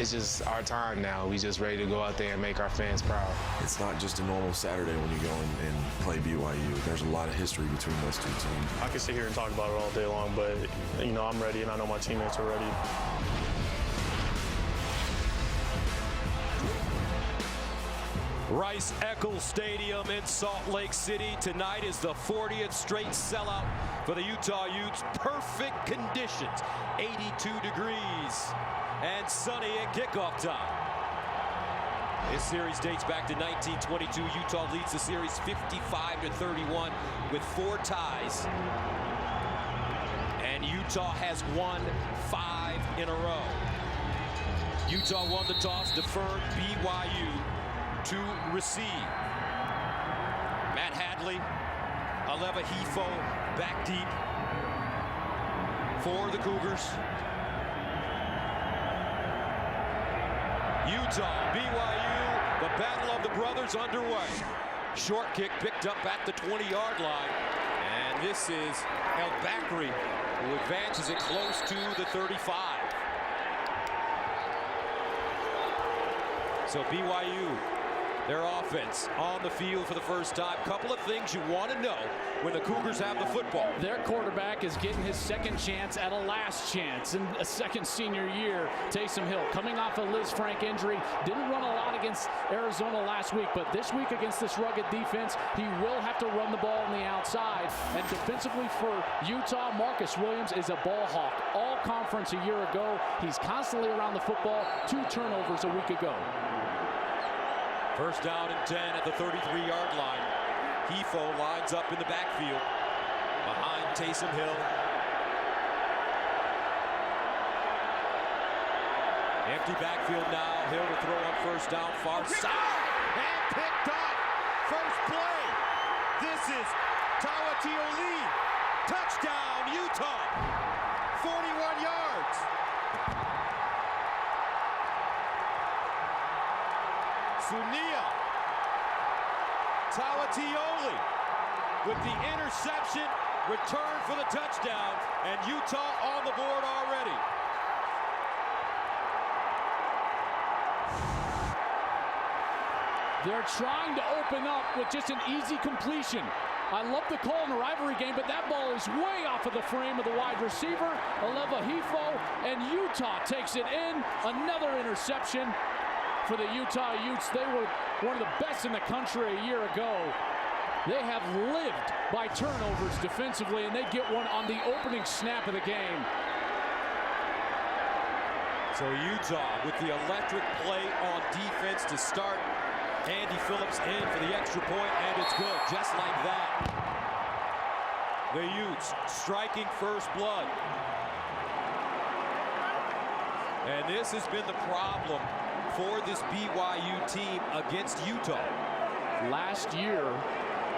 it's just our time now. We just ready to go out there and make our fans proud. It's not just a normal Saturday when you go and play BYU. There's a lot of history between those two teams. I could sit here and talk about it all day long, but, you know, I'm ready, and I know my teammates are ready. Rice-Eccles Stadium in Salt Lake City. Tonight is the 40th straight sellout for the Utah Utes. Perfect conditions, 82 degrees and sunny at kickoff time. This series dates back to 1922. Utah leads the series 55-31 with 4 ties. And Utah has won 5 in a row. Utah won the toss, deferred BYU to receive. Matt Hadley, Aleva Hifo back deep for the Cougars. Utah, BYU, the battle of the brothers underway. Short kick picked up at the 20-yard line. And this is El Bakri, who advances it close to the 35. So BYU, their offense on the field for the first time. Couple of things you want to know when the Cougars have the football. Their quarterback is getting his second chance at a last chance in a second senior year. Taysom Hill coming off a Liz Frank injury. Didn't run a lot against Arizona last week, but this week against this rugged defense, he will have to run the ball on the outside. And defensively for Utah, Marcus Williams is a ball hawk. All conference a year ago. He's constantly around the football. 2 turnovers a week ago. First down and 10 at the 33-yard line. Hifo lines up in the backfield behind Taysom Hill. Empty backfield now. Hill to throw on first down, far side, and picked up. First play. This is Tawatioli. Touchdown, Utah. 41 yards. Sunia Tawatioli with the interception, return for the touchdown, and Utah on the board already. They're trying to open up with just an easy completion. I love the call in the rivalry game, but that ball is way off of the frame of the wide receiver, Aleva Hifo, and Utah takes it in. Another interception for the Utah Utes. They were one of the best in the country a year ago. They have lived by turnovers defensively, and they get one on the opening snap of the game. So Utah with the electric play on defense to start. Andy Phillips in for the extra point, and it's good, just like that. The Utes striking first blood. And this has been the problem for this BYU team against Utah. Last year,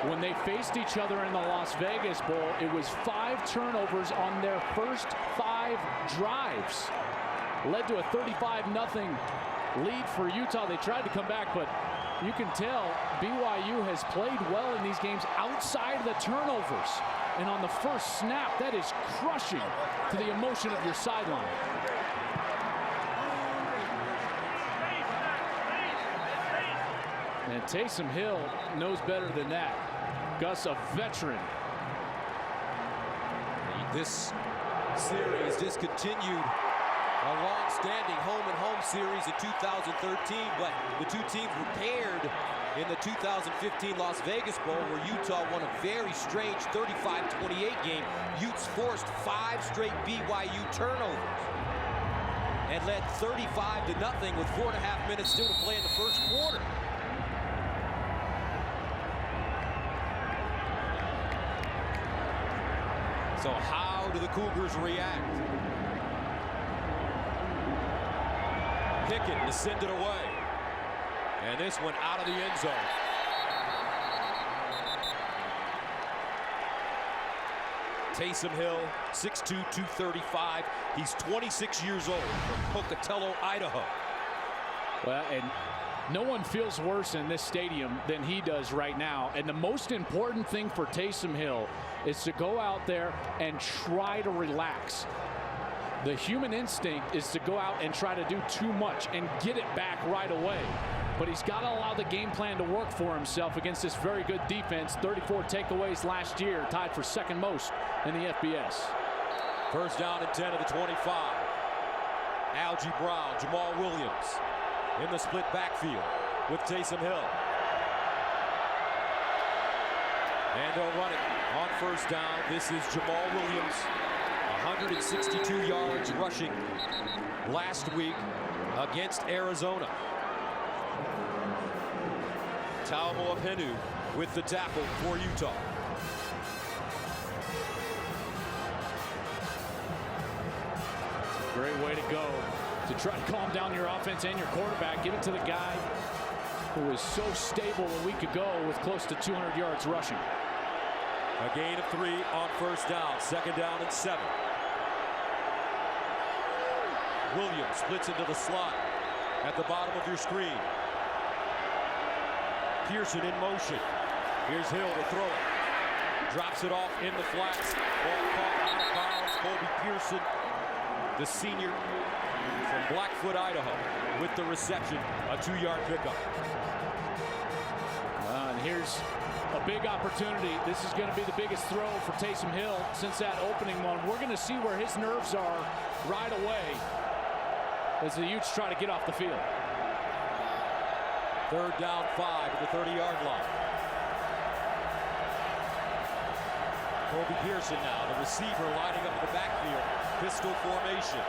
when they faced each other in the Las Vegas Bowl, it was 5 turnovers on their first 5 drives. Led to a 35-0 lead for Utah. They tried to come back, but you can tell BYU has played well in these games outside of the turnovers. And on the first snap, that is crushing to the emotion of your sideline. And Taysom Hill knows better than that. Gus, a veteran. This series discontinued a long-standing home-and-home series in 2013, but the two teams were paired in the 2015 Las Vegas Bowl, where Utah won a very strange 35-28 game. Utes forced 5 straight BYU turnovers and led 35-0 with 4.5 minutes still to play in the first quarter. So how do the Cougars react? Pickett to send it away. And this one out of the end zone. Taysom Hill, 6'2", 235. He's 26 years old from Pocatello, Idaho. Well, and no one feels worse in this stadium than he does right now. And the most important thing for Taysom Hill is to go out there and try to relax. The human instinct is to go out and try to do too much and get it back right away. But he's got to allow the game plan to work for himself against this very good defense. 34 takeaways last year, tied for second most in the FBS. First down and 10 at the 25. Algie Brown, Jamal Williams in the split backfield with Taysom Hill. And they'll run it on first down. This is Jamal Williams, 162 yards rushing last week against Arizona. Talmo Apenu with the tackle for Utah. Great way to go to try to calm down your offense and your quarterback. Give it to the guy who was so stable a week ago with close to 200 yards rushing. A gain of 3 on first down. Second down and 7. Williams splits into the slot at the bottom of your screen. Pearson in motion. Here's Hill to throw it. Drops it off in the flats. Ball caught out of bounds. Colby Pearson, the senior from Blackfoot, Idaho, with the reception, a 2-yard pickup. And here's a big opportunity. This is going to be the biggest throw for Taysom Hill since that opening one. We're going to see where his nerves are right away as the Utes try to get off the field. Third down 5 at the 30-yard line. Colby Pearson now, the receiver lining up in the backfield. Pistol formation.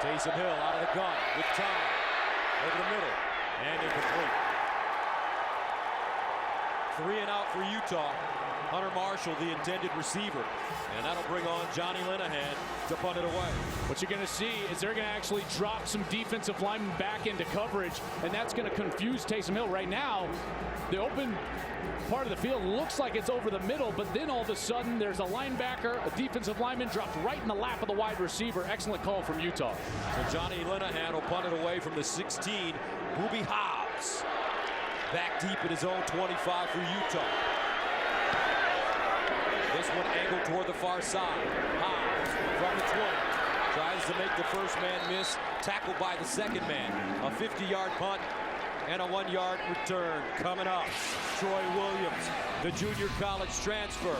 Taysom Hill out of the gun with time. Over the middle and incomplete. 3 and out for Utah. Hunter Marshall, the intended receiver. And that'll bring on Johnny Linehan to punt it away. What you're going to see is they're going to actually drop some defensive linemen back into coverage, and that's going to confuse Taysom Hill. Right now, the open part of the field looks like it's over the middle, but then all of a sudden there's a linebacker, a defensive lineman dropped right in the lap of the wide receiver. Excellent call from Utah. So Johnny Linehan will punt it away from the 16. Booby Hobbs back deep at his own 25 for Utah. This one angled toward the far side. Hobbs from the 20. Tries to make the first man miss. Tackled by the second man. A 50-yard punt and a 1-yard return coming up. Troy Williams, the junior college transfer.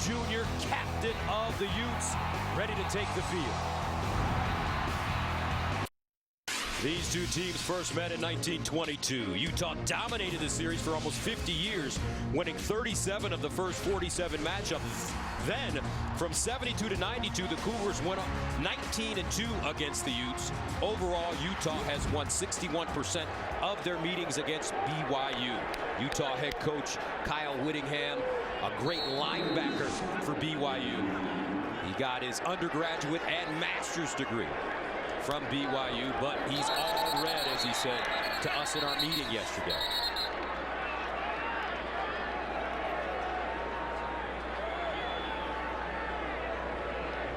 Junior captain of the Utes, ready to take the field. These two teams first met in 1922. Utah dominated the series for almost 50 years, winning 37 of the first 47 matchups. Then, from 72 to 92, the Cougars went 19-2 against the Utes. Overall, Utah has won 61% of their meetings against BYU. Utah head coach Kyle Whittingham, a great linebacker for BYU. He got his undergraduate and master's degree from BYU, but he's all red, as he said to us in our meeting yesterday.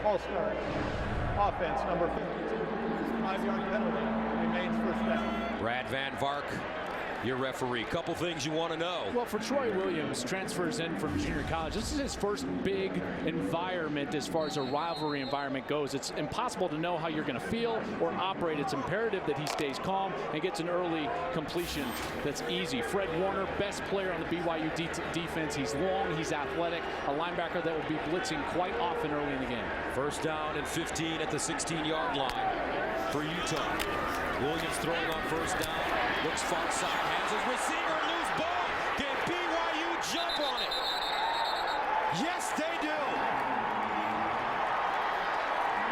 Ball start. Offense, number 52. 5-yard penalty. Remains first down. Brad Van Vark, your referee. Couple things you want to know. Well, for Troy Williams, transfers in from junior college. This is his first big environment as far as a rivalry environment goes. It's impossible to know how you're going to feel or operate. It's imperative that he stays calm and gets an early completion that's easy. Fred Warner, best player on the BYU defense. He's long, he's athletic, a linebacker that will be blitzing quite often early in the game. First down and 15 at the 16-yard line for Utah. Williams throwing on first down. Looks far side, has his receiver, loose ball. Can BYU jump on it? Yes, they do.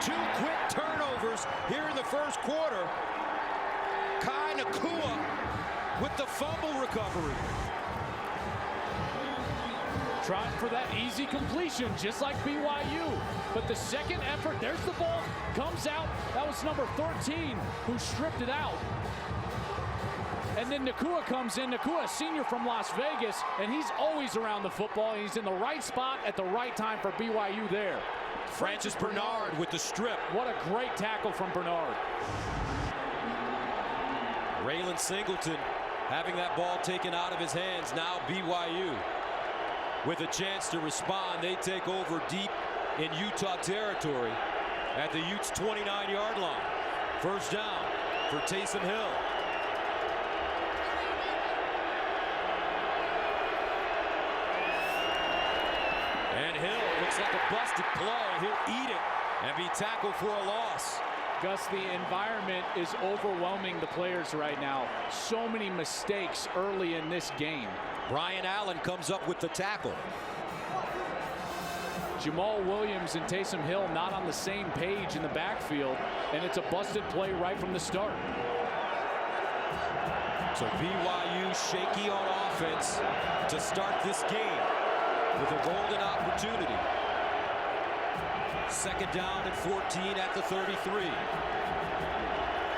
2 quick turnovers here in the first quarter. Kai Nakua with the fumble recovery. Trying for that easy completion, just like BYU. But the second effort, there's the ball, comes out. That was number 13 who stripped it out. And then Nakua comes in. Nakua, a senior from Las Vegas, and he's always around the football. He's in the right spot at the right time for BYU there. Francis Bernard with the strip. What a great tackle from Bernard. Raylan Singleton having that ball taken out of his hands. Now BYU with a chance to respond. They take over deep in Utah territory at the Utes' 29-yard line. First down for Taysom Hill. And Hill looks like a busted play. He'll eat it and be tackled for a loss. Gus, the environment is overwhelming the players right now. So many mistakes early in this game. Brian Allen comes up with the tackle. Jamal Williams and Taysom Hill not on the same page in the backfield, and it's a busted play right from the start. So BYU shaky on offense to start this game with a golden opportunity. Second down and 14 at the 33.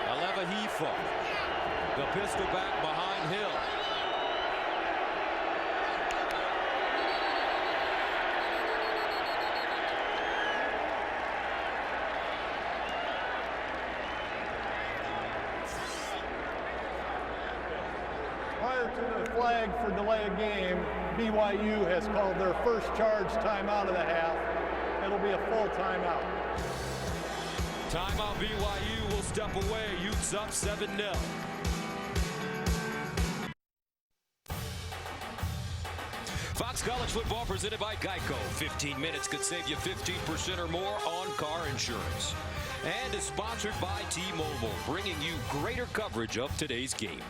Aleva Hifa, the pistol back behind Hill. Prior to the flag for delay of game, BYU has called their first charge timeout of the half. It'll be a full timeout. Timeout. BYU will step away. Utes up 7-0. Fox College Football presented by Geico. 15 minutes could save you 15% or more on car insurance. And is sponsored by T-Mobile, bringing you greater coverage of today's game.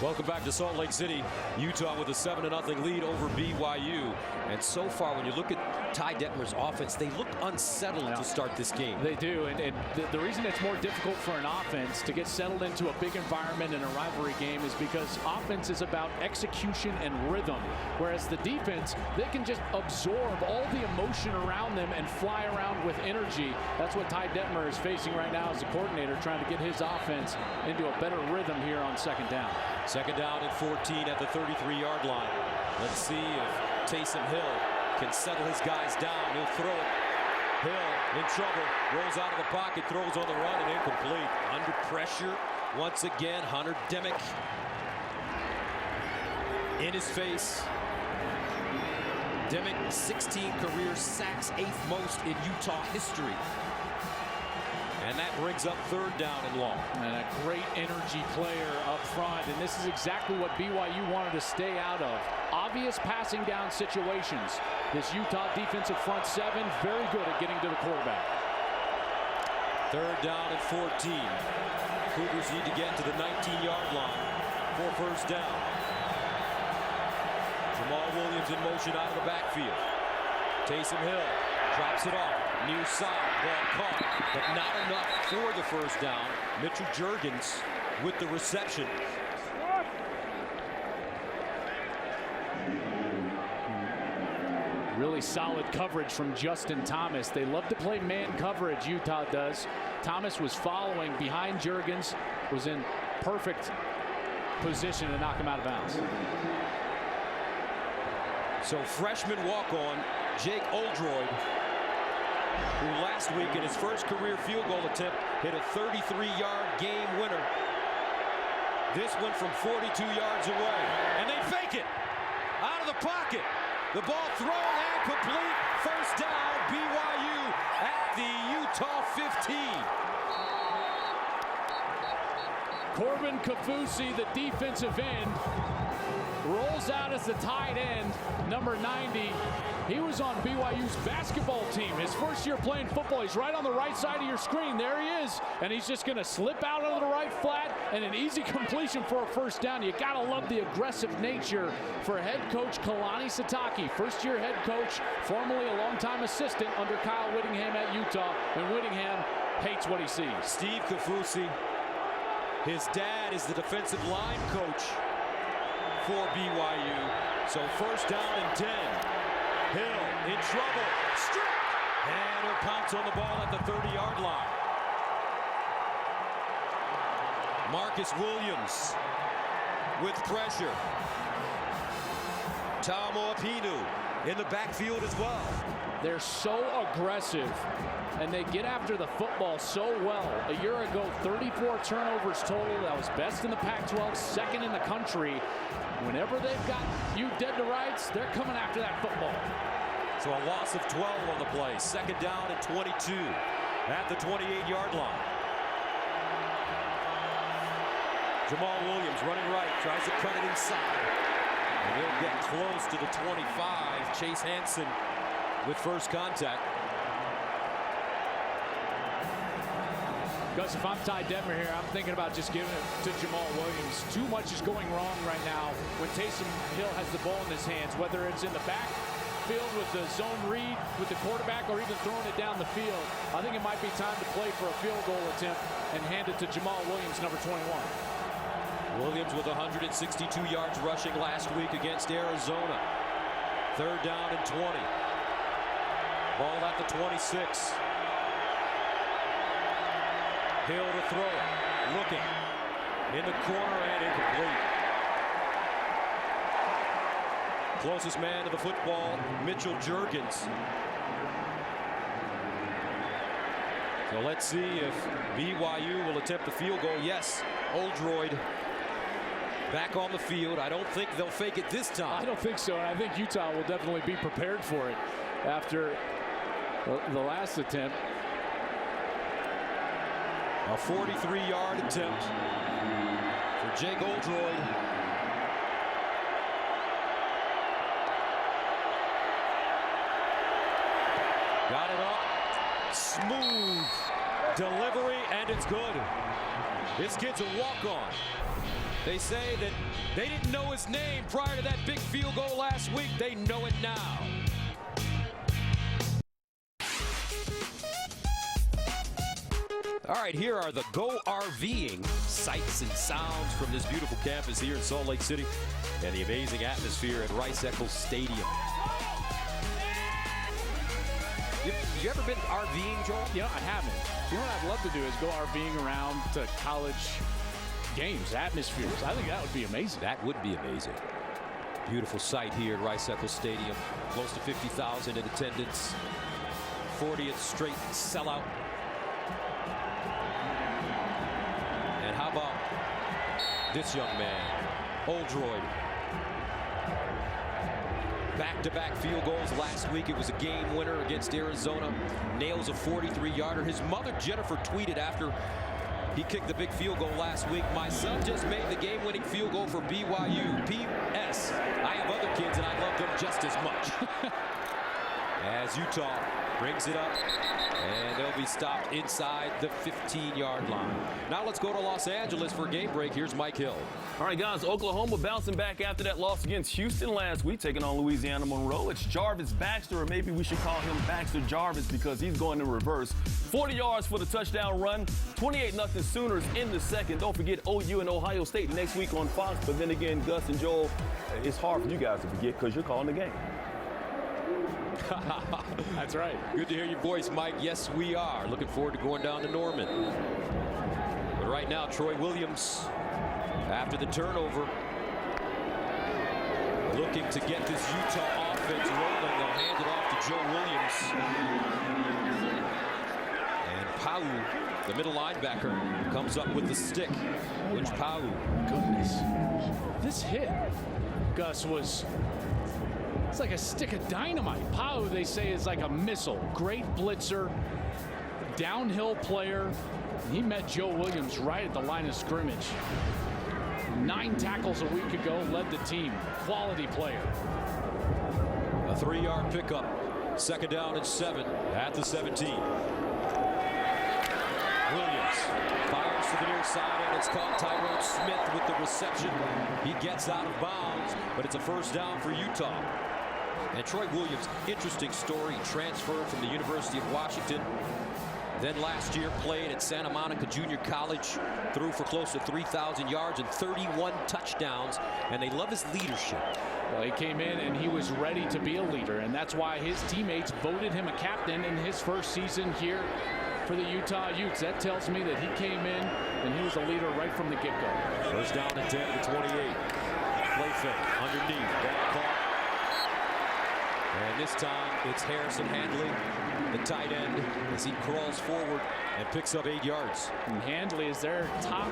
Welcome back to Salt Lake City. Utah with a 7-0 lead over BYU. And so far, when you look at Ty Detmer's offense, they look unsettled to start this game. They do, and the reason it's more difficult for an offense to get settled into a big environment in a rivalry game is because offense is about execution and rhythm, whereas the defense, they can just absorb all the emotion around them and fly around with energy. That's what Ty Detmer is facing right now as a coordinator, trying to get his offense into a better rhythm here on second down. Second down and 14 at the 33-yard line. Let's see if Taysom Hill can settle his guys down. He'll throw it. Hill in trouble. Rolls out of the pocket. Throws on the run and incomplete. Under pressure once again. Hunter Demick in his face. Demick 16 career sacks, 8th most in Utah history. And that brings up third down and long. And a great energy player up front. And this is exactly what BYU wanted to stay out of. Obvious passing down situations. This Utah defensive front seven, very good at getting to the quarterback. Third down and 14. Cougars need to get to the 19-yard line for first down. Jamal Williams in motion out of the backfield. Taysom Hill drops it off. Near side, ball caught, but not enough for the first down. Mitchell Juergens with the reception. Really solid coverage from Justin Thomas. They love to play man coverage, Utah does. Thomas was following behind Juergens, was in perfect position to knock him out of bounds. So freshman walk-on Jake Oldroyd, who last week in his first career field goal attempt hit a 33-yard game winner. This one from 42 yards away. And they fake it out of the pocket. The ball thrown and complete. First down, BYU at the Utah 15. Corbin Kaufusi, the defensive end, rolls out as the tight end, number 90. He was on BYU's basketball team. His first year playing football. He's right on the right side of your screen. There he is. And he's just going to slip out onto the right flat and an easy completion for a first down. You got to love the aggressive nature for head coach Kalani Sitake. First year head coach, formerly a longtime assistant under Kyle Whittingham at Utah. And Whittingham hates what he sees. Steve Kaufusi, his dad is the defensive line coach for BYU. So first down and 10. Hill in trouble, stripped, and he'll pounce on the ball at the 30-yard line. Marcus Williams with pressure. Tamo Apinu in the backfield as well. They're so aggressive, and they get after the football so well. A year ago, 34 turnovers total. That was best in the Pac-12, second in the country. Whenever they've got you dead to rights, they're coming after that football. So a loss of 12 on the play. Second down and 22 at the 28-yard line. Jamal Williams running right, tries to cut it inside. And he'll get close to the 25. Chase Hansen with first contact. Gus, if I'm Ty Detmer here, I'm thinking about just giving it to Jamal Williams. Too much is going wrong right now when Taysom Hill has the ball in his hands, whether it's in the backfield with the zone read with the quarterback or even throwing it down the field. I think it might be time to play for a field goal attempt and hand it to Jamal Williams, number 21. Williams with 162 yards rushing last week against Arizona. Third down and 20. Ball at the 26. Hill to throw it. Looking in the corner and incomplete. Closest man to the football, Mitchell Juergens. So let's see if BYU will attempt the field goal. Yes, Oldroyd back on the field. I don't think they'll fake it this time. I don't think so, and I think Utah will definitely be prepared for it after the last attempt. A 43-yard attempt for Jake Oldroyd. Got it up. Smooth delivery, and it's good. This kid's a walk-on. They say that they didn't know his name prior to that big field goal last week. They know it now. All right, here are the Go RVing sights and sounds from this beautiful campus here in Salt Lake City and the amazing atmosphere at Rice-Eccles Stadium. You ever been RVing, Joel? You know, I haven't. You know what I'd love to do is go RVing around to college games, atmospheres. I think that would be amazing. That would be amazing. Beautiful sight here at Rice-Eccles Stadium. Close to 50,000 in attendance. 40th straight sellout. And how about this young man, Oldroyd? Back-to-back field goals last week. It was a game winner against Arizona. Nails a 43-yarder. His mother, Jennifer, tweeted after he kicked the big field goal last week, "My son just made the game-winning field goal for BYU. P.S. I have other kids and I love them just as much." As Utah brings it up, and they'll be stopped inside the 15-yard line. Now let's go to Los Angeles for a game break. Here's Mike Hill. All right, guys, Oklahoma bouncing back after that loss against Houston last week, taking on Louisiana Monroe. It's Jarvis Baxter, or maybe we should call him Baxter Jarvis because he's going in reverse. 40 yards for the touchdown run. 28-0 Sooners in the second. Don't forget OU and Ohio State next week on Fox. But then again, Gus and Joel, it's hard for you guys to forget because you're calling the game. That's right. Good to hear your voice, Mike. Yes, we are. Looking forward to going down to Norman. But right now, Troy Williams, after the turnover, looking to get this Utah offense rolling. They'll hand it off to Joe Williams. And Pau, the middle linebacker, comes up with the stick. Which Pau? Goodness. This hit, Gus, was... it's like a stick of dynamite. Pau, they say, is like a missile. Great blitzer, downhill player. He met Joe Williams right at the line of scrimmage. 9 tackles a week ago, led the team. Quality player. A 3-yard pickup. Second down and 7 at the 17. Williams fires to the near side, and it's caught. Tyrone Smith with the reception. He gets out of bounds, but it's a first down for Utah. And Troy Williams, interesting story, transferred from the University of Washington. Then last year played at Santa Monica Junior College, threw for close to 3,000 yards and 31 touchdowns, and they love his leadership. Well, he came in and he was ready to be a leader, and that's why his teammates voted him a captain in his first season here for the Utah Utes. That tells me that he came in and he was a leader right from the get-go. First down and 10 to the 28. Play fake underneath. Ball caught And this time it's Harrison Handley, the tight end, as he crawls forward and picks up 8 yards. And Handley is their top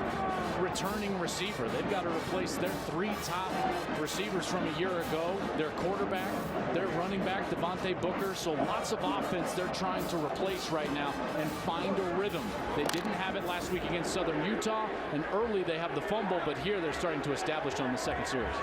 returning receiver. They've got to replace their 3 top receivers from a year ago. Their quarterback, their running back, Devontae Booker. So lots of offense they're trying to replace right now and find a rhythm. They didn't have it last week against Southern Utah, and early they have the fumble, but here they're starting to establish on the second series.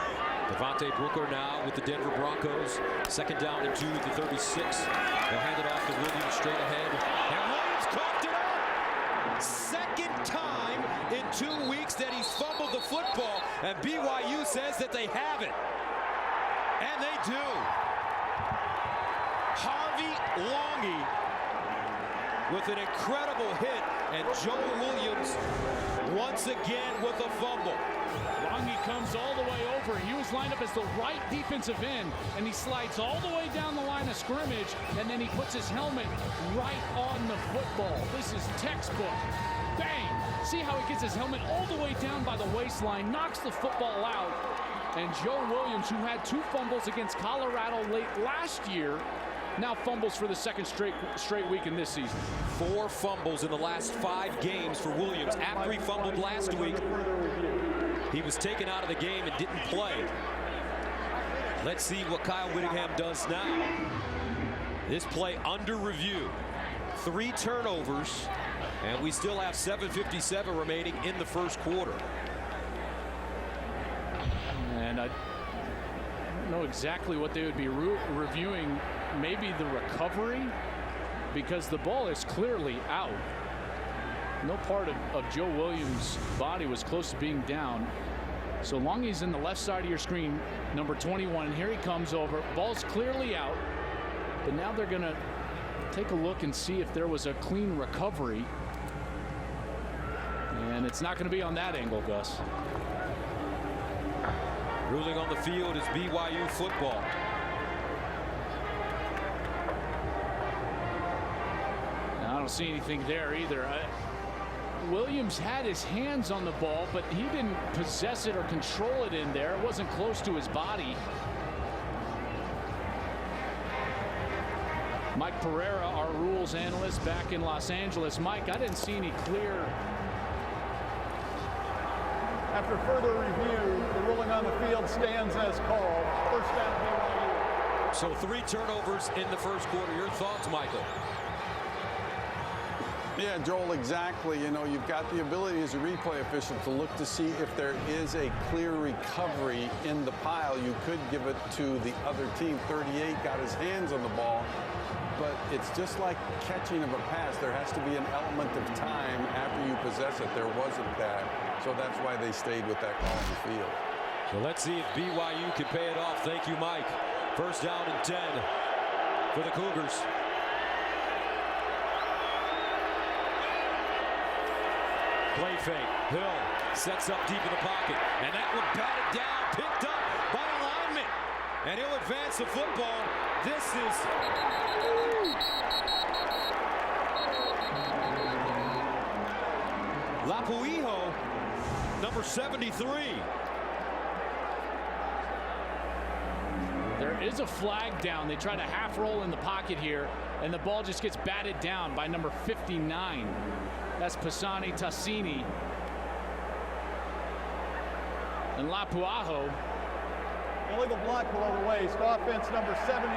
Devontae Booker now with the Denver Broncos. 2nd down and 2 at the 36. They'll hand it off to Williams straight ahead. And Williams coughed it up. 2nd time in 2 weeks that he's fumbled the football. And BYU says that they have it. And they do. Harvey Longy with an incredible hit. And Joe Williams once again with a fumble. Longy comes all the way over. He was lined up as the right defensive end, and he slides all the way down the line of scrimmage, and then he puts his helmet right on the football. This is textbook. Bang! See how he gets his helmet all the way down by the waistline, knocks the football out. And Joe Williams, who had 2 fumbles against Colorado late last year, now fumbles for the 2nd straight week in this season. 4 fumbles in the last 5 games for Williams. After he fumbled last week, he was taken out of the game and didn't play. Let's see what Kyle Whittingham does now. This play under review. 3 turnovers, and we still have 7:57 remaining in the 1st quarter. And I don't know exactly what they would be reviewing. Maybe the recovery, because the ball is clearly out. No part of Joe Williams' body was close to being down. So long he's in the left side of your screen, number 21, and here he comes over. Ball's clearly out, but now they're going to take a look and see if there was a clean recovery. And it's not going to be on that angle, Gus. Ruling on the field is BYU football. Now, I don't see anything there either. Williams had his hands on the ball, but he didn't possess it or control it in there. It wasn't close to his body. Mike Pereira, our rules analyst back in Los Angeles. Mike, I didn't see any clear. After further review, the ruling on the field stands as called. 1st down BYU. So 3 turnovers in the 1st quarter. Your thoughts, Michael? Yeah, Joel, exactly. You know, you've got the ability as a replay official to look to see if there is a clear recovery in the pile. You could give it to the other team. 38 got his hands on the ball, but it's just like catching of a pass. There has to be an element of time after you possess it. There wasn't that. So that's why they stayed with that call on the field. So let's see if BYU can pay it off. Thank you, Mike. 1st down and 10 for the Cougars. Play fake. Hill sets up deep in the pocket. And that one batted down, picked up by a lineman. And he'll advance the football. This is... Lapuiho, number 73. There is a flag down. They try to half roll in the pocket here, and the ball just gets batted down by number 59. That's Pisani Tassini. And Lapuaho. Illegal block below the waist. Offense number 79.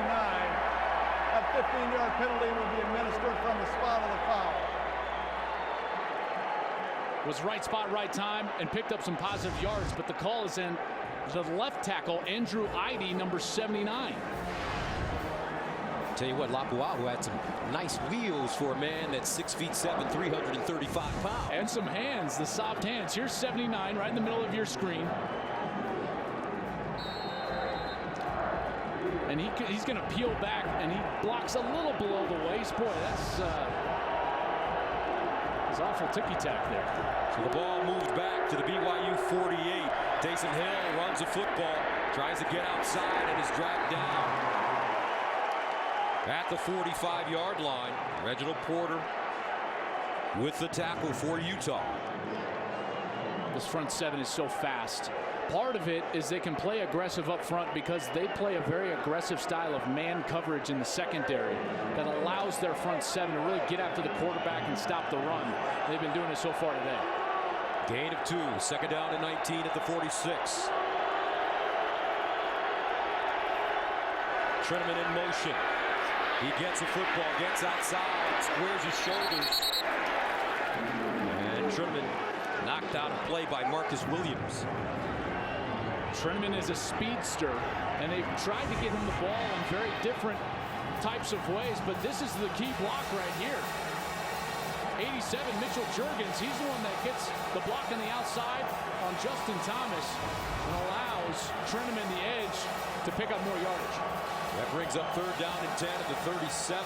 That 15-yard penalty will be administered from the spot of the foul. Was right spot, right time, and picked up some positive yards, but the call is in the left tackle, Andrew Idy, number 79. Tell you what, Lapuaho had some nice wheels for a man that's 6'7", 335 pounds. And some hands, the soft hands. Here's 79 right in the middle of your screen. And he's going to peel back, and he blocks a little below the waist. Boy, that's awful ticky-tack there. So the ball moved back to the BYU 48. Taysom Hill runs the football, tries to get outside, and is dragged down at the 45-yard line. Reginald Porter with the tackle for Utah. Utah's front seven is so fast. Part of it is they can play aggressive up front because they play a very aggressive style of man coverage in the secondary that allows their front seven to really get after the quarterback and stop the run. They've been doing it so far today. Gain of 2, 2nd down and 19 at the 46. Treneman in motion. He gets a football, gets outside, squares his shoulders. And Treneman knocked out of play by Marcus Williams. Treneman is a speedster, and they've tried to get him the ball in very different types of ways, but this is the key block right here. 87, Mitchell Juergens, he's the one that gets the block on the outside on Justin Thomas and allows Treneman the edge to pick up more yardage. That brings up 3rd down and 10 at the 37.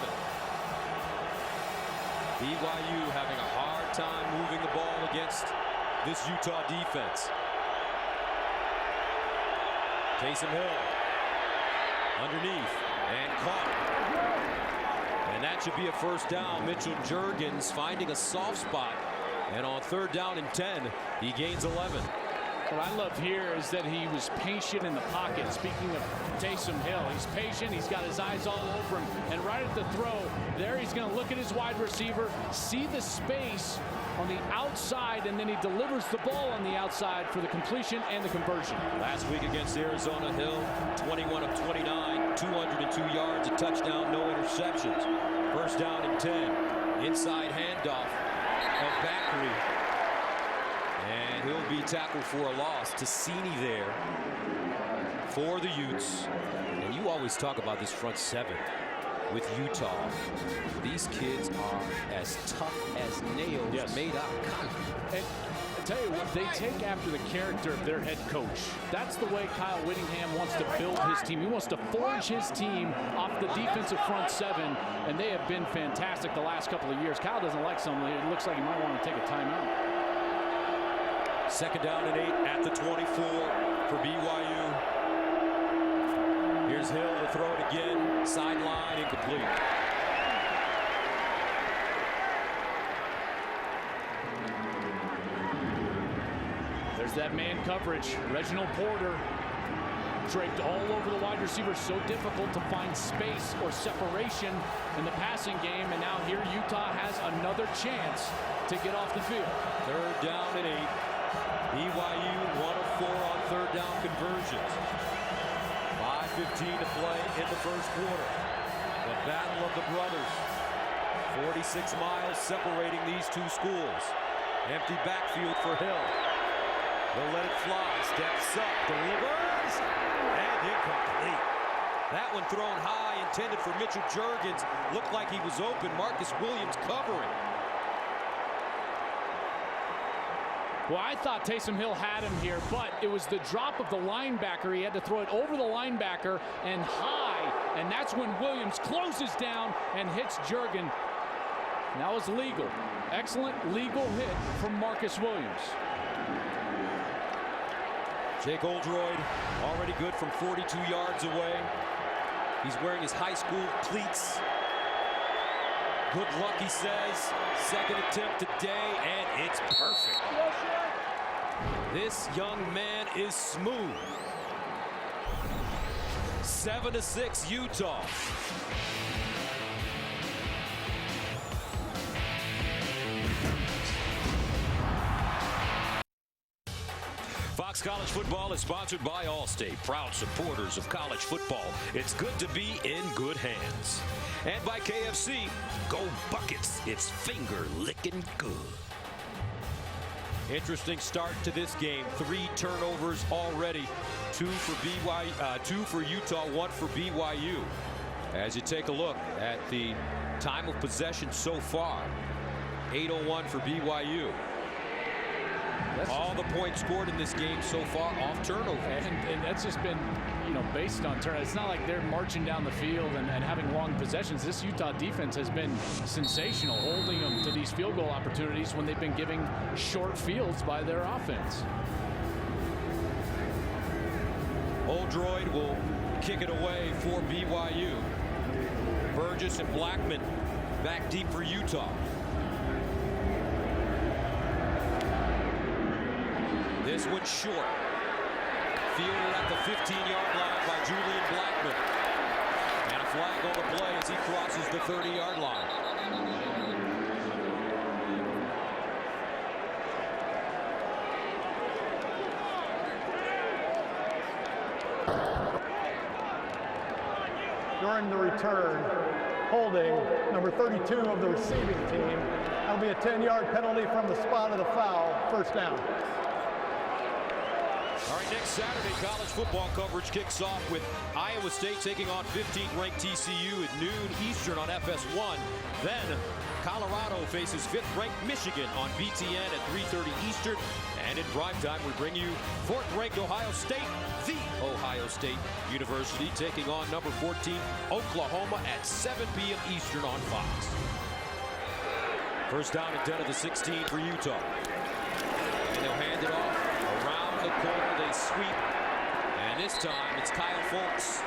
BYU having a hard time moving the ball against this Utah defense. Taysom Hill underneath and caught. And that should be a 1st down. Mitchell Juergens finding a soft spot. And on 3rd down and 10, he gains 11. What I love here is that he was patient in the pocket. Speaking of Taysom Hill, he's patient. He's got his eyes all over him. And right at the throw, there he's going to look at his wide receiver, see the space on the outside, and then he delivers the ball on the outside for the completion and the conversion. Last week against Arizona, Hill, 21 of 29, 202 yards, a touchdown, no interceptions. 1st down and 10. Inside handoff of Bakri. And he'll be tackled for a loss. Tassini there for the Utes. And you always talk about this front seven with Utah. These kids are as tough as nails, yes, made out of concrete. And I tell you what, they take after the character of their head coach. That's the way Kyle Whittingham wants to build his team. He wants to forge his team off the defensive front seven, and they have been fantastic the last couple of years. Kyle doesn't like something. It looks like he might want to take a timeout. 2nd down and 8 at the 24 for BYU. Here's Hill to throw it again. Sideline, incomplete. There's that man coverage. Reginald Porter draped all over the wide receivers. So difficult to find space or separation in the passing game. And now here Utah has another chance to get off the field. 3rd down and 8. BYU 1 of 4 on 3rd down conversions. 5:15 to play in the 1st quarter. The battle of the brothers. 46 miles separating these two schools. Empty backfield for Hill. He'll let it fly. Steps up, delivers, and incomplete. That one thrown high, intended for Mitchell Juergens. Looked like he was open. Marcus Williams covering. Well, I thought Taysom Hill had him here, but it was the drop of the linebacker. He had to throw it over the linebacker and high, and that's when Williams closes down and hits Juergens. That was legal. Excellent legal hit from Marcus Williams. Jake Oldroyd already good from 42 yards away. He's wearing his high school cleats. Good luck, he says. 2nd attempt today, and it's perfect. This young man is smooth. 7-6 Utah. Fox College Football is sponsored by Allstate, proud supporters of college football. It's good to be in good hands. And by KFC, go Buckets. It's finger-licking good. Interesting start to this game. 3 turnovers already. 2 for Utah, 1 for BYU. As you take a look at the time of possession so far, 8:01 for BYU. All the points scored in this game so far off turnover. And that's just been, based on turn. It's not like they're marching down the field and having long possessions. This Utah defense has been sensational, holding them to these field goal opportunities when they've been giving short fields by their offense. Oldroyd will kick it away for BYU. Burgess and Blackman back deep for Utah. This one short. Fielded at the 15-yard line by Julian Blackman. And a flag on the play as he crosses the 30-yard line. During the return, holding number 32 of the receiving team. That'll be a 10-yard penalty from the spot of the foul. First down. All right, next Saturday, college football coverage kicks off with Iowa State taking on 15th-ranked TCU at noon Eastern on FS1. Then Colorado faces 5th-ranked Michigan on BTN at 3:30 Eastern. And in primetime, we bring you 4th-ranked Ohio State, the Ohio State University, taking on number 14 Oklahoma at 7 p.m. Eastern on Fox. First down and 10 of the 16 for Utah. And they'll hand it off around the corner. They sweep. And this time it's Kyle Fultz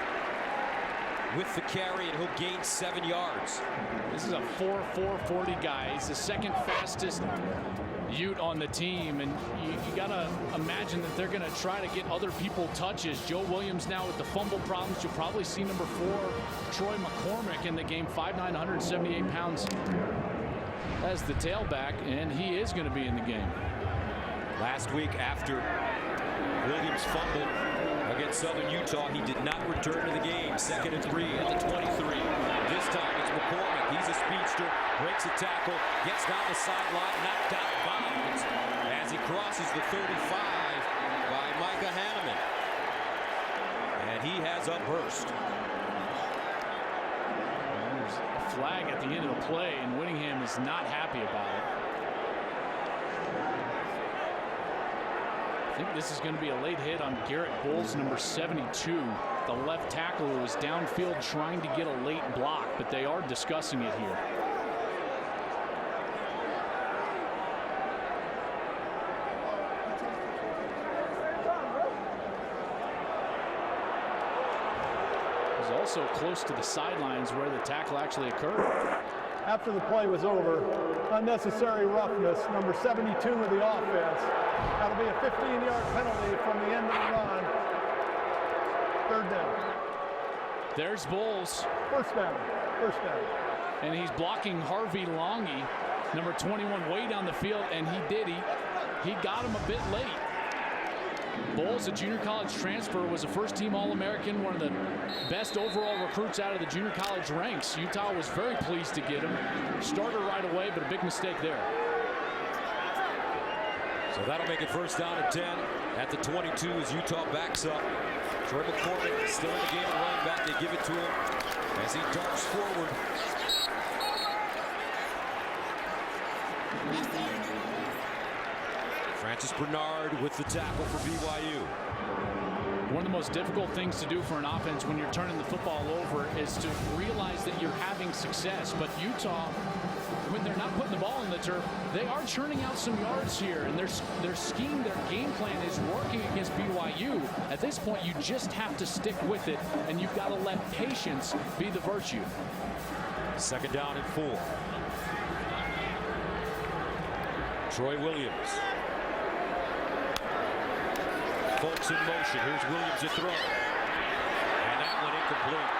with the carry, and he'll gain 7 yards. This is a 4.40 guy. He's the second fastest Ute on the team, and you got to imagine that they're going to try to get other people touches. Joe Williams now with the fumble problems. You'll probably see number 4, Troy McCormick, in the game, 5'9", 178 pounds as the tailback, and he is going to be in the game. Last week, after Williams fumbled against Southern Utah, he did not return to the game. 2nd and 3 at the 23. This time it's McCormick. He's a speedster, breaks a tackle, gets down the sideline, knocked out of bounds as he crosses the 35 by Micah Hanneman. And he has a burst. There's a flag at the end of the play, and Whittingham is not happy about it. I think this is going to be a late hit on Garrett Bowles, number 72, the left tackle, who was downfield trying to get a late block, but they are discussing it here. It was also close to the sidelines where the tackle actually occurred. After the play was over, unnecessary roughness, number 72 of the offense. That'll be a 15-yard penalty from the end of the run. 3rd down. There's Bowles. First down. First down. And he's blocking Harvey Longy, number 21, way down the field, and he got him a bit late. Bowles, a junior college transfer, was a first-team All-American, one of the best overall recruits out of the junior college ranks. Utah was very pleased to get him. Starter right away, but a big mistake there. So that'll make it first down and 10 at the 22 as Utah backs up. Troy McCormick still in the game at running back. They give it to him as he darts forward. Francis Bernard with the tackle for BYU. One of the most difficult things to do for an offense when you're turning the football over is to realize that you're having success. But Utah, when they're not putting the ball in the turf, they are churning out some yards here, and their scheme, their game plan is working against BYU. At this point, you just have to stick with it, and you've got to let patience be the virtue. 2nd down and 4. Troy Williams. Folks in motion. Here's Williams to throw. And that one incomplete.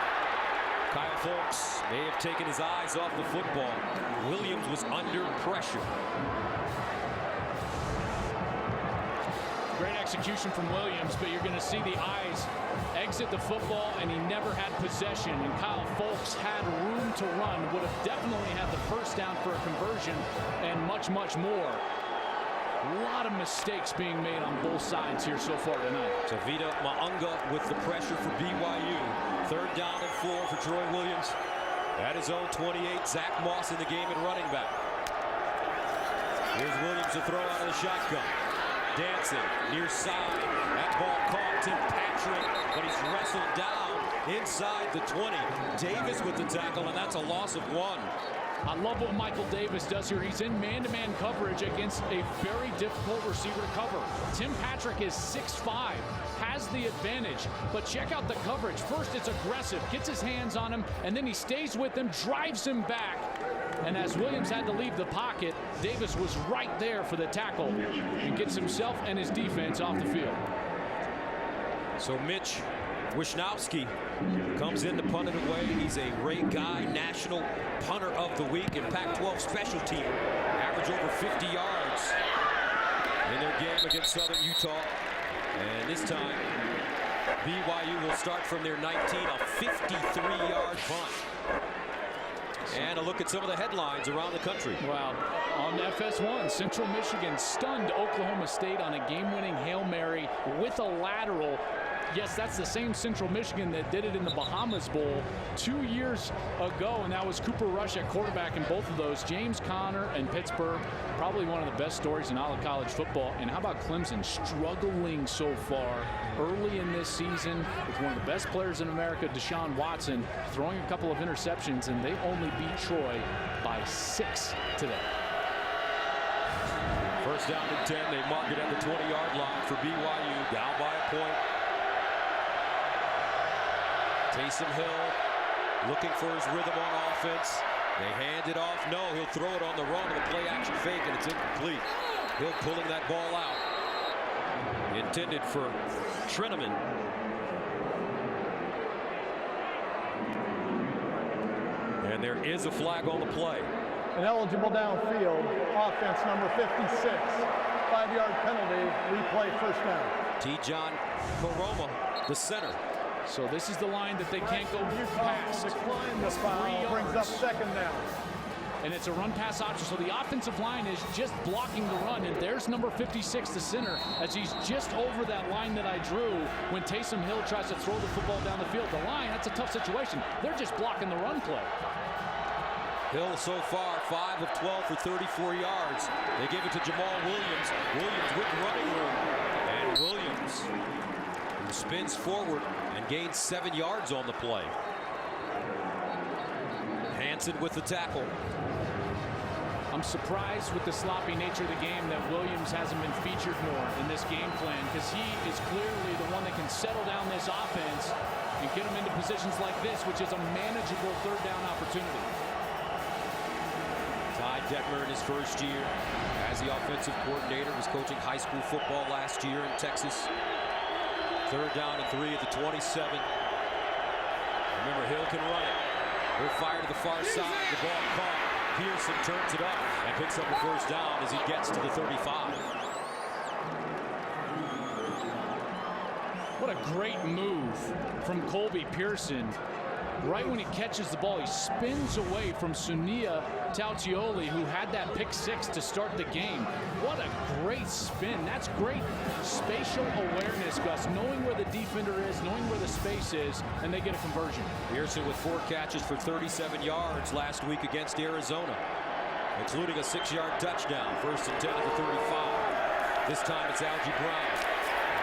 Kyle Folks may have taken his eyes off the football. Williams was under pressure. Great execution from Williams, but you're going to see the eyes exit the football, and he never had possession. And Kyle Folks had room to run, would have definitely had the first down for a conversion, and much, much more. A lot of mistakes being made on both sides here so far tonight. Tavita Maunga with the pressure for BYU. 3rd down and 4 for Troy Williams. At his own 28, Zach Moss in the game at running back. Here's Williams to throw out of the shotgun. Dancing near side. That ball caught Tim Patrick, but he's wrestled down inside the 20. Davis with the tackle, and that's a loss of 1. I love what Michael Davis does here. He's in man-to-man coverage against a very difficult receiver to cover. Tim Patrick is 6'5", has the advantage, but check out the coverage. First, it's aggressive, gets his hands on him, and then he stays with him, drives him back, And as Williams had to leave the pocket, Davis was right there for the tackle and gets himself and his defense off the field. So Mitch Wishnowski comes in to punt it away. He's a Ray Guy National Punter of the Week and Pac-12 special teamer. Average over 50 yards in their game against Southern Utah. And this time, BYU will start from their 19, a 53-yard punt. And a look at some of the headlines around the country. Wow. On FS1, Central Michigan stunned Oklahoma State on a game-winning Hail Mary with a lateral. Yes, that's the same Central Michigan that did it in the Bahamas Bowl 2 years ago, and that was Cooper Rush at quarterback in both of those. James Conner and Pittsburgh, probably one of the best stories in all of college football. And how about Clemson struggling so far early in this season with one of the best players in America, Deshaun Watson, throwing a couple of interceptions, and they only beat Troy by 6 today. First down and 10. They mark it at the 20-yard line for BYU, down by a point. Taysom Hill looking for his rhythm on offense. They hand it off. No, he'll throw it on the run with a play action fake, and it's incomplete. Hill pulling that ball out. Intended for Treneman. And there is a flag on the play. An eligible downfield, offense number 56. 5-yard penalty, replay first down. T. John Koroma, the center. So this is the line that they can't go past. Decline the foul, brings up second down. And it's a run-pass option, so the offensive line is just blocking the run, and there's number 56, the center, as he's just over that line that I drew when Taysom Hill tries to throw the football down the field. The line, that's a tough situation. They're just blocking the run play. Hill so far 5 of 12 for 34 yards. They give it to Jamal Williams. Williams with running room. And Williams spins forward and gains 7 yards on the play. Hansen with the tackle. I'm surprised with the sloppy nature of the game that Williams hasn't been featured more in this game plan, because he is clearly the one that can settle down this offense and get them into positions like this, which is a manageable third down opportunity. Ty Detmer in his first year as the offensive coordinator, was coaching high school football last year in Texas. Third down and 3 at the 27. Remember, Hill can run it. He'll fire to the far side. The ball caught. Pearson turns it up and picks up the first down as he gets to the 35. What a great move from Colby Pearson. Right when he catches the ball, he spins away from Sunia Tautioli, who had that pick 6 to start the game. What a great spin. That's great spatial awareness, Gus, knowing where the defender is, knowing where the space is, and they get a conversion. Pearson with 4 catches for 37 yards last week against Arizona, including a 6-yard touchdown. First and 10 at the 35. This time it's Algie Brown.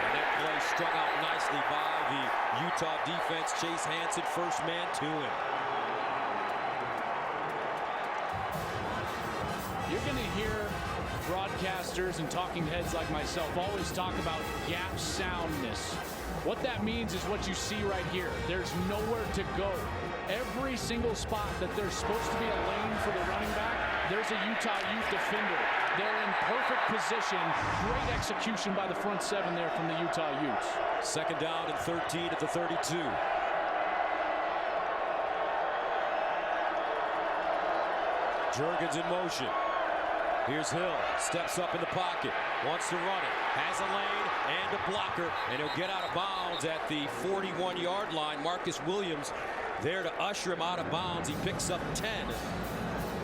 And that play strung out nicely by the Utah defense. Chase Hansen, first man to him. You're going to hear broadcasters and talking heads like myself always talk about gap soundness. What that means is what you see right here. There's nowhere to go. Every single spot that there's supposed to be a lane for the running back, there's a Utah Ute defender. They're in perfect position. Great execution by the front 7 there from the Utah Utes. Second down and 13 at the 32. Juergens in motion. Here's Hill. Steps up in the pocket. Wants to run it. Has a lane and a blocker. And he'll get out of bounds at the 41-yard line. Marcus Williams there to usher him out of bounds. He picks up 10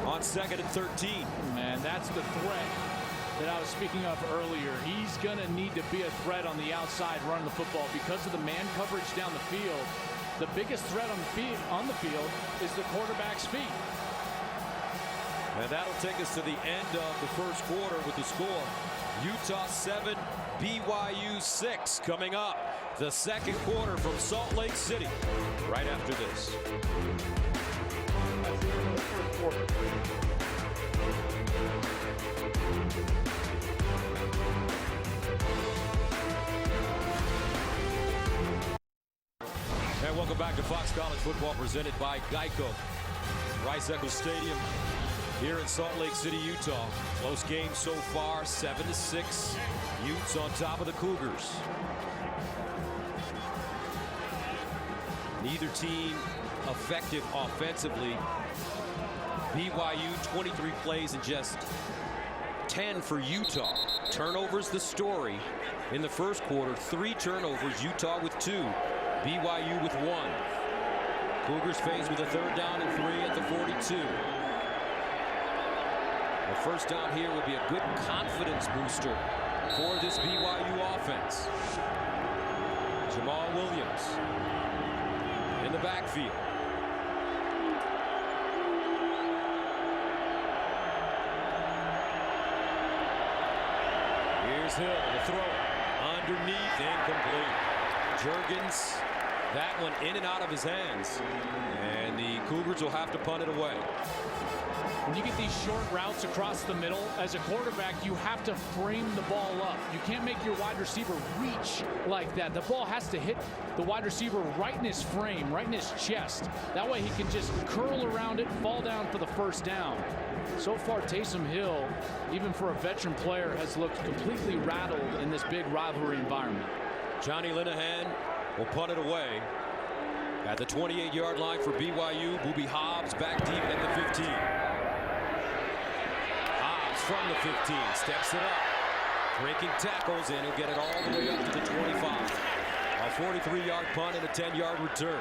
on second and 13. Man, that's the threat that I was speaking of earlier. He's going to need to be a threat on the outside running the football because of the man coverage down the field. The biggest threat on the field is the quarterback's feet. And that'll take us to the end of the first quarter with the score. Utah 7, BYU 6 coming up. The second quarter from Salt Lake City right after this. And welcome back to Fox College Football presented by Geico. Rice Eccles Stadium here in Salt Lake City, Utah. Close game so far, 7-6. Utes on top of the Cougars. Neither team effective offensively. BYU 23 plays and just 10 for Utah. Turnovers the story in the first quarter. 3 turnovers, Utah with 2, BYU with 1. Cougars faced with a 3rd down and 3 at the 42. The first down here will be a good confidence booster for this BYU offense. Jamal Williams in the backfield. Here's Hill, the throw. Underneath, incomplete. Juergens, that one in and out of his hands. And the Cougars will have to punt it away. When you get these short routes across the middle, as a quarterback, you have to frame the ball up. You can't make your wide receiver reach like that. The ball has to hit the wide receiver right in his frame, right in his chest. That way he can just curl around it, fall down for the first down. So far, Taysom Hill, even for a veteran player, has looked completely rattled in this big rivalry environment. Johnny Linehan will punt it away at the 28-yard line for BYU. Booby Hobbs back deep at the 15. Hobbs from the 15 steps it up, breaking tackles, and he'll get it all the way up to the 25. A 43-yard punt and a 10-yard return.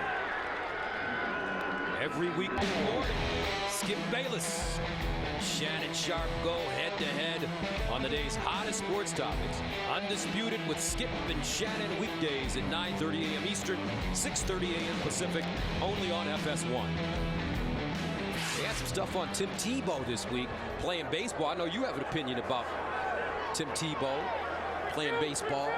Every week morning, Skip Bayless, Shannon Sharp go head-to-head on the day's hottest sports topics. Undisputed with Skip and Shannon weekdays at 9:30 a.m. Eastern, 6:30 a.m. Pacific, only on FS1. They had some stuff on Tim Tebow this week, playing baseball. I know you have an opinion about Tim Tebow playing baseball.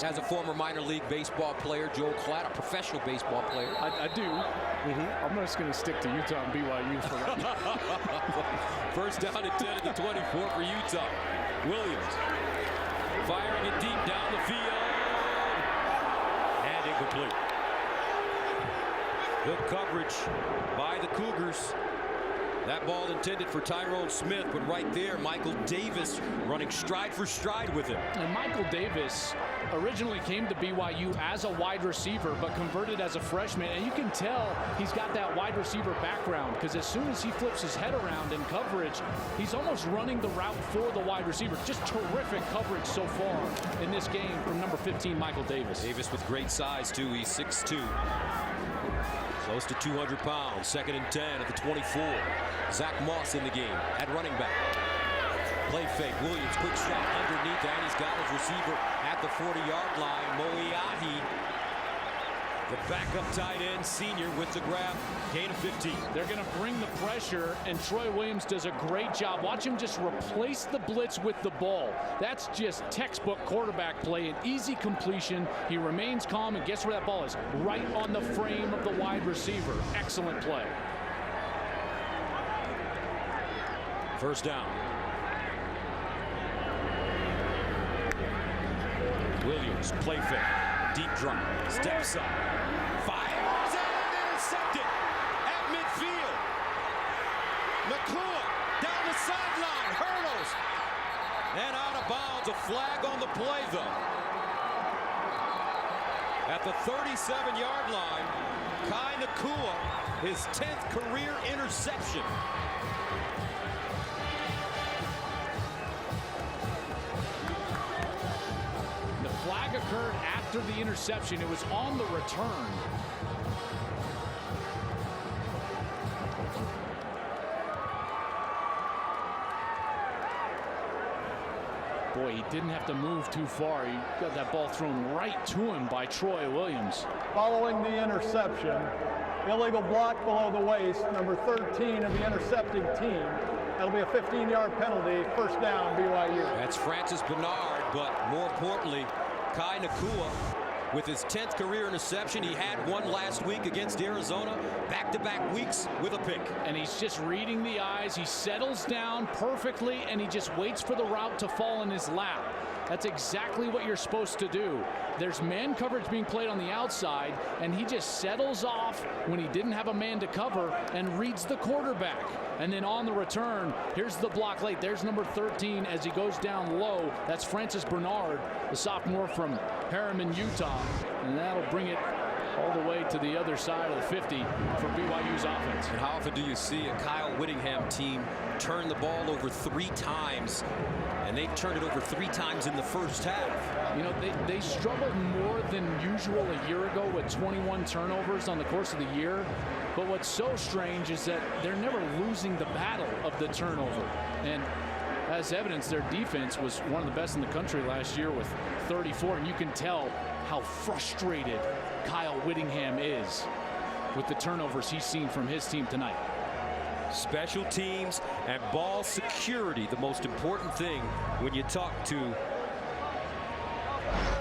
As a former minor league baseball player, Joel Klatt, a professional baseball player. I do. I'm just going to stick to Utah and BYU for right now. First down and 10 at the 24 for Utah. Williams firing it deep down the field. And incomplete. Good coverage by the Cougars. That ball intended for Tyrone Smith, but right there, Michael Davis running stride for stride with him. And Michael Davis originally came to BYU as a wide receiver, but converted as a freshman. And you can tell he's got that wide receiver background, because as soon as he flips his head around in coverage, he's almost running the route for the wide receiver. Just terrific coverage so far in this game from number 15, Michael Davis. Davis with great size, too. He's 6'2". Close to 200 pounds. 2nd and 10 at the 24. Zach Moss in the game at running back. Play fake. Williams, quick shot underneath, and he's got his receiver at the 40-yard line. Moiahi, the backup tight end, senior, with the grab. Gain of 15. They're going to bring the pressure, and Troy Williams does a great job. Watch him just replace the blitz with the ball. That's just textbook quarterback play, an easy completion. He remains calm, and guess where that ball is? Right on the frame of the wide receiver. Excellent play. First down. Williams, play fake. Deep drop. Steps up. Fires and intercepted at midfield. McClure down the sideline. Hurdles. And out of bounds. A flag on the play, though. At the 37-yard line, Kai Nakua, his 10th career interception. Flag occurred after the interception. It was on the return. Boy, he didn't have to move too far. He got that ball thrown right to him by Troy Williams. Following the interception, illegal block below the waist, number 13 of the intercepting team. That'll be a 15-yard penalty. First down, BYU. That's Francis Bernard, but more importantly, Kai Nakua with his 10th career interception. He had one last week against Arizona. Back-to-back weeks with a pick. And he's just reading the eyes. He settles down perfectly, and he just waits for the route to fall in his lap. That's exactly what you're supposed to do. There's man coverage being played on the outside, and he just settles off when he didn't have a man to cover and reads the quarterback. And then on the return, here's the block late. There's number 13 as he goes down low. That's Francis Bernard, the sophomore from Harriman, Utah. And that'll bring it all the way to the other side of the 50 for BYU's offense. And how often do you see a Kyle Whittingham team turn the ball over 3 times? And they've turned it over 3 times in the first half. You know, they struggled more than usual a year ago with 21 turnovers on the course of the year. But what's so strange is that they're never losing the battle of the turnover. And as evidence, their defense was one of the best in the country last year with 34. And you can tell how frustrated Kyle Whittingham is with the turnovers he's seen from his team tonight. Special teams and ball security, the most important thing when you talk to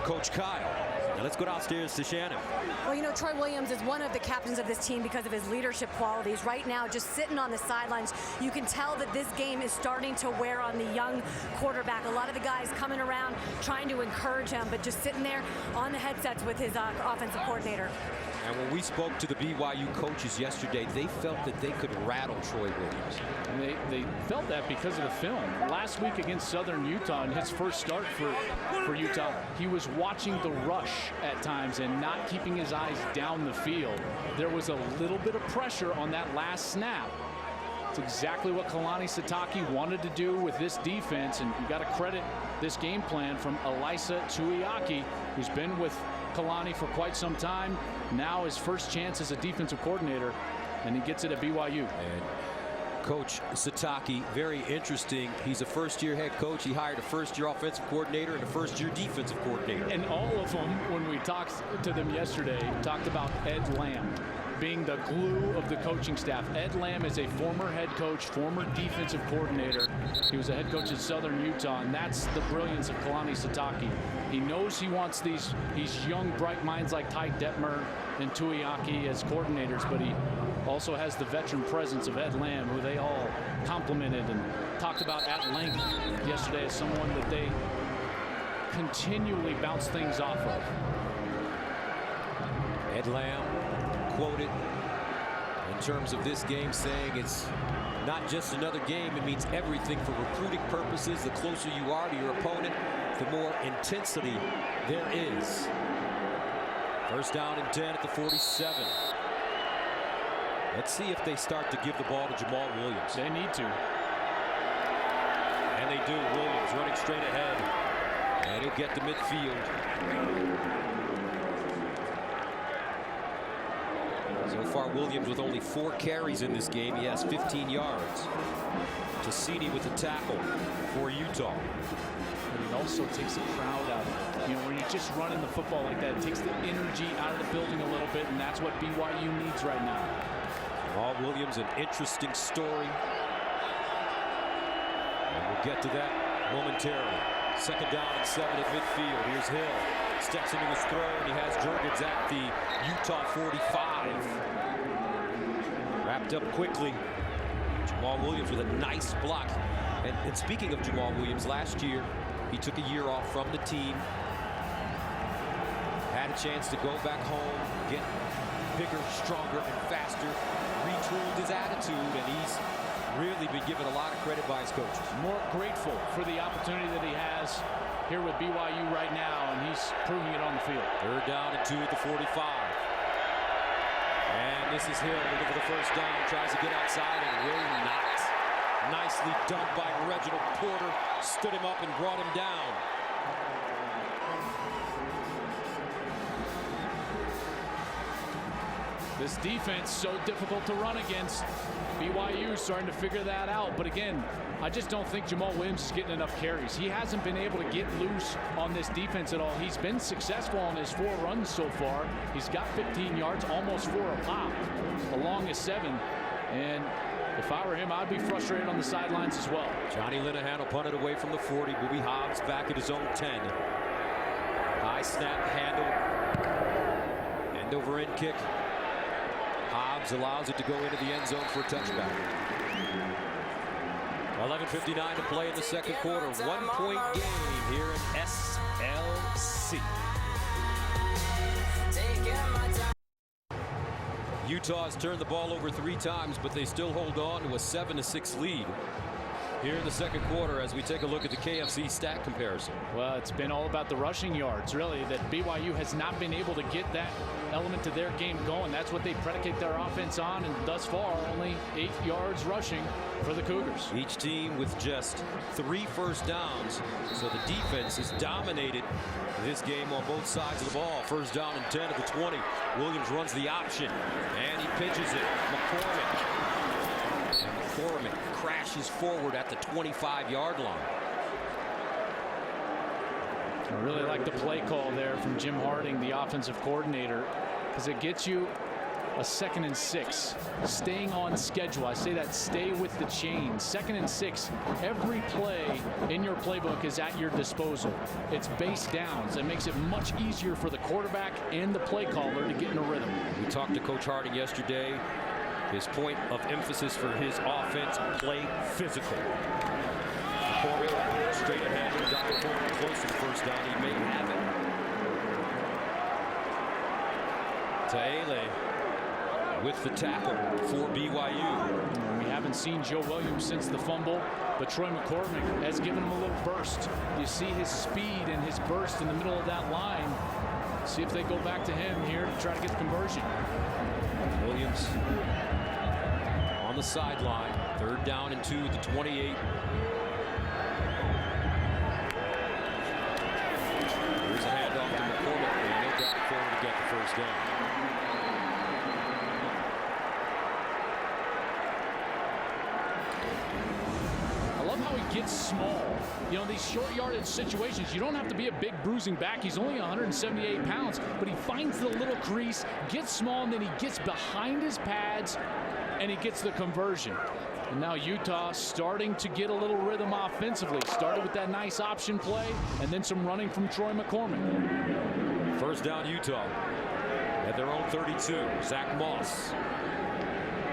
Coach Kyle. Now let's go downstairs to Shannon. Well, you know, Troy Williams is one of the captains of this team because of his leadership qualities. Right now, just sitting on the sidelines, you can tell that this game is starting to wear on the young quarterback. A lot of the guys coming around trying to encourage him, but just sitting there on the headsets with his offensive coordinator. And when we spoke to the BYU coaches yesterday, they felt that they could rattle Troy Williams. And they felt that because of the film. Last week against Southern Utah, in his first start for Utah, he was watching the rush at times and not keeping his eyes down the field. There was a little bit of pressure on that last snap. It's exactly what Kalani Sitake wanted to do with this defense, and you got to credit this game plan from Elisa Tuiaki, who's been with Kalani for quite some time. Now his first chance as a defensive coordinator, and he gets it at BYU. And Coach Sitake, very interesting. He's a first-year head coach. He hired a first-year offensive coordinator and a first-year defensive coordinator. And all of them, when we talked to them yesterday, talked about Ed Lamb being the glue of the coaching staff. Ed Lamb is a former head coach, former defensive coordinator. He was a head coach at Southern Utah, and that's the brilliance of Kalani Sitake. He knows he wants these young, bright minds like Ty Detmer and Tuiaki as coordinators, but he also has the veteran presence of Ed Lamb, who they all complimented and talked about at length yesterday as someone that they continually bounce things off of. Ed Lamb quoted in terms of this game saying it's not just another game, it means everything for recruiting purposes. The closer you are to your opponent, the more intensity there is. First down and 10 at the 47. Let's see if they start to give the ball to Jamal Williams. They need to. And they do. Williams running straight ahead. And he'll get to midfield. So far, Williams with only 4 carries in this game. He has 15 yards. Tassini with the tackle for Utah. And it also takes the crowd out of it. You know, when you're just running the football like that, it takes the energy out of the building a little bit, and that's what BYU needs right now. Jamal Williams, an interesting story. And we'll get to that momentarily. Second down and 7 at midfield. Here's Hill. Steps into his throw, and he has Jurgens at the Utah 45. Wrapped up quickly. Jamal Williams with a nice block. And speaking of Jamal Williams, last year he took a year off from the team. Had a chance to go back home, get bigger, stronger, and faster. Retooled his attitude, and he's really been given a lot of credit by his coaches. More grateful for the opportunity that he has here with BYU right now, and he's proving it on the field. Third down and 2 at the 45. And this is Hill looking for the first down, tries to get outside and will not. Nicely done by Reginald Porter, stood him up and brought him down. This defense so difficult to run against. BYU starting to figure that out. But again, I just don't think Jamal Williams is getting enough carries. He hasn't been able to get loose on this defense at all. He's been successful on his 4 runs so far. He's got 15 yards, almost 4 a pop. The longest 7. And if I were him, I'd be frustrated on the sidelines as well. Johnny Linehan will punt it away from the 40. Booby Hobbs back at his own 10. High snap handle. End over end kick. Hobbs allows it to go into the end zone for a touchback. 11:59 to play in the second quarter. 1-point game here in SLC. Utah has turned the ball over 3 times, but they still hold on to a 7-6 lead here in the second quarter as we take a look at the KFC stat comparison. Well, it's been all about the rushing yards, really, that BYU has not been able to get that element to their game going. That's what they predicate their offense on, and thus far, only 8 yards rushing for the Cougars. Each team with just 3 first downs, so the defense has dominated this game on both sides of the ball. First down and 10 at the 20. Williams runs the option, and he pitches it. McCormick crashes forward at the 25-yard line. I really like the play call there from Jim Harding, the offensive coordinator, because it gets you a 2nd and 6. Staying on schedule. I say that, stay with the chain. 2nd and 6. Every play in your playbook is at your disposal. It's base downs. That makes it much easier for the quarterback and the play caller to get in a rhythm. We talked to Coach Harding yesterday. His point of emphasis for his offense, play physical. McCormick straight ahead. Got forward close to the first down. He may have it. Taele with the tackle for BYU. We haven't seen Joe Williams since the fumble, but Troy McCormick has given him a little burst. You see his speed and his burst in the middle of that line. See if they go back to him here to try to get the conversion. Williams on the sideline. 3rd down and 2 at the 28. Here's a handoff to McCormick, and he'll drive forward to get the first down. Gets small. You know, these short yardage situations, you don't have to be a big bruising back. He's only 178 pounds, but he finds the little crease, gets small, and then he gets behind his pads, and he gets the conversion. And now Utah starting to get a little rhythm offensively. Started with that nice option play, and then some running from Troy McCormick. First down Utah at their own 32. Zach Moss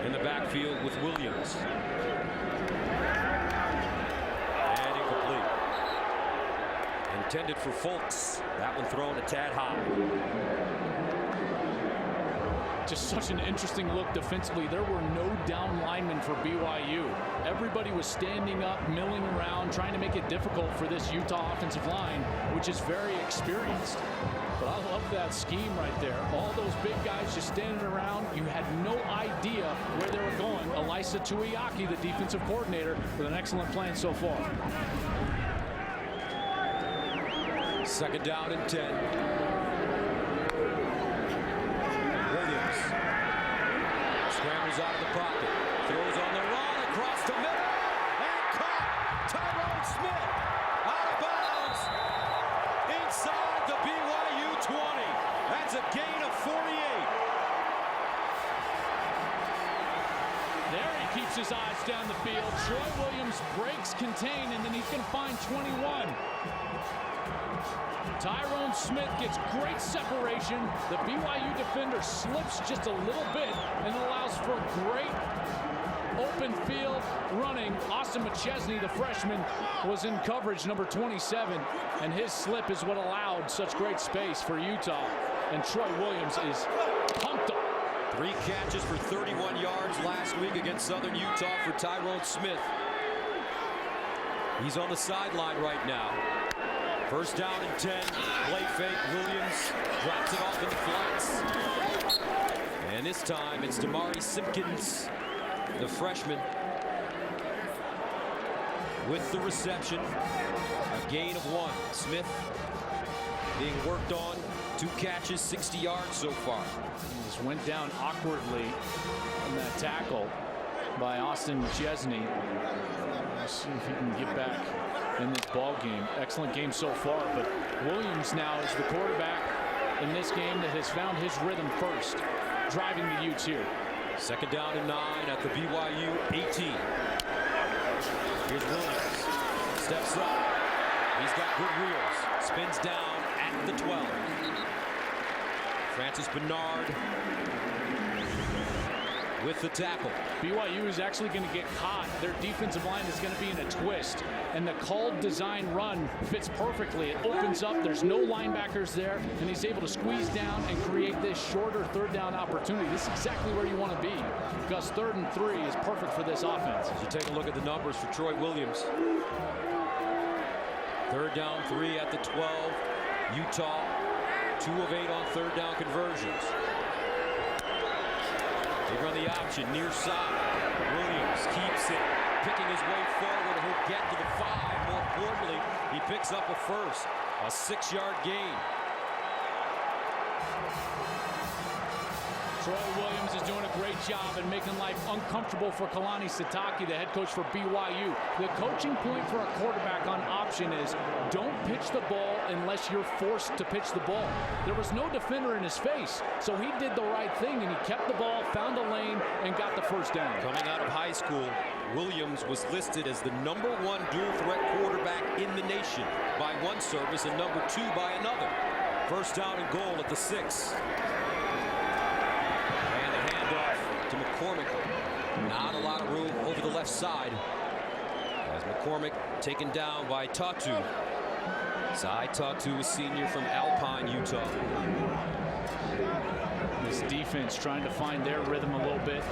in the backfield with Williams. Intended for Fultz. That one thrown a tad high. Just such an interesting look defensively. There were no down linemen for BYU. Everybody was standing up, milling around, trying to make it difficult for this Utah offensive line, which is very experienced. But I love that scheme right there. All those big guys just standing around. You had no idea where they were going. Elisa Tuiaki, the defensive coordinator, with an excellent plan so far. 2nd down and 10. Williams scrambles out of the pocket, throws on the run across the middle, and caught. Tyrone Smith out of bounds inside the BYU 20. That's a gain of 48. There he keeps his eyes down the field. Troy Williams breaks contain, and then he's going to find 21. Tyrone Smith gets great separation. The BYU defender slips just a little bit and allows for great open field running. Austin McChesney, the freshman, was in coverage number 27, and his slip is what allowed such great space for Utah. And Troy Williams is pumped up. 3 catches for 31 yards last week against Southern Utah for Tyrone Smith. He's on the sideline right now. First down and 10. Play fake. Williams drops it off in the flats. And this time it's Damari Simpkins, the freshman, with the reception. A gain of 1. Smith being worked on. 2 catches, 60 yards so far. He just went down awkwardly on that tackle by Austin McChesney. Let's see if he can get back in this ball game. Excellent game so far, but Williams now is the quarterback in this game that has found his rhythm first, driving the Utes here. 2nd down and 9 at the BYU 18. Here's Williams. Steps up. He's got good wheels. Spins down at the 12. Francis Bernard with the tackle. BYU is actually going to get caught. Their defensive line is going to be in a twist, and the called design run fits perfectly. It opens up, there's no linebackers there, and he's able to squeeze down and create this shorter third down opportunity. This is exactly where you want to be, because 3rd and 3 is perfect for this offense. As you take a look at the numbers for Troy Williams. 3rd down, 3 at the 12. Utah, 2 of 8 on 3rd down conversions. They run the option near side. Williams keeps it, picking his way forward. He'll get to the 5. More importantly, he picks up a first, a 6-yard gain. Troy Williams is doing a great job in making life uncomfortable for Kalani Sitake, the head coach for BYU. The coaching point for a quarterback on option is don't pitch the ball unless you're forced to pitch the ball. There was no defender in his face, so he did the right thing, and he kept the ball, found a lane, and got the first down. Coming out of high school, Williams was listed as the #1 dual threat quarterback in the nation by one service and #2 by another. 1st down and goal at the 6. To McCormick. Not a lot of room over the left side. As McCormick taken down by Tatu. Zai Tatu, a senior from Alpine, Utah. This defense trying to find their rhythm a little bit.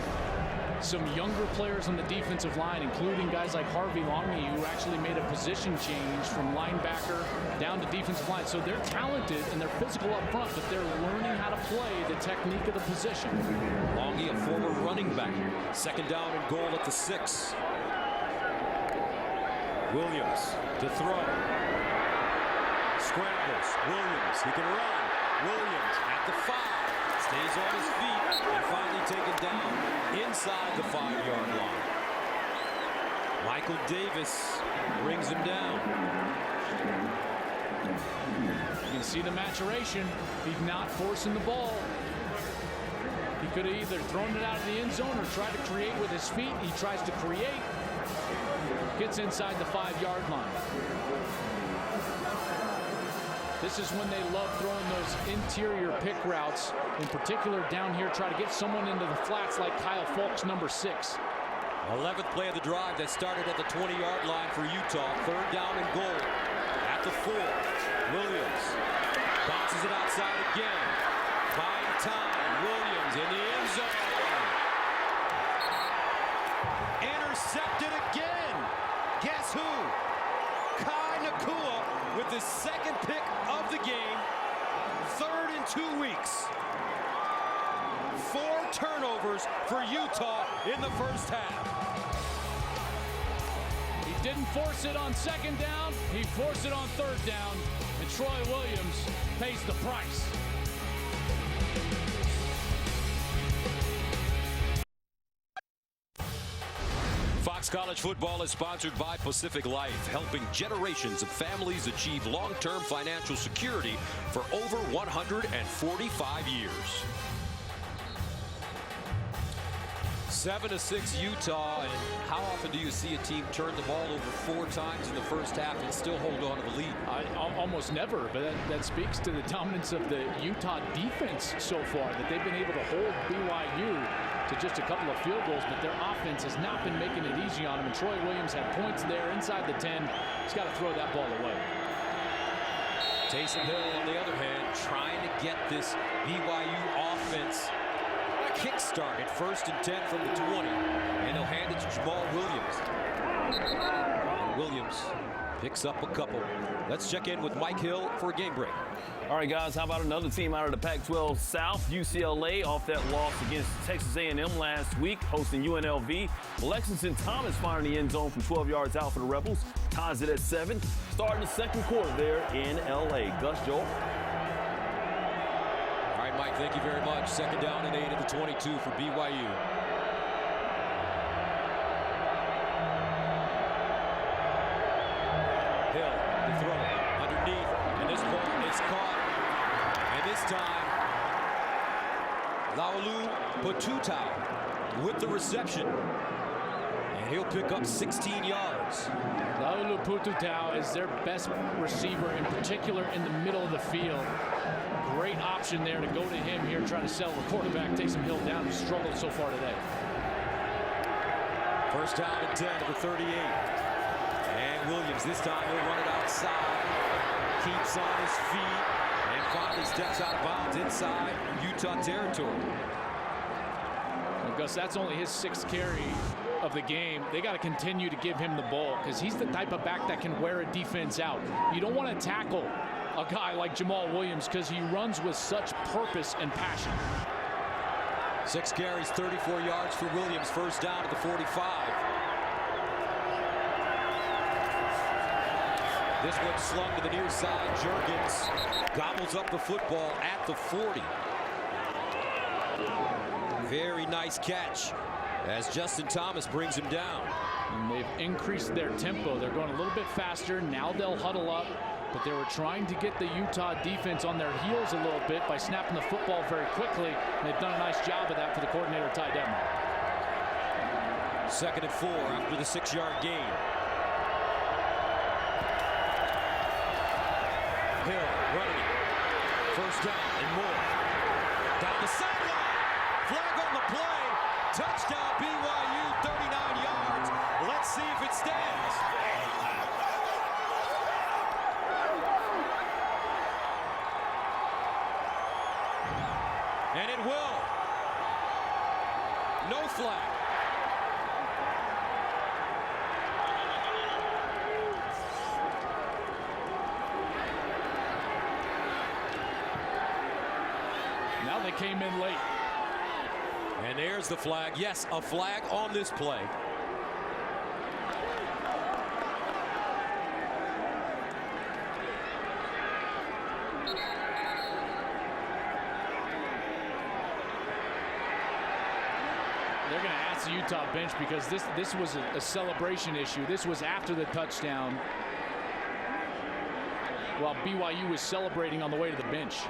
Some younger players on the defensive line, including guys like Harvey Longy, who actually made a position change from linebacker down to defensive line. So they're talented and they're physical up front, but they're learning how to play the technique of the position. Longy, a former running back. 2nd down and goal at the 6. Williams to throw. Scrambles. Williams, he can run. Williams at the 5. Stays on his feet and finally taken down inside the 5-yard line. Michael Davis brings him down. You can see the maturation. He's not forcing the ball. He could have either thrown it out of the end zone or tried to create with his feet. He tries to create. Gets inside the 5-yard line. This is when they love throwing those interior pick routes. In particular, down here, try to get someone into the flats like Kyle Fulks, #6. 11th play of the drive that started at the 20-yard line for Utah. 3rd down and goal at the 4. Williams bounces it outside again. Buying time. Williams in the end zone. Intercepted again. Guess who? Kai Nakua with the 2nd pick of the game. 3rd in 2 weeks. 4 turnovers for Utah in the 1st half. He didn't force it on 2nd down. He forced it on 3rd down. And Troy Williams pays the price. Fox College Football is sponsored by Pacific Life, helping generations of families achieve long-term financial security for over 145 years. 7-6 Utah, and how often do you see a team turn the ball over 4 times in the 1st half and still hold on to the lead? Almost never, but that speaks to the dominance of the Utah defense so far, that they've been able to hold BYU to just a couple of field goals, but their offense has not been making it easy on them. And Troy Williams had points there inside the 10. He's got to throw that ball away. Taysom Hill, on the other hand, trying to get this BYU offense kick-started. 1st and 10 from the 20. And he'll hand it to Jamal Williams. And Williams picks up a couple. Let's check in with Mike Hill for a game break. All right, guys, how about another team out of the Pac-12 South? UCLA off that loss against Texas A&M last week, hosting UNLV. Lexington Thomas firing the end zone from 12 yards out for the Rebels. Ties it at 7. Starting the 2nd quarter there in L.A. Gus, Joel. All right, Mike, thank you very much. 2nd down and 8 at the 22 for BYU. Hill, the throw underneath, and this ball is caught. And this time, Laulu Potutau with the reception. And he'll pick up 16 yards. Laulu Potutau is their best receiver, in particular in the middle of the field. Great option there to go to him here, try to settle the quarterback. Taysom Hill down, who struggled so far today. First down and 10 to the 38. And Williams this time will run it outside. Keeps on his feet and finally steps out of bounds inside Utah territory. Well, Gus, that's only his 6th carry of the game. They got to continue to give him the ball because he's the type of back that can wear a defense out. You don't want to tackle a guy like Jamal Williams because he runs with such purpose and passion. 6 carries, 34 yards for Williams. First down at the 45. This one slung to the near side. Jurgens gobbles up the football at the 40. Very nice catch as Justin Thomas brings him down. And they've increased their tempo. They're going a little bit faster. Now they'll huddle up. But they were trying to get the Utah defense on their heels a little bit by snapping the football very quickly. And they've done a nice job of that for the coordinator, Ty Detmer. 2nd and 4 after the 6-yard gain. Hill running it. First down and more. Down the sideline. Flag on the play. Touchdown BYU, 39 yards. Let's see if it stands. And it will. No flag. Now they came in late. And there's the flag. Yes, a flag on this play. They're going to ask the Utah bench because this was a celebration issue. This was after the touchdown while BYU was celebrating on the way to the bench.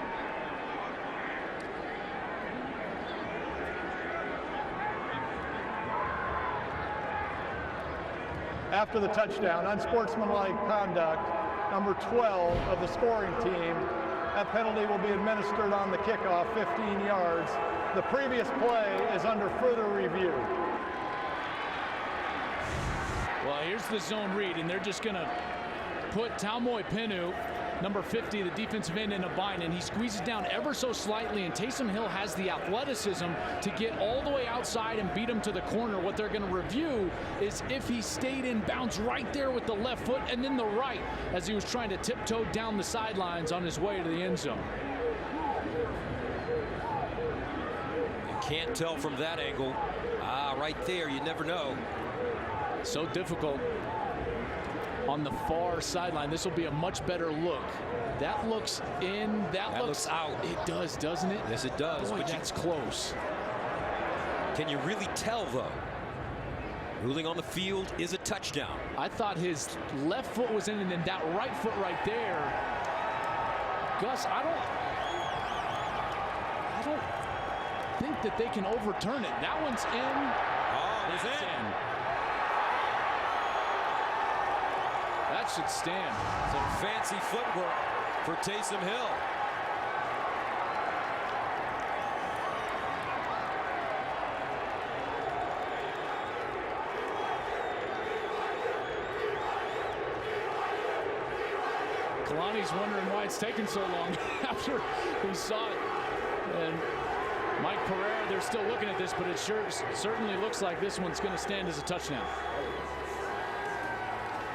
After the touchdown, unsportsmanlike conduct, number 12 of the scoring team. That penalty will be administered on the kickoff, 15 yards. The previous play is under further review. Well, here's the zone read, and they're just going to put Taumoi Pinu, number 50, the defensive end, in a bind, and he squeezes down ever so slightly, and Taysom Hill has the athleticism to get all the way outside and beat him to the corner. What they're going to review is if he stayed in bounds right there with the left foot and then the right as he was trying to tiptoe down the sidelines on his way to the end zone. Can't tell from that angle. Right there, you never know. So difficult. On the far sideline, this will be a much better look. That looks in. That looks out. It does, doesn't it? Yes, it does. Boy, but that's close. Can you really tell, though? Ruling on the field is a touchdown. I thought his left foot was in, and then that right foot right there. Gus, I don't think that they can overturn it. That one's in. Oh, it's in. That should stand. Some fancy footwork for Taysom Hill. Kalani's wondering why it's taking so long after he saw it. And Mike Pereira, they're still looking at this, but it certainly looks like this one's going to stand as a touchdown.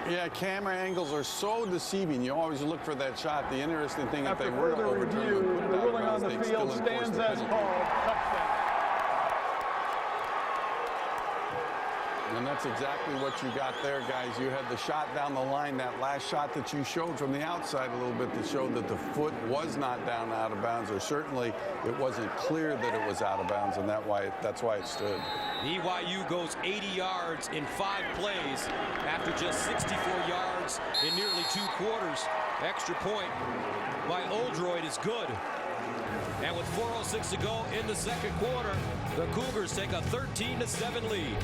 Yeah, camera angles are so deceiving. You always look for that shot. The interesting thing, if they were to overturn it, review, the ruling on the field stands as called. Touchdown. And that's exactly what you got there, guys. You had the shot down the line, that last shot that you showed from the outside a little bit that showed that the foot was not down out of bounds, or certainly it wasn't clear that it was out of bounds, and that's why it stood. BYU goes 80 yards in 5 plays after just 64 yards in nearly 2 quarters. Extra point by Oldroyd is good. And with 4:06 to go in the second quarter, the Cougars take a 13-7 lead.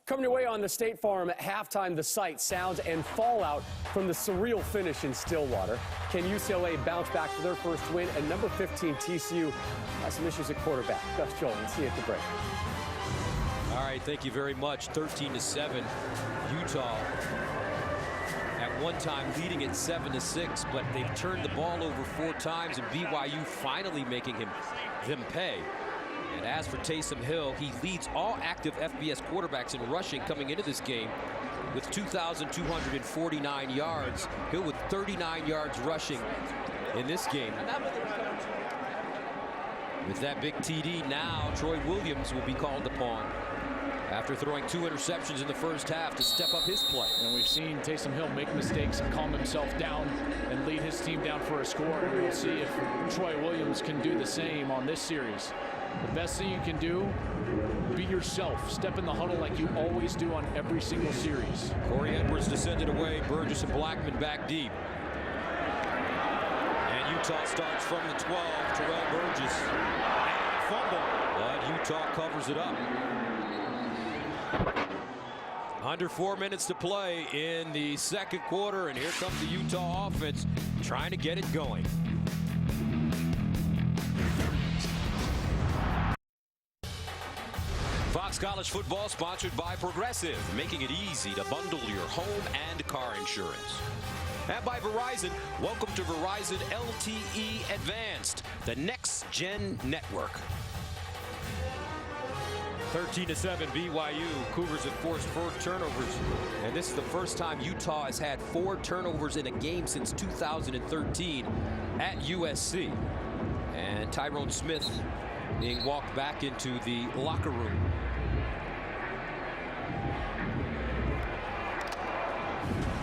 Coming Coming your way on the State Farm at halftime, the sight, sounds, and fallout from the surreal finish in Stillwater. Can UCLA bounce back for their first win? And number 15 TCU has some issues at quarterback. Gus Joel, and see you at the break. All right, thank you very much. 13-7, Utah at one time leading at 7-6, but they've turned the ball over 4 times, and BYU finally making them pay. And as for Taysom Hill, he leads all active FBS quarterbacks in rushing coming into this game with 2,249 yards. Hill with 39 yards rushing in this game. With that big TD, now Troy Williams will be called upon after throwing 2 interceptions in the first half to step up his play. And we've seen Taysom Hill make mistakes and calm himself down and lead his team down for a score. And we'll see if Troy Williams can do the same on this series. The best thing you can do, be yourself. Step in the huddle like you always do on every single series. Corey Edwards descended away. Burgess and Blackman back deep. And Utah starts from the 12. Terrell Burgess. And fumble. But Utah covers it up. Under 4 minutes to play in the second quarter. And here comes the Utah offense trying to get it going. Fox College Football sponsored by Progressive, making it easy to bundle your home and car insurance. And by Verizon, welcome to Verizon LTE Advanced, the next-gen network. 13-7 BYU. Cougars have forced 4 turnovers, and this is the first time Utah has had 4 turnovers in a game since 2013 at USC. And Tyrone Smith being walked back into the locker room.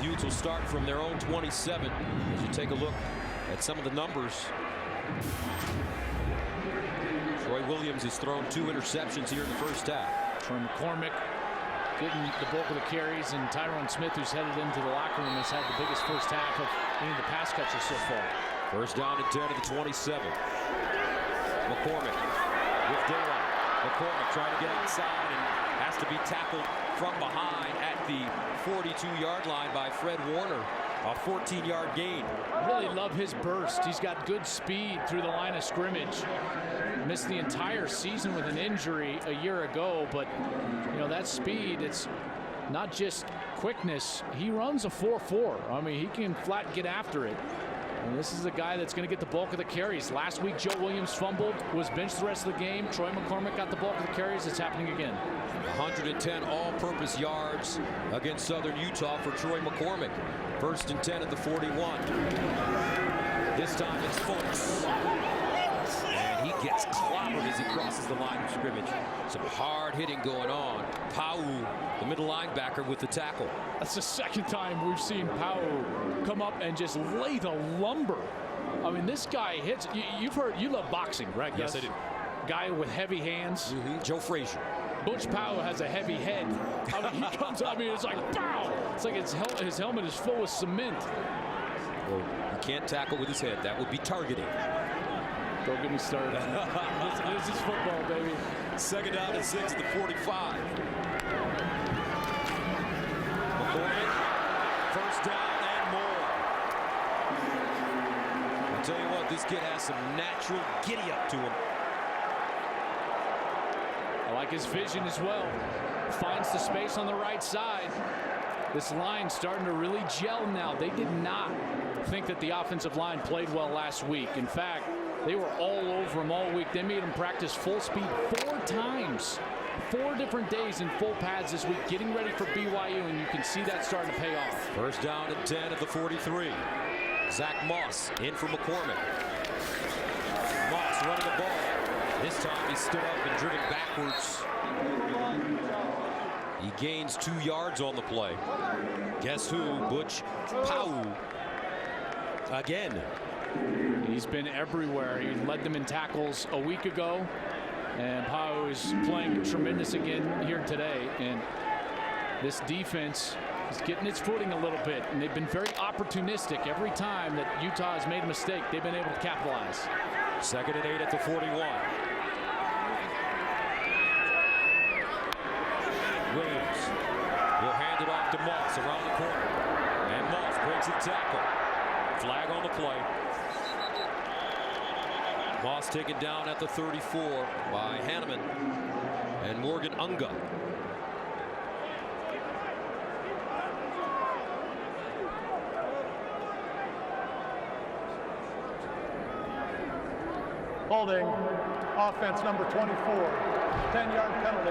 Utes will start from their own 27 as you take a look at some of the numbers. Troy Williams has thrown 2 interceptions here in the first half. Troy McCormick getting the bulk of the carries, and Tyrone Smith, who's headed into the locker room, has had the biggest first half of any of the pass catchers so far. First down and 10 at the 27. McCormick with daylight. McCormick trying to get outside and has to be tackled from behind at the 42-yard line by Fred Warner. A 14-yard gain. Really love his burst. He's got good speed through the line of scrimmage. Missed the entire season with an injury a year ago, but you know that speed, it's not just quickness. He runs a 4.4. I mean, he can flat get after it. And this is a guy that's going to get the bulk of the carries. Last week, Joe Williams fumbled, was benched the rest of the game. Troy McCormick got the bulk of the carries. It's happening again. 110 all-purpose yards against Southern Utah for Troy McCormick. First and 10 at the 41. This time it's Fultz. And he gets clobbered as he crosses the line of scrimmage. Some hard hitting going on. Pau, the middle linebacker, with the tackle. That's the second time we've seen Pau come up and just lay the lumber. I mean, this guy hits. You've heard, you love boxing, right? Yes, I do. Guy with heavy hands. Joe Frazier. Butch Powell has a heavy head. I mean, he comes up, I mean, it's like, pow! It's like his helmet is full of cement. Well, you can't tackle with his head. That would be targeting. Don't get me started on that. This is football, baby. Second down and 6 at the 45. McCormick, first down and more. I'll tell you what, this kid has some natural giddy-up to him. I like his vision as well. Finds the space on the right side. This line starting to really gel now. They did not think that the offensive line played well last week. In fact, they were all over him all week. They made him practice full speed 4 times. 4 different days in full pads this week, getting ready for BYU, and you can see that starting to pay off. First down and 10 at the 43. Zach Moss in for McCormick. Moss running the ball. This time he stood up and driven backwards. He gains 2 yards on the play. Guess who? Butch Pau. Again. He's been everywhere. He led them in tackles a week ago. And Pau is playing tremendous again here today. And this defense is getting its footing a little bit. And they've been very opportunistic. Every time that Utah has made a mistake, they've been able to capitalize. Second and 8 at the 41. Williams hand it off to Moss around the corner. And Moss breaks a tackle. Flag on the play. Moss taken down at the 34 by Hanneman and Morgan Unga. Holding, offense number 24, 10-yard penalty,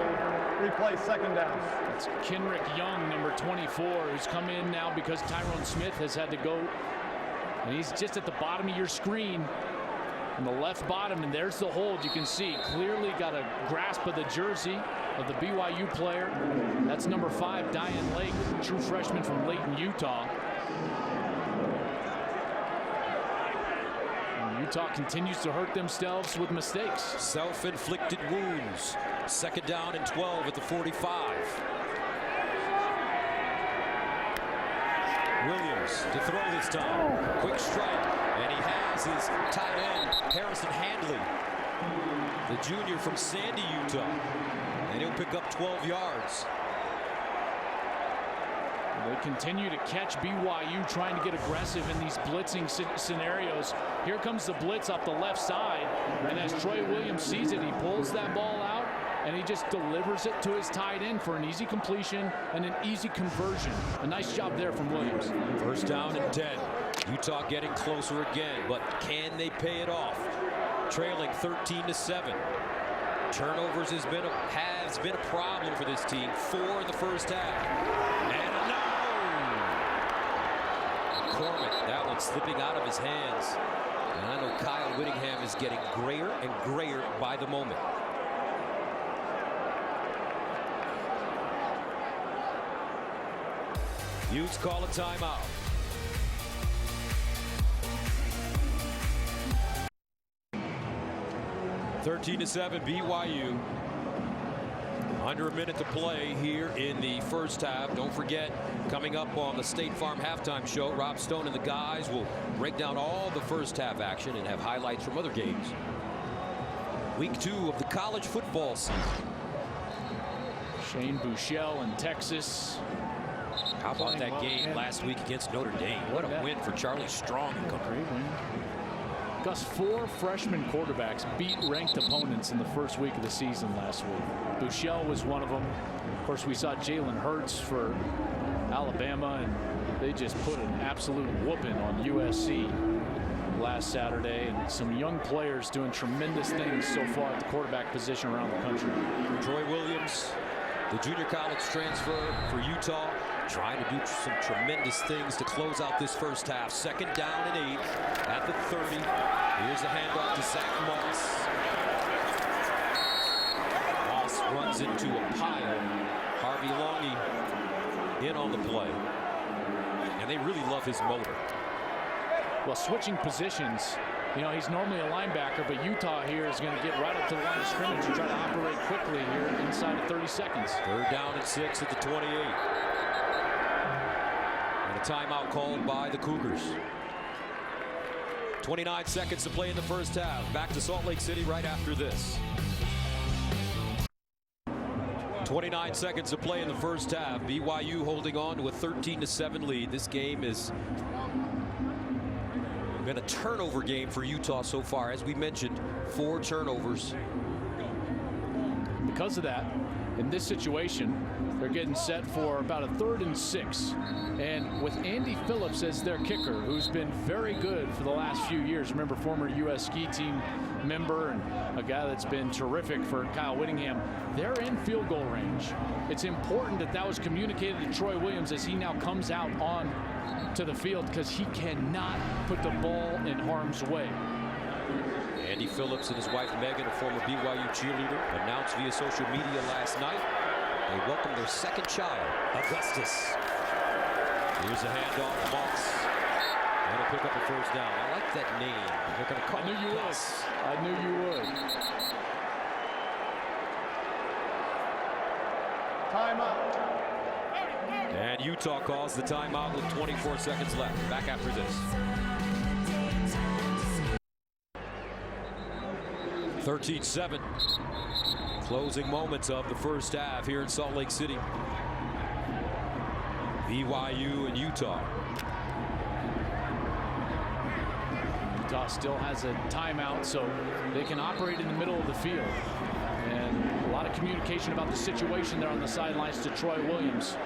replay second down. It's Kenrick Young, number 24, who's come in now because Tyrone Smith has had to go. And he's just at the bottom of your screen, on the left bottom, and there's the hold. You can see clearly got a grasp of the jersey of the BYU player. That's number 5, Diane Lake, true freshman from Layton, Utah. Utah continues to hurt themselves with mistakes. Self-inflicted wounds. Second down and 12 at the 45. Williams to throw this time. Quick strike, and he has his tight end, Harrison Handley, the junior from Sandy, Utah. And he'll pick up 12 yards. They continue to catch BYU trying to get aggressive in these blitzing scenarios. Here comes the blitz off the left side, and as Troy Williams sees it, he pulls that ball out and he just delivers it to his tight end for an easy completion and an easy conversion. A nice job there from Williams. First down and 10. Utah getting closer again, but can they pay it off? Trailing 13-7. Turnovers has been a problem for this team. 4 in the first half. And McCormick, that one slipping out of his hands. And I know Kyle Whittingham is getting grayer and grayer by the moment. Utes call a timeout. (13-7) BYU. Under a minute to play here in the first half. Don't forget, coming up on the State Farm halftime show, Rob Stone and the guys will break down all the first half action and have highlights from other games. Week 2 of the college football season. Shane Buechele in Texas. How about that game last week against Notre Dame? What a win for Charlie Strong and company. Gus, 4 freshman quarterbacks beat ranked opponents in the first week of the season last week. Buechele was one of them. Of course, we saw Jalen Hurts for Alabama, and they just put an absolute whooping on USC last Saturday. And some young players doing tremendous things so far at the quarterback position around the country. Troy Williams, the junior college transfer for Utah, trying to do some tremendous things to close out this first half. Second down and 8 at the 30. Here's a handoff to Zach Moss. Moss runs into a pile. Harvey Longy in on the play. And they really love his motor. Well, switching positions, you know, he's normally a linebacker, but Utah here is going to get right up to the line of scrimmage and try to operate quickly here inside of 30 seconds. Third down and 6 at the 28. And a timeout called by the Cougars. 29 seconds to play in the first half. Back to Salt Lake City right after this. 29 seconds to play in the first half. BYU holding on to a 13-7 lead. This game has been a turnover game for Utah so far. As we mentioned, 4 turnovers. Because of that, in this situation, they're getting set for about a 3rd and 6. And with Andy Phillips as their kicker, who's been very good for the last few years. Remember, former U.S. ski team member and a guy that's been terrific for Kyle Whittingham. They're in field goal range. It's important that that was communicated to Troy Williams as he now comes out on to the field, because he cannot put the ball in harm's way. Andy Phillips and his wife Megan, a former BYU cheerleader, announced via social media last night they welcomed their second child, Augustus. Here's a handoff, Moss. That'll pick up a first down. I like that name. They're going to call I knew you Gus. would. I knew you would. Timeout. And Utah calls the timeout with 24 seconds left. Back after this. 13-7. Closing moments of the first half here in Salt Lake City. BYU and Utah. Utah still has a timeout, so they can operate in the middle of the field. And a lot of communication about the situation there on the sidelines to Troy Williams.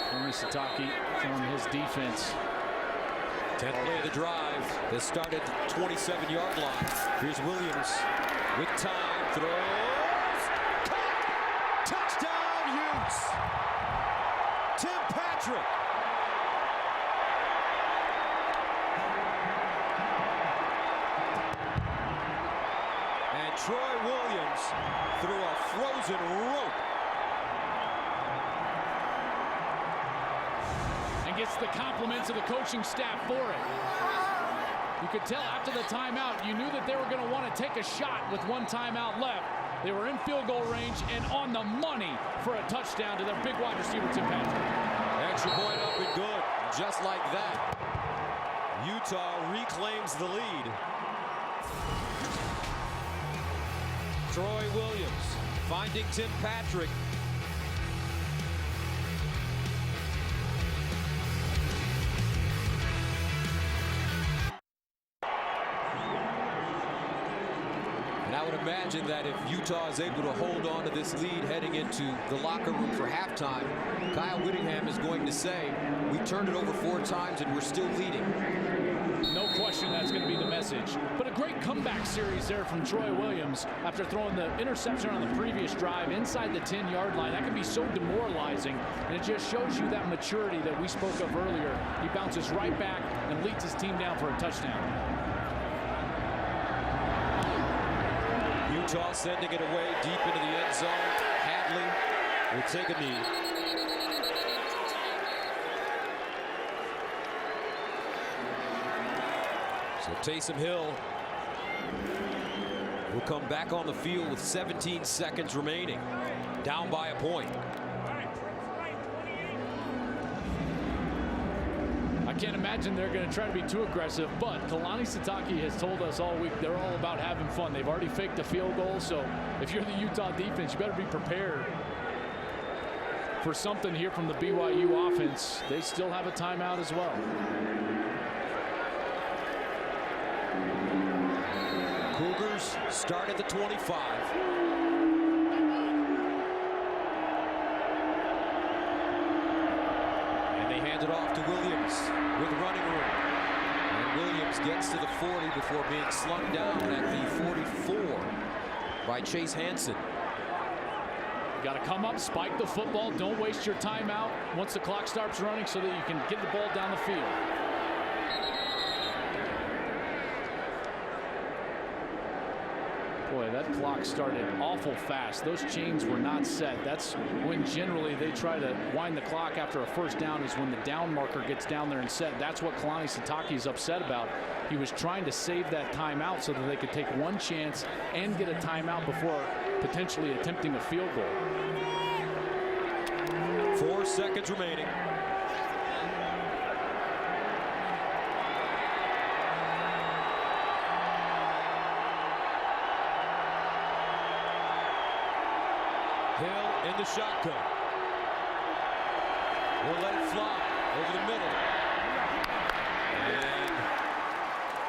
Kalani Sitake from his defense. 10th play of the drive. This started 27-yard line. Here's Williams with time. Throws. Caught. Touchdown, Utes. Tim Patrick. And Troy Williams threw a frozen rope. And gets the compliments of the coaching staff for it. You could tell after the timeout, you knew that they were going to want to take a shot with one timeout left. They were in field goal range and on the money for a touchdown to their big wide receiver, Tim Patrick. Extra point up and good. Just like that, Utah reclaims the lead. Troy Williams finding Tim Patrick. And I would imagine that if Utah is able to hold on to this lead heading into the locker room for halftime, Kyle Whittingham is going to say, we turned it over 4 times and we're still leading. No question that's going to be the message. But a great comeback series there from Troy Williams after throwing the interception on the previous drive inside the 10-yard line. That can be so demoralizing, and it just shows you that maturity that we spoke of earlier. He bounces right back and leads his team down for a touchdown. Utah sending it away deep into the end zone. Hadley will take a knee. So Taysom Hill will come back on the field with 17 seconds remaining. Down by a point. I can't imagine they're going to try to be too aggressive, but Kalani Sitake has told us all week they're all about having fun. They've already faked a field goal, so if you're the Utah defense, you better be prepared for something here from the BYU offense. They still have a timeout as well. Cougars start at the 25. And they hand it off to Williams with running room. And Williams gets to the 40 before being slung down at the 44 by Chase Hansen. You got to come up, spike the football. Don't waste your timeout once the clock starts running so that you can get the ball down the field. Boy, that clock started awful fast. Those chains were not set. That's when generally they try to wind the clock after a first down, is when the down marker gets down there and set. That's what Kalani Sitake is upset about. He was trying to save that timeout so that they could take one chance and get a timeout before potentially attempting a field goal. 4 seconds remaining. Hill in the shotgun. We'll let it fly over the middle. And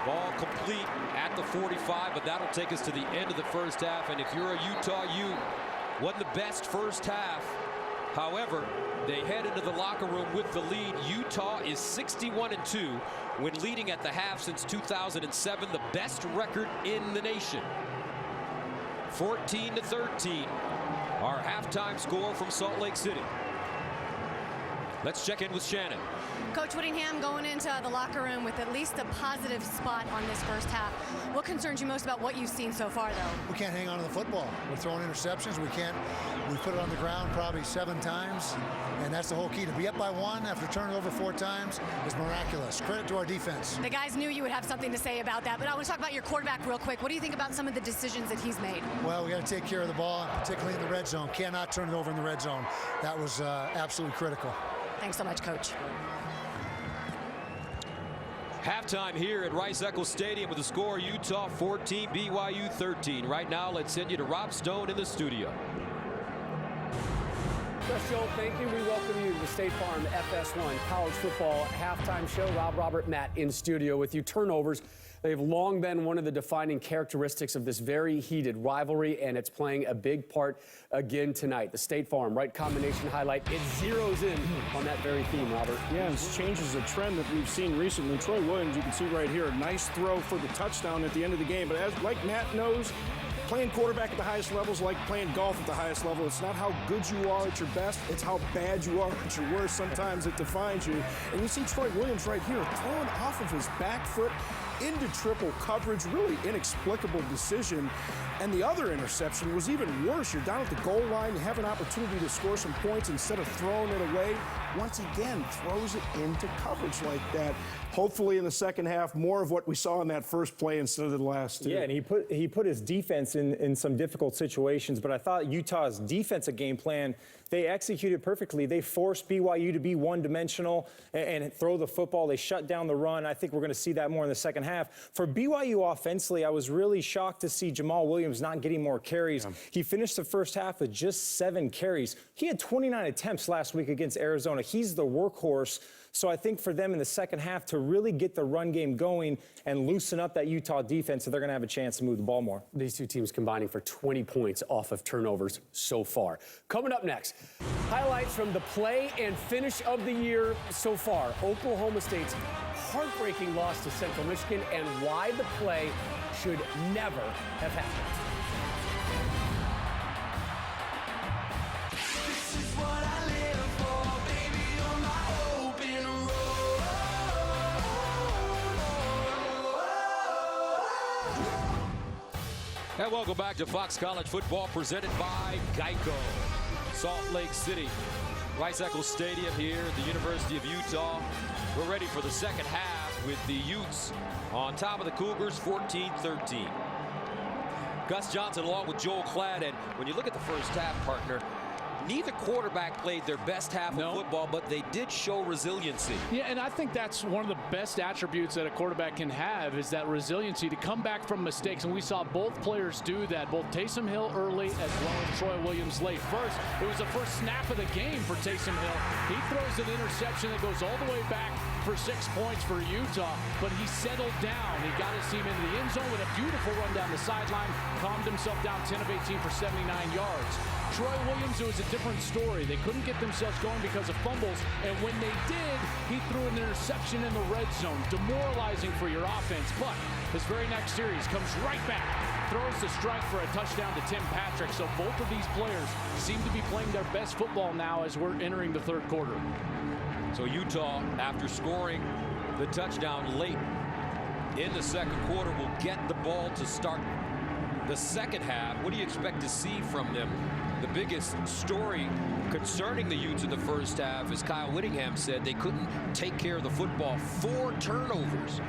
ball complete at the 45, but that'll take us to the end of the first half. And if you're a Utah Ute, wasn't the best first half. However, they head into the locker room with the lead. Utah is 61-2 when leading at the half since 2007, the best record in the nation. 14-13. Our halftime score from Salt Lake City. Let's check in with Shannon. Coach Whittingham going into the locker room with at least a positive spot on this first half. What concerns you most about what you've seen so far, though? We can't hang on to the football. We're throwing interceptions. We put it on the ground probably 7 times, and that's the whole key. To be up by 1 after turning it over 4 times is miraculous. Credit to our defense. The guys knew you would have something to say about that, but I want to talk about your quarterback real quick. What do you think about some of the decisions that he's made? Well, we got to take care of the ball, particularly in the red zone. Cannot turn it over in the red zone. That was absolutely critical. Thanks so much, Coach. Halftime here at Rice-Eccles Stadium with the score Utah 14, BYU 13. Right now, let's send you to Rob Stone in the studio. Chris Joel, thank you. We welcome you to the State Farm FS1 College Football Halftime Show. Rob, Robert, Matt in studio with you. Turnovers, they've long been one of the defining characteristics of this very heated rivalry, and it's playing a big part again tonight. The State Farm right combination highlight, it zeroes in on that very theme, Robert. Yeah, and this changes a trend that we've seen recently. Troy Williams, you can see right here, a nice throw for the touchdown at the end of the game. But as like Matt knows, playing quarterback at the highest level is like playing golf at the highest level. It's not how good you are at your best, it's how bad you are at your worst. Sometimes it defines you. And you see Troy Williams right here throwing off of his back foot into triple coverage, really inexplicable decision. And the other interception was even worse. You're down at the goal line, you have an opportunity to score some points instead of throwing it away. Once again, throws it into coverage like that. Hopefully in the second half, more of what we saw in that first play instead of the last two. Yeah, and he put his defense in some difficult situations, but I thought Utah's defensive game plan, they executed perfectly. They forced BYU to be one-dimensional and throw the football. They shut down the run. I think we're going to see that more in the second half. For BYU offensively, I was really shocked to see Jamal Williams not getting more carries. Yeah. He finished the first half with just 7 carries. He had 29 attempts last week against Arizona. He's the workhorse. So I think for them in the second half to really get the run game going and loosen up that Utah defense, so they're going to have a chance to move the ball more. These two teams combining for 20 points off of turnovers so far. Coming up next, highlights from the play and finish of the year so far. Oklahoma State's heartbreaking loss to Central Michigan and why the play should never have happened. And welcome back to Fox College Football presented by Geico. Salt Lake City, Rice-Eccles Stadium here at the University of Utah. We're ready for the second half with the Utes on top of the Cougars 14-13. Gus Johnson along with Joel Klatt, and when you look at the first half, partner, neither quarterback played their best half of football, but they did show resiliency. Yeah, and I think that's one of the best attributes that a quarterback can have is that resiliency to come back from mistakes. And we saw both players do that, both Taysom Hill early as well as Troy Williams late. First, it was the first snap of the game for Taysom Hill. He throws an interception that goes all the way back for 6 points for Utah, but he settled down. He got his team into the end zone with a beautiful run down the sideline, calmed himself down 10 of 18 for 79 yards. Troy Williams, it was a different story. They couldn't get themselves going because of fumbles, and when they did, he threw an interception in the red zone, demoralizing for your offense. But his very next series comes right back, throws the strike for a touchdown to Tim Patrick. So both of these players seem to be playing their best football now as we're entering the third quarter. So Utah, after scoring the touchdown late in the second quarter, will get the ball to start the second half. What do you expect to see from them? The biggest story concerning the Utes in the first half, as Kyle Whittingham said, they couldn't take care of the football. 4 turnovers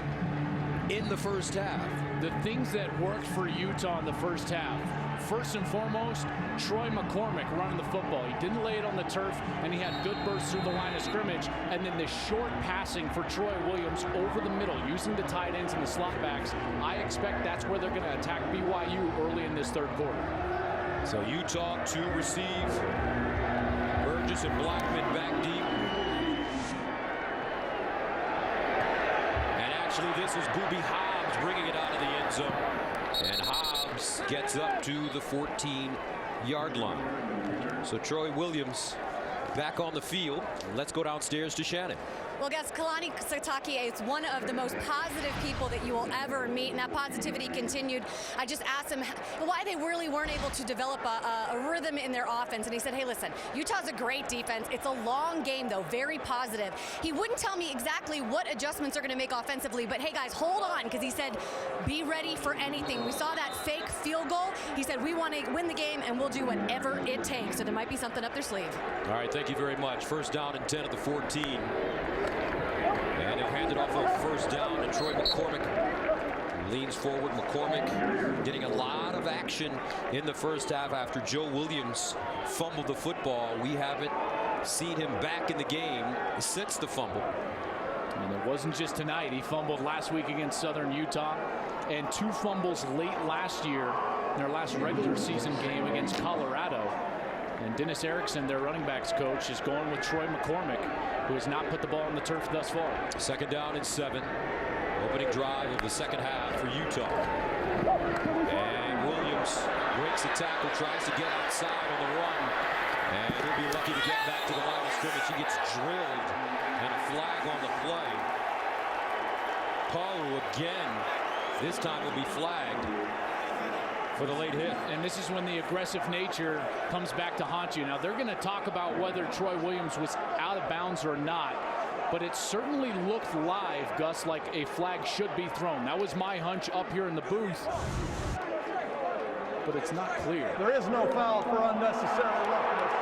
in the first half. The things that worked for Utah in the first half. First and foremost, Troy McCormick running the football. He didn't lay it on the turf, and he had good bursts through the line of scrimmage. And then the short passing for Troy Williams over the middle, using the tight ends and the slot backs. I expect that's where they're going to attack BYU early in this third quarter. So Utah to receive. Burgess and Blackman back deep. And actually, this is Booby Hobbs bringing it out of the end zone. And Hobbs gets up to the 14-yard line. So Troy Williams back on the field. Let's go downstairs to Shannon. Well, guys, Kalani Sitake is one of the most positive people that you will ever meet, and that positivity continued. I just asked him why they really weren't able to develop a rhythm in their offense, and he said, hey, listen, Utah's a great defense. It's a long game, though, very positive. He wouldn't tell me exactly what adjustments are going to make offensively, but hey, guys, hold on, because he said, be ready for anything. We saw that fake field goal. He said, we want to win the game, and we'll do whatever it takes, so there might be something up their sleeve. All right, thank you very much. First down and 10 at the 14. And he'll hand it off on first down to Troy McCormick. Leans forward. McCormick getting a lot of action in the first half after Joe Williams fumbled the football. We haven't seen him back in the game since the fumble. And it wasn't just tonight. He fumbled last week against Southern Utah and 2 fumbles late last year in their last regular season game against Colorado. And Dennis Erickson, their running backs coach, is going with Troy McCormick, who has not put the ball on the turf thus far. 2nd down and 7. Opening drive of the second half for Utah. And Williams breaks the tackle, tries to get outside on the run. And he'll be lucky to get back to the line of scrimmage. He gets drilled and a flag on the play. Palu again, this time will be flagged for the late hit. And this is when the aggressive nature comes back to haunt you. Now, they're going to talk about whether Troy Williams was out of bounds or not, but it certainly looked live, Gus, like a flag should be thrown. That was my hunch up here in the booth, but it's not clear. There is no foul for unnecessary roughness.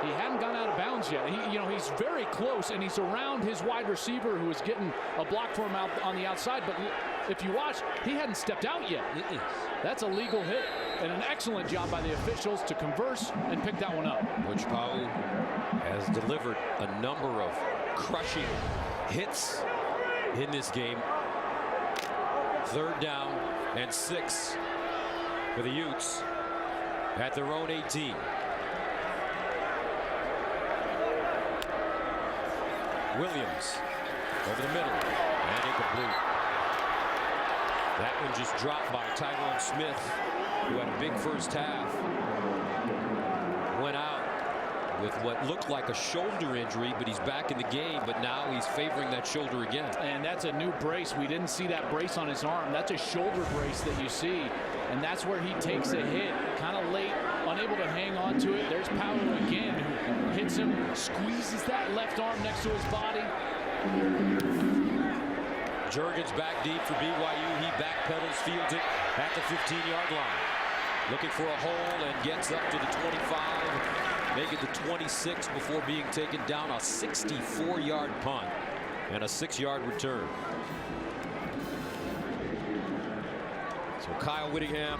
He hadn't gone out of bounds yet. He's very close, and he's around his wide receiver, who is getting a block for him out on the outside. But if you watch, he hadn't stepped out yet. That's a legal hit, and an excellent job by the officials to converse and pick that one up. Which Palu has delivered a number of crushing hits in this game. 3rd down and 6 for the Utes at their own 18. Williams over the middle and incomplete. That one just dropped by Tyrone Smith, who had a big first half. Went out with what looked like a shoulder injury, but he's back in the game. But now he's favoring that shoulder again. And that's a new brace. We didn't see that brace on his arm. That's a shoulder brace that you see. And that's where he takes a hit kind of late, unable to hang on to it. There's Palu again, who hits him, squeezes that left arm next to his body. Juergens back deep for BYU. He backpedals, fields it at the 15-yard line. Looking for a hole and gets up to the 25. Make it the 26 before being taken down. A 64-yard punt and a 6-yard return. So Kyle Whittingham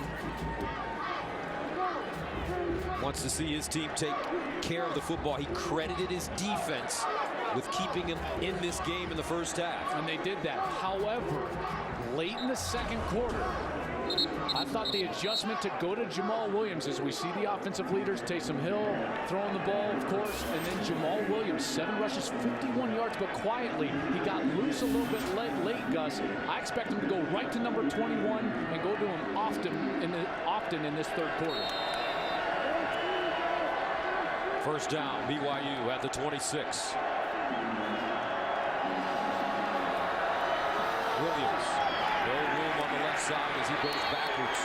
wants to see his team take care of the football. He credited his defense with keeping him in this game in the first half. And they did that. However, late in the second quarter, I thought the adjustment to go to Jamal Williams, as we see the offensive leaders, Taysom Hill throwing the ball, of course, and then Jamal Williams, 7 rushes, 51 yards, but quietly, he got loose a little bit late, Gus. I expect him to go right to number 21 and go to him often in this third quarter. First down, BYU at the 26. Williams, no room on the left side as he goes backwards.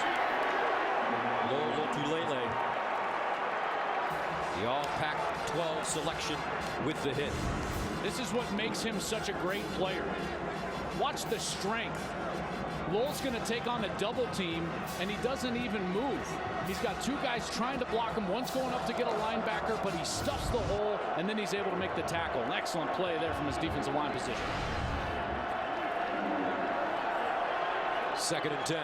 Lolo Tulele, the all Pac-12 selection with the hit. This is what makes him such a great player. Watch the strength. Lowell's going to take on a double team, and he doesn't even move. He's got 2 guys trying to block him. One's going up to get a linebacker, but he stuffs the hole, and then he's able to make the tackle. An excellent play there from his defensive line position. 2nd and 10.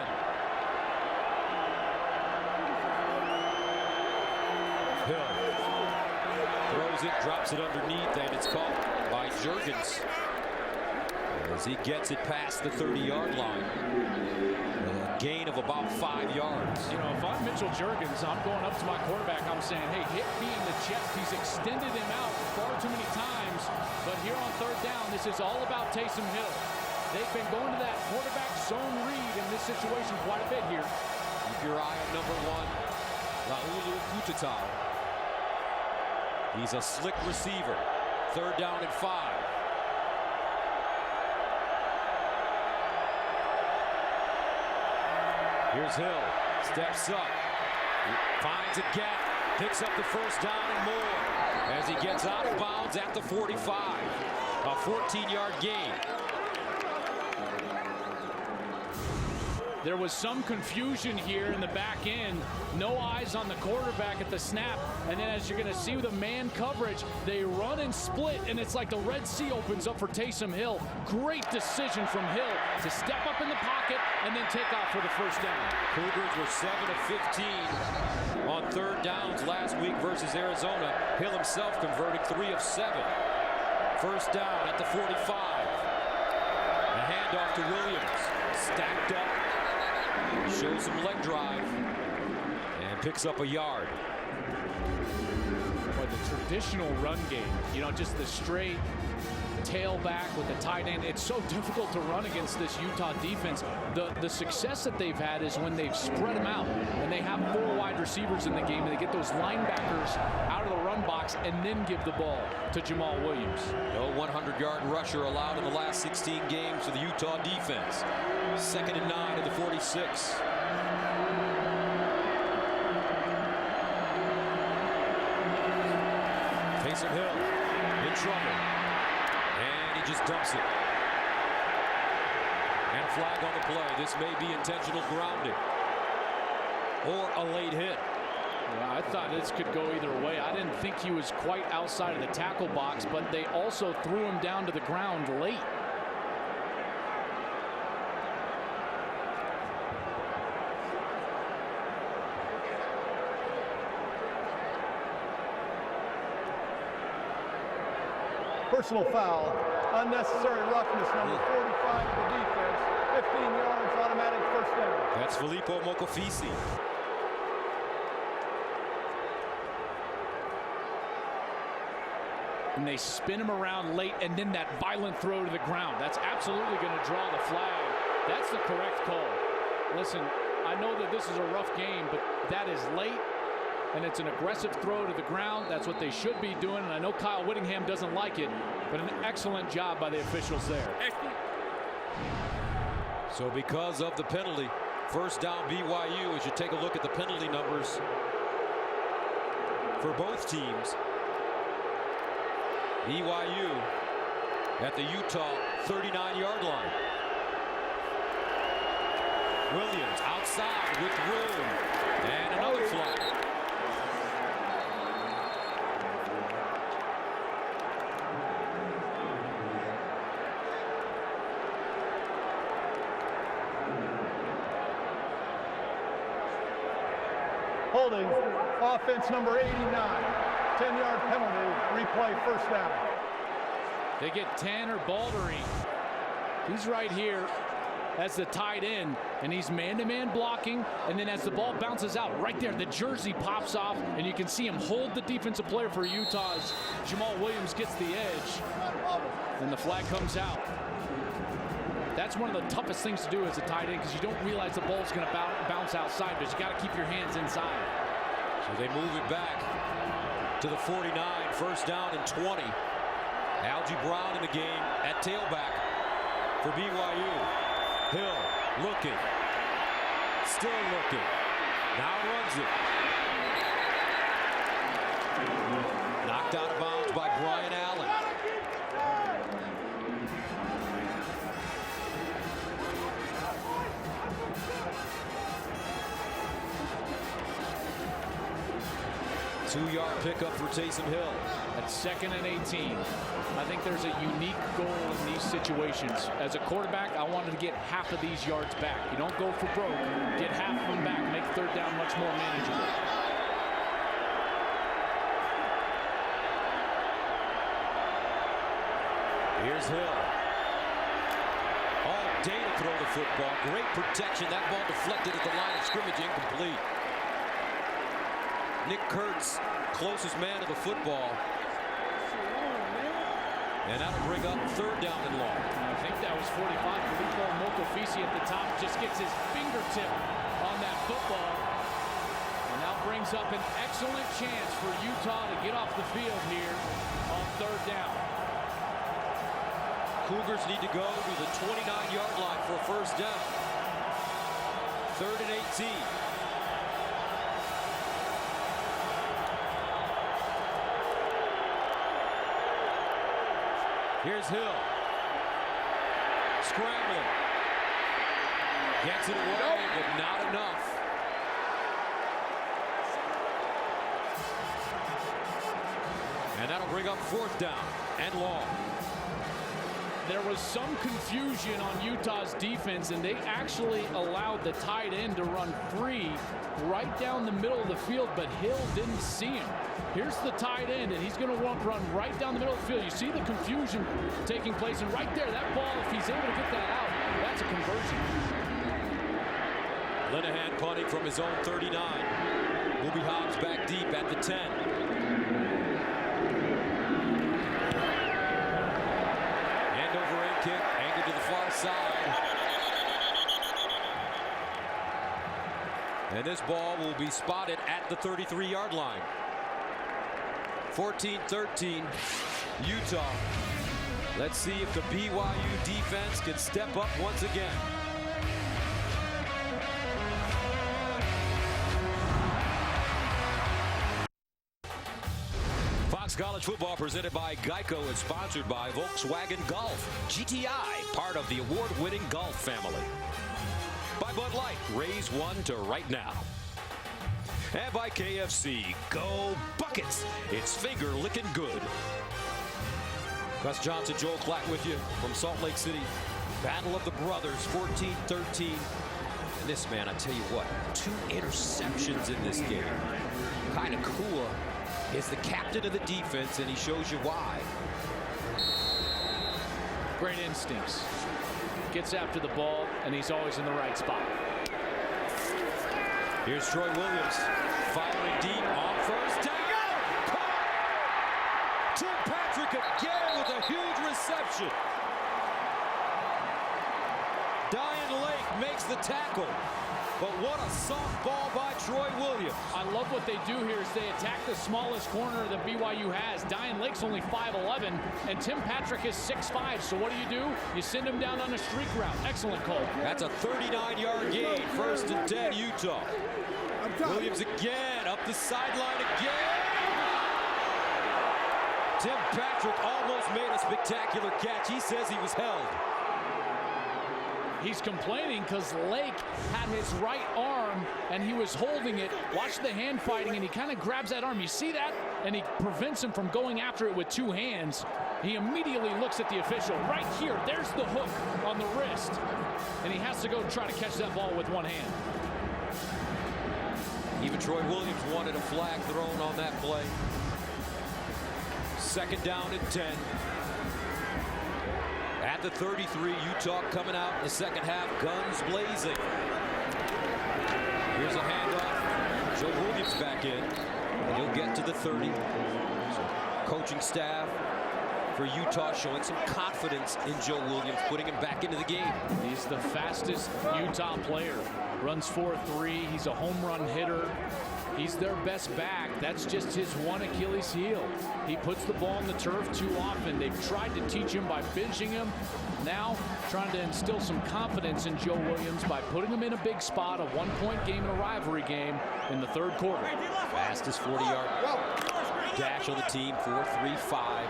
Hill throws it, drops it underneath, and it's caught by Juergens as he gets it past the 30-yard line. A gain of about 5 yards. You know, if I'm Mitchell Juergens, I'm going up to my quarterback. I'm saying, hey, hit me in the chest. He's extended him out far too many times. But here on 3rd down, this is all about Taysom Hill. They've been going to that quarterback zone read in this situation quite a bit here. Keep your eye on number 1, Laulu Putatau. He's a slick receiver. 3rd down and 5. Here's Hill, steps up, finds a gap, picks up the first down and more as he gets out of bounds at the 45. A 14-yard gain. There was some confusion here in the back end. No eyes on the quarterback at the snap. And then as you're going to see with the man coverage, they run and split, and it's like the Red Sea opens up for Taysom Hill. Great decision from Hill to step up in the pocket and then take off for the first down. Cougars were 7 of 15 on 3rd downs last week versus Arizona. Hill himself converting 3 of 7. First down at the 45. A handoff to Williams. Stacked up. Shows some leg drive and picks up a yard. But the traditional run game, you know, just the straight tailback with the tight end, it's so difficult to run against this Utah defense. The success that they've had is when they've spread them out and they have 4 wide receivers in the game and they get those linebackers out of the run box and then give the ball to Jamal Williams. No 100-yard rusher allowed in the last 16 games for the Utah defense. 2nd and 9 at the 46. Taysom Hill in trouble. And he just dumps it. And a flag on the play. This may be intentional grounding or a late hit. Yeah, I thought this could go either way. I didn't think he was quite outside of the tackle box, but they also threw him down to the ground late. Personal foul, unnecessary roughness, number 45 of the defense, 15 yards, automatic first down. That's Filippo Mokofisi. And they spin him around late, and then that violent throw to the ground. That's absolutely going to draw the flag. That's the correct call. Listen, I know that this is a rough game, but that is late. And it's an aggressive throw to the ground. That's what they should be doing. And I know Kyle Whittingham doesn't like it, but an excellent job by the officials there. So because of the penalty, first down BYU, as you take a look at the penalty numbers for both teams. BYU at the Utah 39-yard line. Williams outside with room. And another flag. Holding, offense number 89, 10-yard penalty, replay first down. They get Tanner Baldering. He's right here as the tight end, and he's man-to-man blocking, and then as the ball bounces out, right there, the jersey pops off, and you can see him hold the defensive player for Utah as Jamal Williams gets the edge, and the flag comes out. That's one of the toughest things to do as a tight end because you don't realize the ball's going to bounce outside, but you got to keep your hands inside. So they move it back to the 49, first down and 20. Algie Brown in the game at tailback for BYU. Hill looking, still looking, now runs it. Knocked out of bounds by Brian Allen. Two-yard pickup for Taysom Hill. At 2nd and 18. I think there's a unique goal in these situations. As a quarterback, I wanted to get half of these yards back. You don't go for broke. Get half of them back. Make third down much more manageable. Here's Hill. All day to throw the football. Great protection. That ball deflected at the line of scrimmage, incomplete. Nick Kurtz, closest man to the football. And that'll bring up third down and long. I think that was 45. Filippo Mokofisi at the top just gets his fingertip on that football. And that brings up an excellent chance for Utah to get off the field here on third down. Cougars need to go to the 29-yard line for a first down. 3rd and 18. Here's Hill. Scrambling. Gets it away, but not enough. And that'll bring up fourth down and long. There was some confusion on Utah's defense, and they actually allowed the tight end to run free right down the middle of the field, but Hill didn't see him. Here's the tight end, and he's going to run right down the middle of the field. You see the confusion taking place, and right there, that ball, if he's able to get that out, that's a conversion. Linehan punting from his own 39. Booby Hobbs back deep at the 10. End over end kick, angled to the far side. And this ball will be spotted at the 33-yard line. 14-13, Utah. Let's see if the BYU defense can step up once again. Fox College Football presented by Geico is sponsored by Volkswagen Golf. GTI, part of the award-winning Golf family. By Bud Light, raise one to right now. And by KFC, go Buckets. It's finger licking good. Gus Johnson, Joel Klatt with you from Salt Lake City. Battle of the Brothers, 14-13. And this man, I tell you what, 2 interceptions in this game. Kind of cool. Is the captain of the defense, and he shows you why. Great instincts. Gets after the ball, and he's always in the right spot. Here's Troy Williams firing deep on first down. Caught! Tim Patrick again with a huge reception. Diane Lake makes the tackle. But what a soft ball by Troy Williams. I love what they do here is they attack the smallest corner that BYU has. Diane Lake's only 5'11", and Tim Patrick is 6'5". So what do? You send him down on a streak route. Excellent call. That's a 39-yard gain. 1st and 10, Utah. Williams again, up the sideline again. Tim Patrick almost made a spectacular catch. He says he was held. He's complaining because Lake had his right arm and he was holding it. Watch the hand fighting, and he kind of grabs that arm. You see that? And he prevents him from going after it with 2 hands. He immediately looks at the official. Right here, there's the hook on the wrist. And he has to go try to catch that ball with 1 hand. Even Troy Williams wanted a flag thrown on that play. 2nd down and 10. At the 33, Utah coming out in the second half, guns blazing. Here's a handoff. Joe Williams back in. And he'll get to the 30. Coaching staff for Utah showing some confidence in Joe Williams, putting him back into the game. He's the fastest Utah player. Runs 4.3. He's a home run hitter. He's their best back. That's just his one Achilles heel. He puts the ball on the turf too often. They've tried to teach him by benching him. Now trying to instill some confidence in Joe Williams by putting him in a big spot, a 1-point game in a rivalry game in the 3rd quarter. Fastest 40-yard dash on the team, 4.35.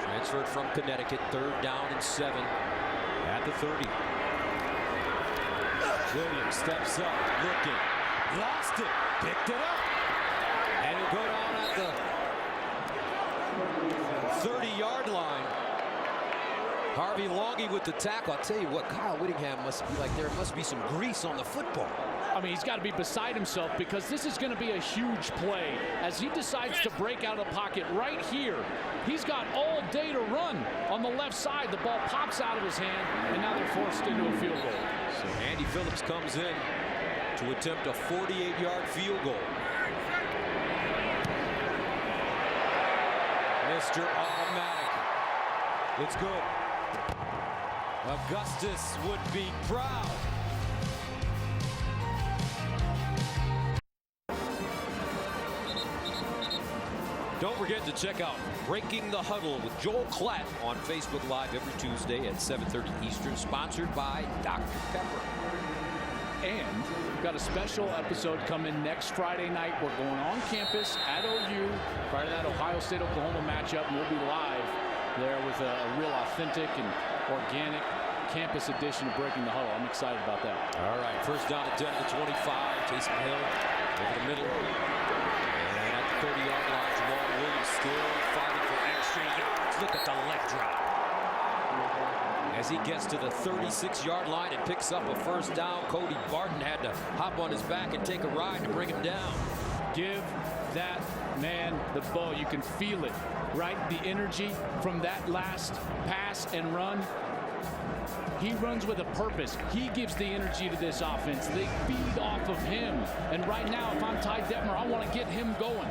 Transferred from Connecticut, 3rd down and 7 at the 30. Williams steps up, looking. Lost it, picked it up, and he'll go down at the 30-yard line. Harvey Longy with the tackle. I'll tell you what, Kyle Whittingham must be like, there must be some grease on the football. I mean, he's got to be beside himself because this is going to be a huge play as he decides to break out of the pocket right here. He's got all day to run on the left side. The ball pops out of his hand, and now they're forced into a field goal. So Andy Phillips comes in to attempt a 48-yard field goal. Mr. Automatic. It's good. Augustus would be proud. Don't forget to check out Breaking the Huddle with Joel Klatt on Facebook Live every Tuesday at 7:30 Eastern, sponsored by Dr. Pepper. And we've got a special episode coming next Friday night. We're going on campus at OU. Prior to that Ohio State-Oklahoma matchup, and we'll be live there with a real authentic and organic campus edition of Breaking the Huddle. I'm excited about that. All right, 1st down at 10 to 25. Taysom Hill over the middle. And at the 30-yard line, Jamal Williams still fighting for extra yards. Look at the leg drop. As he gets to the 36-yard line and picks up a 1st down, Cody Barton had to hop on his back and take a ride to bring him down. Give that Man, the ball, you can feel it, right? The energy from that last pass and run. He runs with a purpose. He gives the energy to this offense. They feed off of him. And right now, if I'm Ty Detmer, I want to get him going.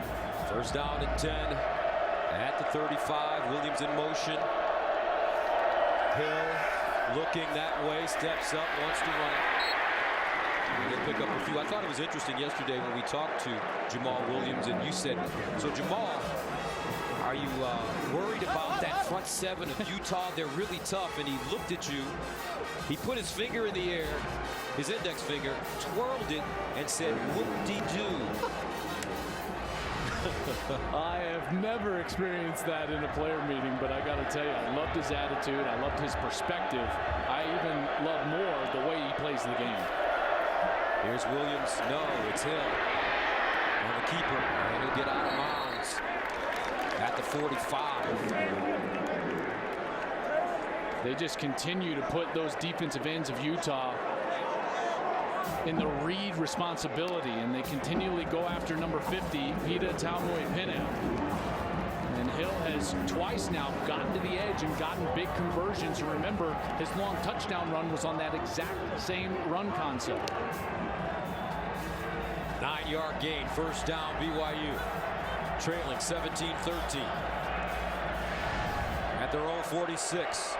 First down and 10 at the 35. Williams in motion. Hill looking that way, steps up, wants to run it. And they pick up a few. I thought it was interesting yesterday when we talked to Jamal Williams, and you said, so Jamal, are you worried about that front seven of Utah? They're really tough. And he looked at you. He put his finger in the air, his index finger, twirled it, and said, whoop-de-doo. I have never experienced that in a player meeting, but I got to tell you, I loved his attitude. I loved his perspective. I even love more the way he plays the game. Here's Williams. No, it's Hill. And the keeper. And he'll get out of bounds at the 45. They just continue to put those defensive ends of Utah in the read responsibility, and they continually go after number 50, Pita Taumui-Pinau. And Hill has twice now gotten to the edge and gotten big conversions. And remember, his long touchdown run was on that exact same run concept. 9-yard gain, first down, BYU. Trailing 17-13. At their own 46.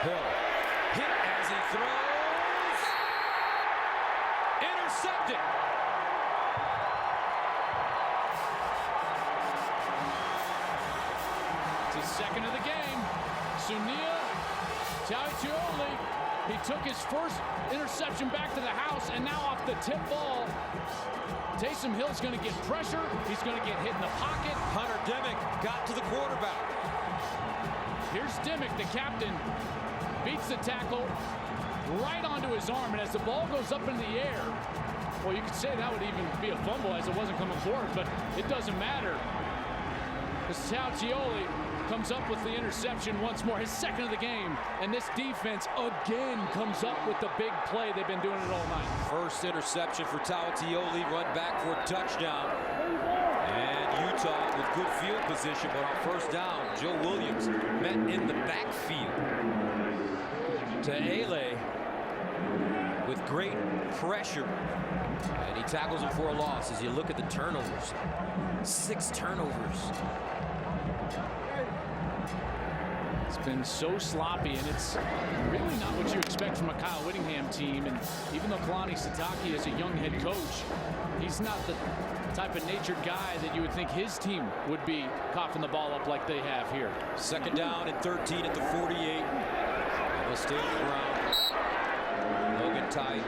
Hill hit as he throws. Intercepted. It's his second of the game. Sunil Tautioli, he took his first interception back to the house, and now off the tip ball, Taysom Hill's going to get pressure. He's going to get hit in the pocket. Hunter Demick got to the quarterback. Here's Demick, the captain, beats the tackle right onto his arm, and as the ball goes up in the air, well, you could say that would even be a fumble as it wasn't coming forward, but it doesn't matter. Because Tautioli comes up with the interception once more, his second of the game, and this defense again comes up with the big play. They've been doing it all night. First interception for Tautioli, run back for a touchdown. And Utah with good field position, but on first down, Joe Williams met in the backfield to Ale with great pressure. And he tackles him for a loss. As you look at the turnovers, 6 turnovers. It's been so sloppy, and it's really not what you expect from a Kyle Whittingham team. And even though Kalani Sitake is a young head coach, he's not the type of natured guy that you would think his team would be coughing the ball up like they have here. Second down and 13 at the 48. And they'll stay on the ground. Logan Taile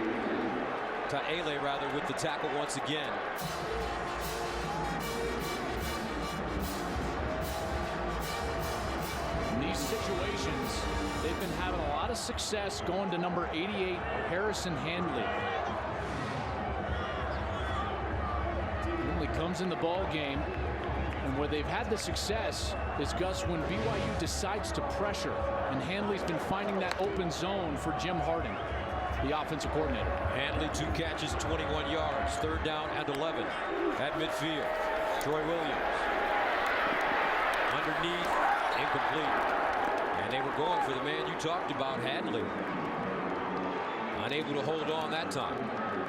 rather with the tackle once again. In these situations, they've been having a lot of success going to number 88, Harrison Handley. Handley comes in the ball game, and where they've had the success is, Gus, when BYU decides to pressure, and Handley's been finding that open zone for Jim Harding, the offensive coordinator. Handley 2 catches, 21 yards, third down and 11 at midfield. Troy Williams underneath, incomplete. And they were going for the man you talked about, Handley. Unable to hold on that time.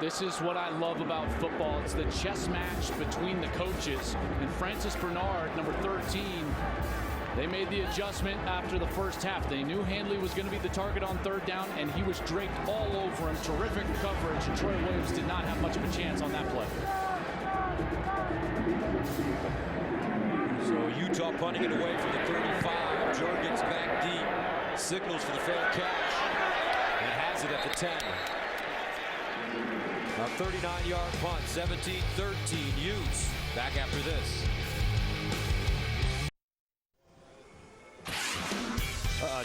This is what I love about football. It's the chess match between the coaches. And Francis Bernard, number 13, they made the adjustment after the first half. They knew Handley was going to be the target on third down, and he was draped all over him. Terrific coverage, and Troy Williams did not have much of a chance on that play. So Utah punting it away from the 35. Jorgens back deep. Signals for the fair catch. And has it at the 10. A 39-yard punt. 17-13 Utes. Back after this.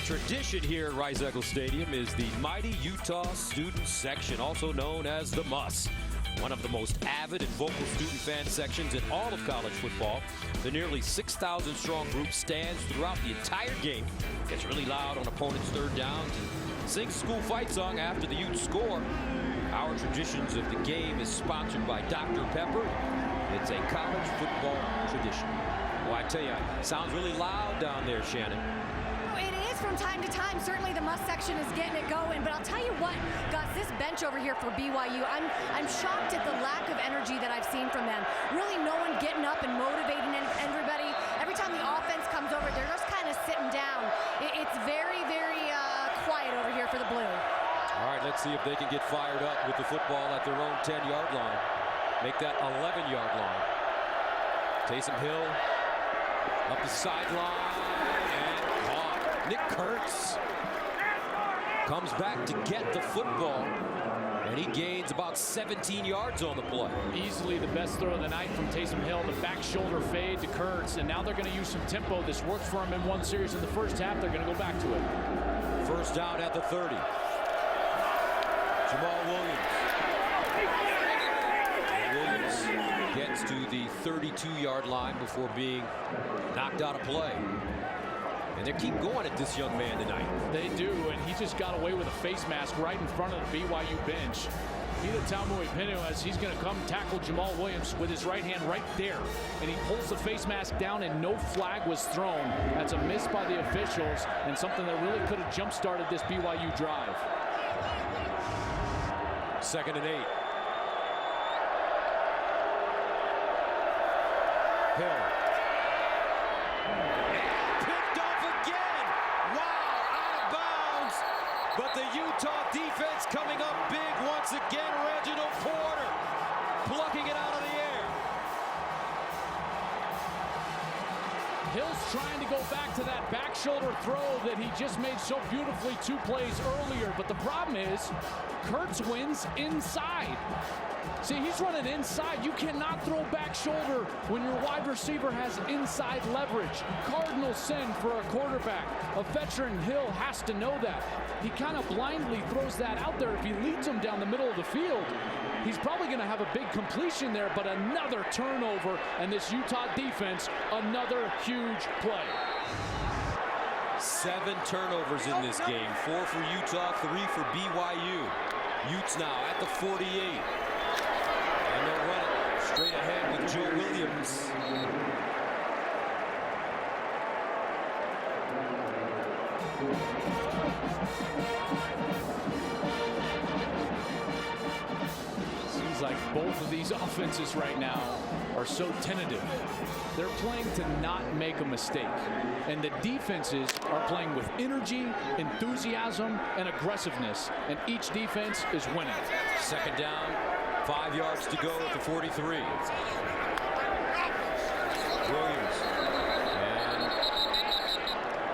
Tradition here at Rice-Eccles Stadium is the mighty Utah Student Section, also known as the MUS. One of the most avid and vocal student fan sections in all of college football. The nearly 6,000 strong group stands throughout the entire game, gets really loud on opponents' third downs, and sings school fight song after the Utes score. Our Traditions of the Game is sponsored by Dr. Pepper, It's a college football tradition. Well, I tell you, sounds really loud down there, Shannon. It is from time to time. Certainly the must section is getting it going, but I'll tell you what, guys, this bench over here for BYU, I'm shocked at the lack of energy that I've seen from them. Really no one getting up and motivating everybody. Every time the offense comes over, they're just kind of sitting down. It's very, very quiet over here for the Blue. All right, let's see if they can get fired up with the football at their own 10-yard line. Make that 11-yard line. Taysom Hill up the sideline and caught. Nick Kurtz comes back to get the football, and he gains about 17 yards on the play. Easily the best throw of the night from Taysom Hill. The back shoulder fade to Kurtz, and now they're going to use some tempo. This worked for him in one series in the first half. They're going to go back to it. First down at the 30. Jamal Williams. Williams gets to the 32-yard line before being knocked out of play. And they keep going at this young man tonight. They do, and he just got away with a face mask right in front of the BYU bench. Either Taumui Pinu, as he's going to come tackle Jamal Williams with his right hand right there. And he pulls the face mask down, and no flag was thrown. That's a miss by the officials, and something that really could have jump-started this BYU drive. 2nd and 8. Hill. Picked off again. Wow, out of bounds. But the Utah defense coming up big once again. Reginald Porter plucking it out of the air. Hill's trying to go back to that back shoulder throw that he just made so beautifully 2 plays earlier. But the problem is, Kurtz wins inside. See, he's running inside. You cannot throw back shoulder when your wide receiver has inside leverage. Cardinal sin for a quarterback. A veteran Hill has to know that. He kind of blindly throws that out there. If he leads him down the middle of the field, he's probably going to have a big completion there, but another turnover, and this Utah defense, another huge play. 7 turnovers in this game. 4 for Utah, 3 for BYU. Utes now at the 48. And they'll run it straight ahead with Joe Williams. Seems like both of these offenses right now are so tentative. They're playing to not make a mistake. And the defenses are playing with energy, enthusiasm, and aggressiveness. And each defense is winning. 2nd down, 5 yards to go at the 43. Williams.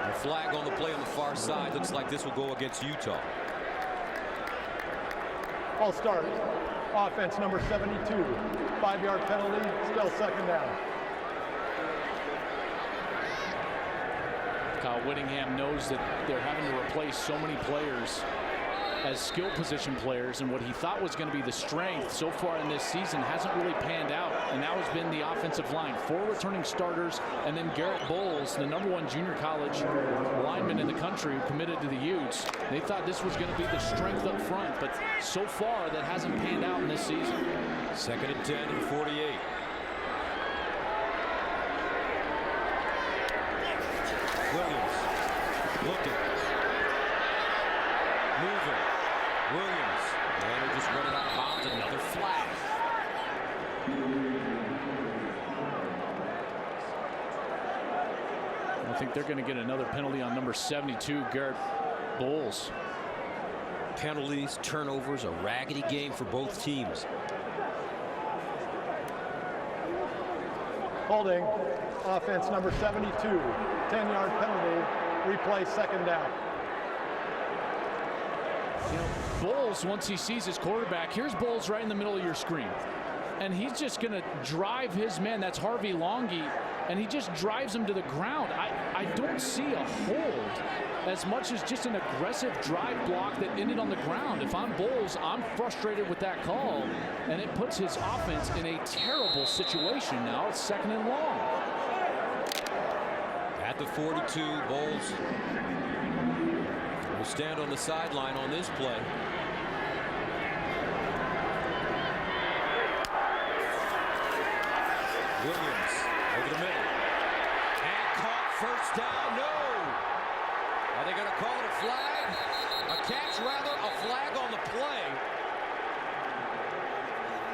And a flag on the play on the far side. Looks like this will go against Utah. I'll start. Offense number 72. 5-yard penalty, still 2nd down. Kyle Whittingham knows that they're having to replace so many players as skill position players, and what he thought was going to be the strength so far in this season hasn't really panned out, and now has been the offensive line. 4 returning starters, and then Garrett Bowles, the #1 junior college lineman in the country who committed to the Utes. They thought this was going to be the strength up front, but so far that hasn't panned out in this season. 2nd and 10 and 48. Williams looking, moving. Williams, and he just run it out of bounds. Another flag. I think they're going to get another penalty on number 72, Garrett Bowles. Penalties, turnovers, a raggedy game for both teams. Holding. Offense number 72. 10-yard penalty. Replay 2nd down. You know, Bowles, once he sees his quarterback, here's Bowles right in the middle of your screen. And he's just going to drive his man. That's Harvey Longy. And he just drives him to the ground. I don't see a hold as much as just an aggressive drive block that ended on the ground. If I'm Bowles, I'm frustrated with that call. And it puts his offense in a terrible situation now. It's 2nd and long. At the 42, Bowles will stand on the sideline on this play. Williams over the middle. And caught, first down, no. Are they going to call it a flag? A catch, rather, a flag on the play.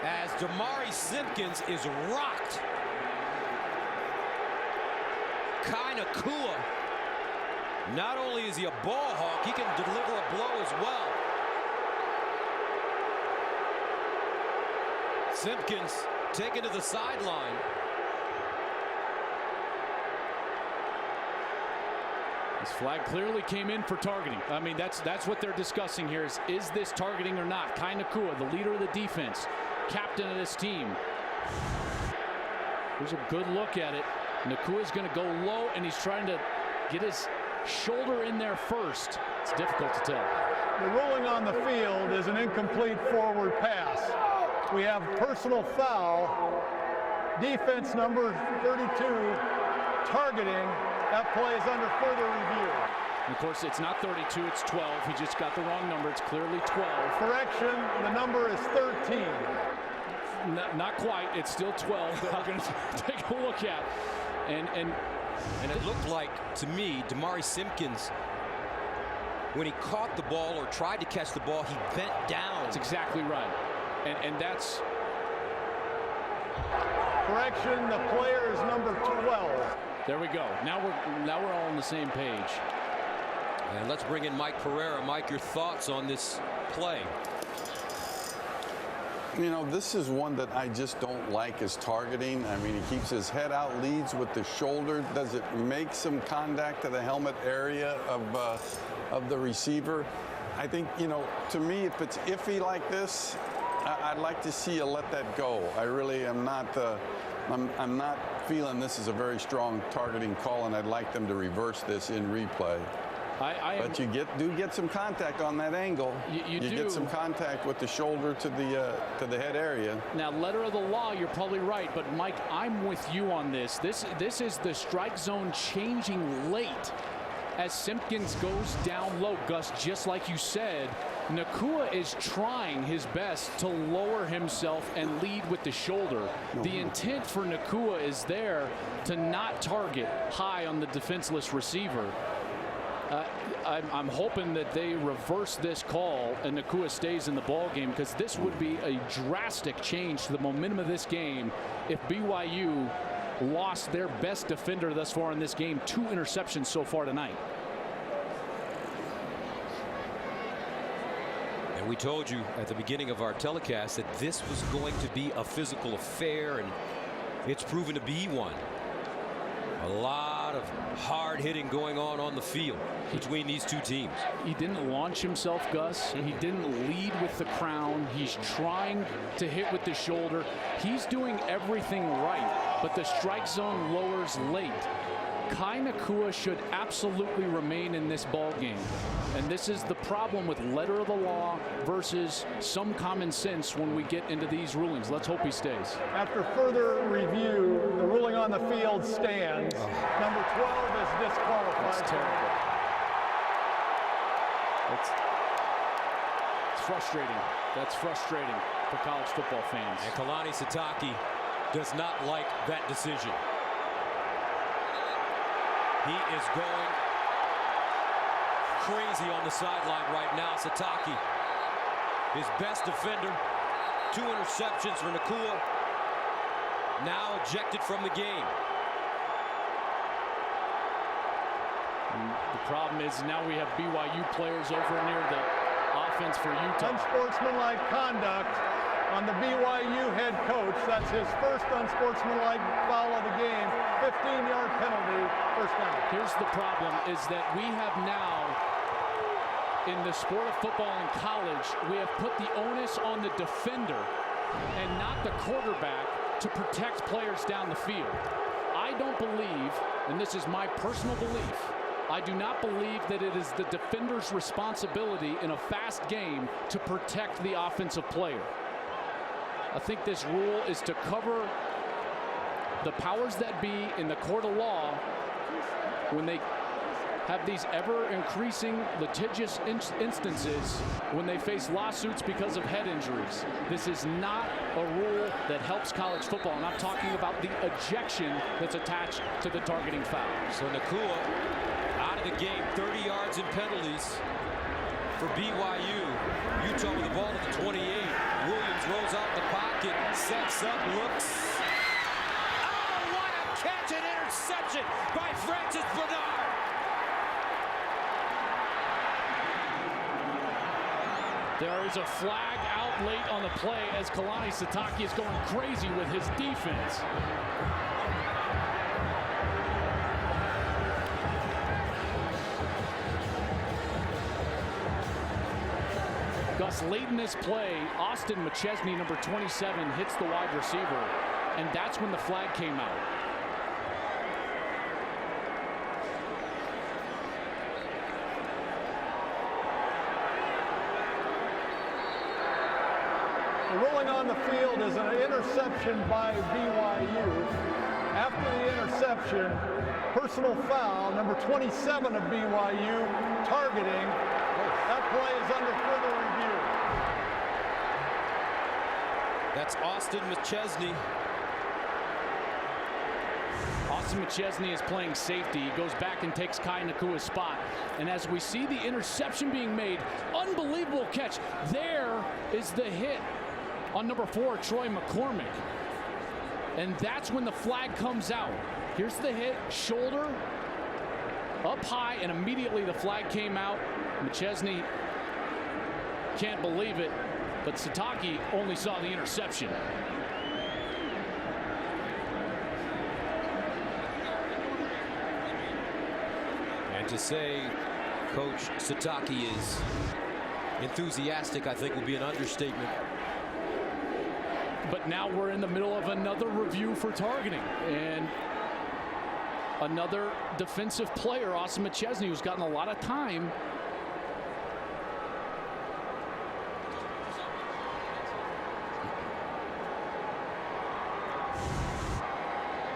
As Damari Simpkins is rocked. Kai Nakua, not only is he a ball hawk, he can deliver a blow as well. Simpkins taken to the sideline. This flag clearly came in for targeting. I mean, that's what they're discussing here is this targeting or not? Kai Nakua, the leader of the defense, captain of this team. Here's a good look at it. Nakua's going to go low, and he's trying to get his shoulder in there first. It's difficult to tell. The ruling on the field is an incomplete forward pass. We have personal foul. Defense number 32 targeting. That play is under further review. And of course, it's not 32, it's 12. He just got the wrong number. It's clearly 12. Correction, the number is 13. Not quite. It's still 12 that we're going to take a look at. And it looked like, to me, Damari Simpkins, when he caught the ball or tried to catch the ball, he bent down. That's exactly right. And that's... Correction, the player is number 12. There we go. Now we're all on the same page. And let's bring in Mike Pereira. Mike, your thoughts on this play? You know, this is one that I just don't like his targeting. I mean, he keeps his head out, leads with the shoulder. Does it make some contact to the helmet area of the receiver? I think, you know, to me, if it's iffy like this, I'd like to see you let that go. I really am not. I'm not feeling this is a very strong targeting call, and I'd like them to reverse this in replay. But you do get some contact on that angle. You get some contact with the shoulder to the head area. Now, letter of the law, you're probably right. But, Mike, I'm with you on this. This is the strike zone changing late as Simpkins goes down low. Gus, just like you said, Nakua is trying his best to lower himself and lead with the shoulder. The intent for Nakua is there to not target high on the defenseless receiver. I'm hoping that they reverse this call and Nakua stays in the ball game, because this would be a drastic change to the momentum of this game if BYU lost their best defender thus far in this game. 2 interceptions so far tonight. And we told you at the beginning of our telecast that this was going to be a physical affair, and it's proven to be one. A lot of hard hitting going on the field between these two teams. He didn't launch himself, Gus. He didn't lead with the crown. He's trying to hit with the shoulder. He's doing everything right, but the strike zone lowers late. Kai Nakua should absolutely remain in this ball game. And this is the problem with letter of the law versus some common sense when we get into these rulings. Let's hope he stays. After further review, the ruling on the field stands. Number 12 is disqualified. That's terrible. It's frustrating. That's frustrating for college football fans. And Kalani Sitake does not like that decision. He is going crazy on the sideline right now. Sitake, his best defender. 2 interceptions for Nakua. Now ejected from the game. And the problem is now we have BYU players over near the offense for Utah. Unsportsmanlike conduct on the BYU head coach. That's his first unsportsmanlike foul of the game. 15-yard penalty, first down. Here's the problem is that we have now, in the sport of football in college, we have put the onus on the defender and not the quarterback to protect players down the field. I don't believe, and this is my personal belief, I do not believe that it is the defender's responsibility in a fast game to protect the offensive player. I think this rule is to cover the powers that be in the court of law when they have these ever-increasing litigious instances when they face lawsuits because of head injuries. This is not a rule that helps college football, and I'm talking about the ejection that's attached to the targeting foul. So Nakua out of the game, 30 yards in penalties for BYU. Utah with the ball at the 28. Williams rolls out the pocket, sets up, looks. Oh, what a catch! An interception by Francis Bernard. There is a flag out late on the play as Kalani Sitake is going crazy with his defense. Gus, late in this play, Austin McChesney, number 27, hits the wide receiver, and that's when the flag came out. The ruling on the field is an interception by BYU. After the interception, personal foul, number 27 of BYU, targeting. That play is under further review. That's Austin McChesney. Austin McChesney is playing safety. He goes back and takes Kai Nakua's spot. And as we see the interception being made, unbelievable catch. There is the hit on number 4, Troy McCormick. And that's when the flag comes out. Here's the hit, shoulder up high, and immediately the flag came out. McChesney can't believe it, but Sitake only saw the interception. And to say Coach Sitake is enthusiastic, I think, will be an understatement. But now we're in the middle of another review for targeting, and another defensive player, Austin McChesney, who's gotten a lot of time.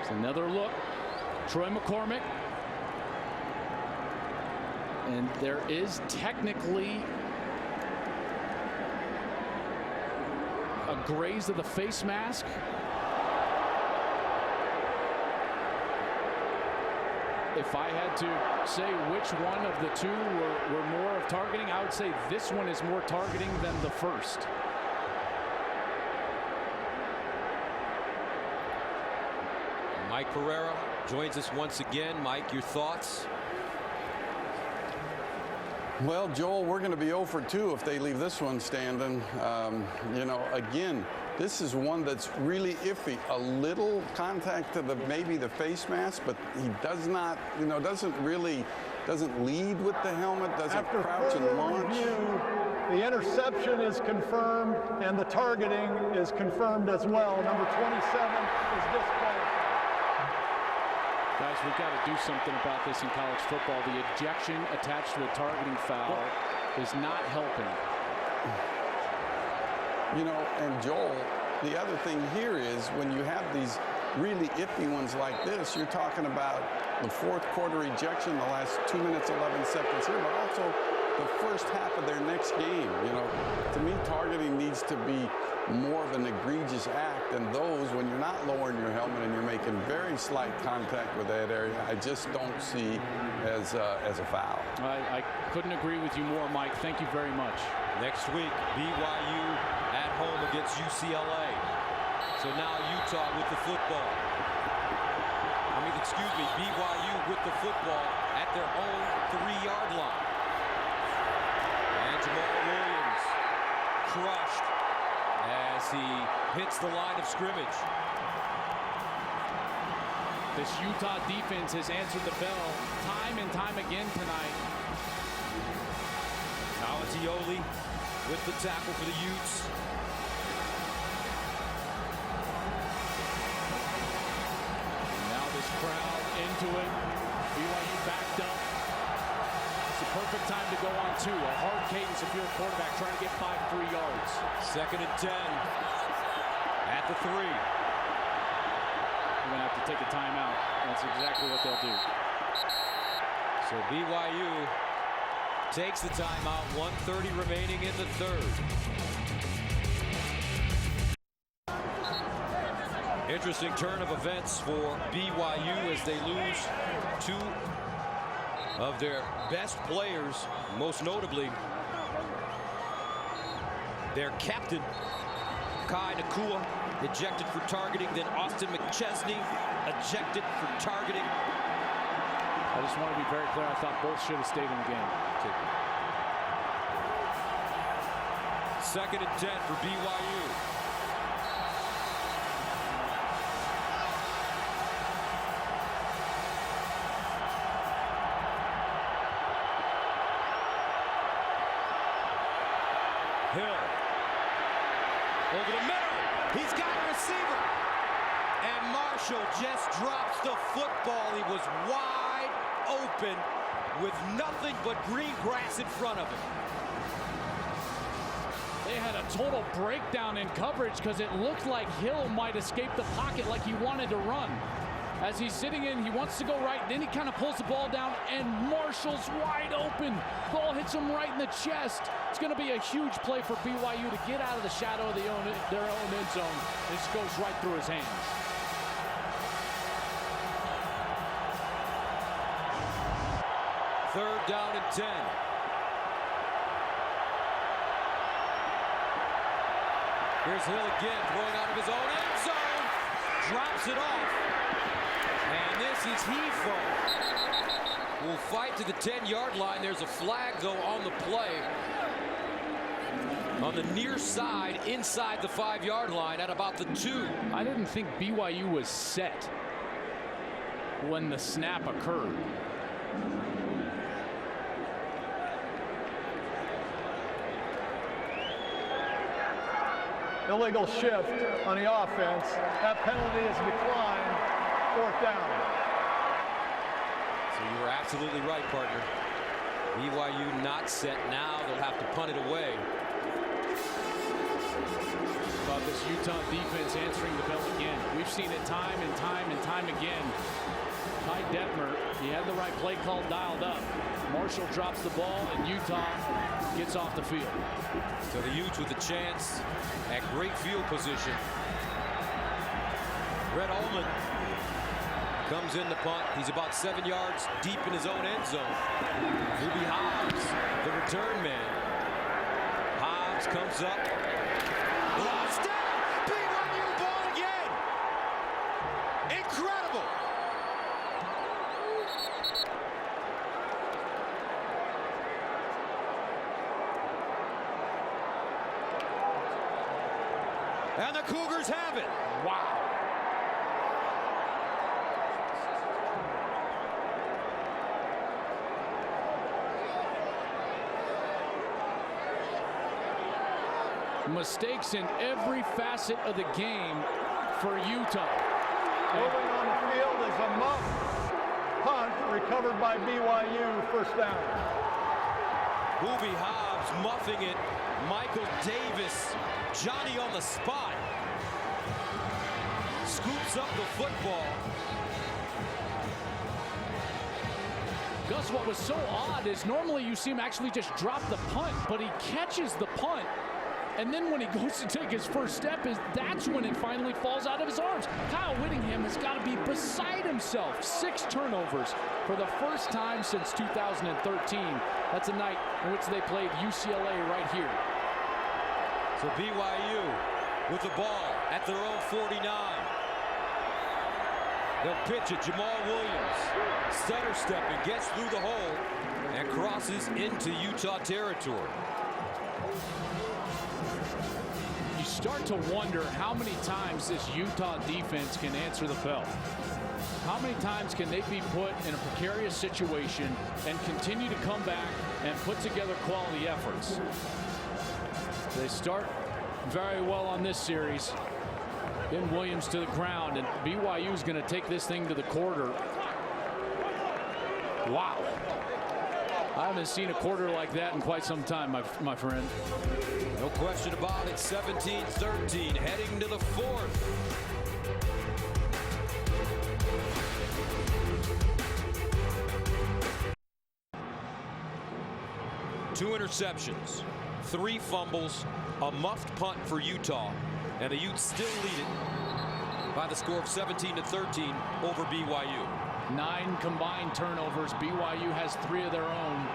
It's another look. Troy McCormick. And there is technically a graze of the face mask. If I had to say which one of the two were more of targeting, I would say this one is more targeting than the first. Mike Pereira joins us once again. Mike, your thoughts? Well, Joel, we're going to be 0 for 2 if they leave this one standing. You know, again, this is one that's really iffy. A little contact to maybe the face mask, but he does not, doesn't lead with the helmet, doesn't After crouch and launch. Review, the interception is confirmed and the targeting is confirmed as well. Number 27 is disqualified. Guys, we've got to do something about this in college football. The ejection attached to the targeting foul is not helping. And Joel, the other thing here is when you have these really iffy ones like this, you're talking about the fourth quarter ejection, the last 2 minutes, 11 seconds here, but also the first half of their next game. To me, targeting needs to be more of an egregious act than those when you're not lowering your helmet and you're making very slight contact with that area. I just don't see as a foul. I couldn't agree with you more, Mike. Thank you very much. Next week, BYU at home against UCLA. So now Utah with the football. BYU with the football at their own 3-yard line. And Jamal Williams crushed as he hits the line of scrimmage. This Utah defense has answered the bell time and time again tonight. Alatioli with the tackle for the Utes. And now this crowd into it. BYU backed up. It's the perfect time to go on 2. A hard cadence if you're a quarterback trying to get 3 yards. 2nd and 10 at the 3. They're going to have to take a timeout. That's exactly what they'll do. So BYU takes the timeout, 1:30 remaining in the third. Interesting turn of events for BYU as they lose two of their best players, most notably their captain, Kai Nakua, ejected for targeting, then Austin McChesney ejected for targeting. I just want to be very clear, I thought both should have stayed in the game. Second and 10 for BYU. Hill over the middle. He's got a receiver. And Marshall just drops the football. He was wide open with nothing but green grass in front of him. They had a total breakdown in coverage because it looked like Hill might escape the pocket like he wanted to run. As he's sitting in, he wants to go right, then he kind of pulls the ball down, and Marshall's wide open. Ball hits him right in the chest. It's going to be a huge play for BYU to get out of the shadow of their own end zone. This goes right through his hands. Third down and 10. Here's Hill again, throwing out of his own end zone. Drops it off. And this is Hefo. Will fight to the 10-yard line. There's a flag, though, on the play. On the near side, inside the 5-yard line at about the 2. I didn't think BYU was set when the snap occurred. Illegal shift on the offense. That penalty is declined. Fourth down. So you were absolutely right, partner. BYU not set now. They'll have to punt it away. About this Utah defense answering the bell again. We've seen it time and time and time again. Ty Detmer, he had the right play call dialed up. Marshall drops the ball and Utah gets off the field. So the Utes with a chance at great field position. Brett Ullman comes in to punt. He's about 7 yards deep in his own end zone. Ruby Hobbs, the return man. Hobbs comes up. Lost it! BYU ball again! Incredible! And the Cougars have it. Wow. Mistakes in every facet of the game for Utah. Moving on the field is a muff punt recovered by BYU. First down. Ruby Hobbs muffing it. Michael Davis, Johnny on the spot. Scoops up the football. Gus, what was so odd is normally you see him actually just drop the punt, but he catches the punt. And then when he goes to take his first step, that's when it finally falls out of his arms. Kyle Whittingham has got to be beside himself. 6 turnovers for the first time since 2013. That's a night in which they played UCLA right here. So BYU with the ball at their own 49. They'll pitch it. Jamal Williams, stutter stepping, gets through the hole and crosses into Utah territory. You start to wonder how many times this Utah defense can answer the bell. How many times can they be put in a precarious situation and continue to come back and put together quality efforts? They start very well on this series. Ben Williams to the ground, and BYU is going to take this thing to the quarter. Wow. I haven't seen a quarter like that in quite some time, my friend. No question about it. 17-13 heading to the fourth. 2 interceptions, 3 fumbles, a muffed punt for Utah, and the Utes still lead it by the score of 17-13 over BYU. 9 combined turnovers. BYU has 3 of their own.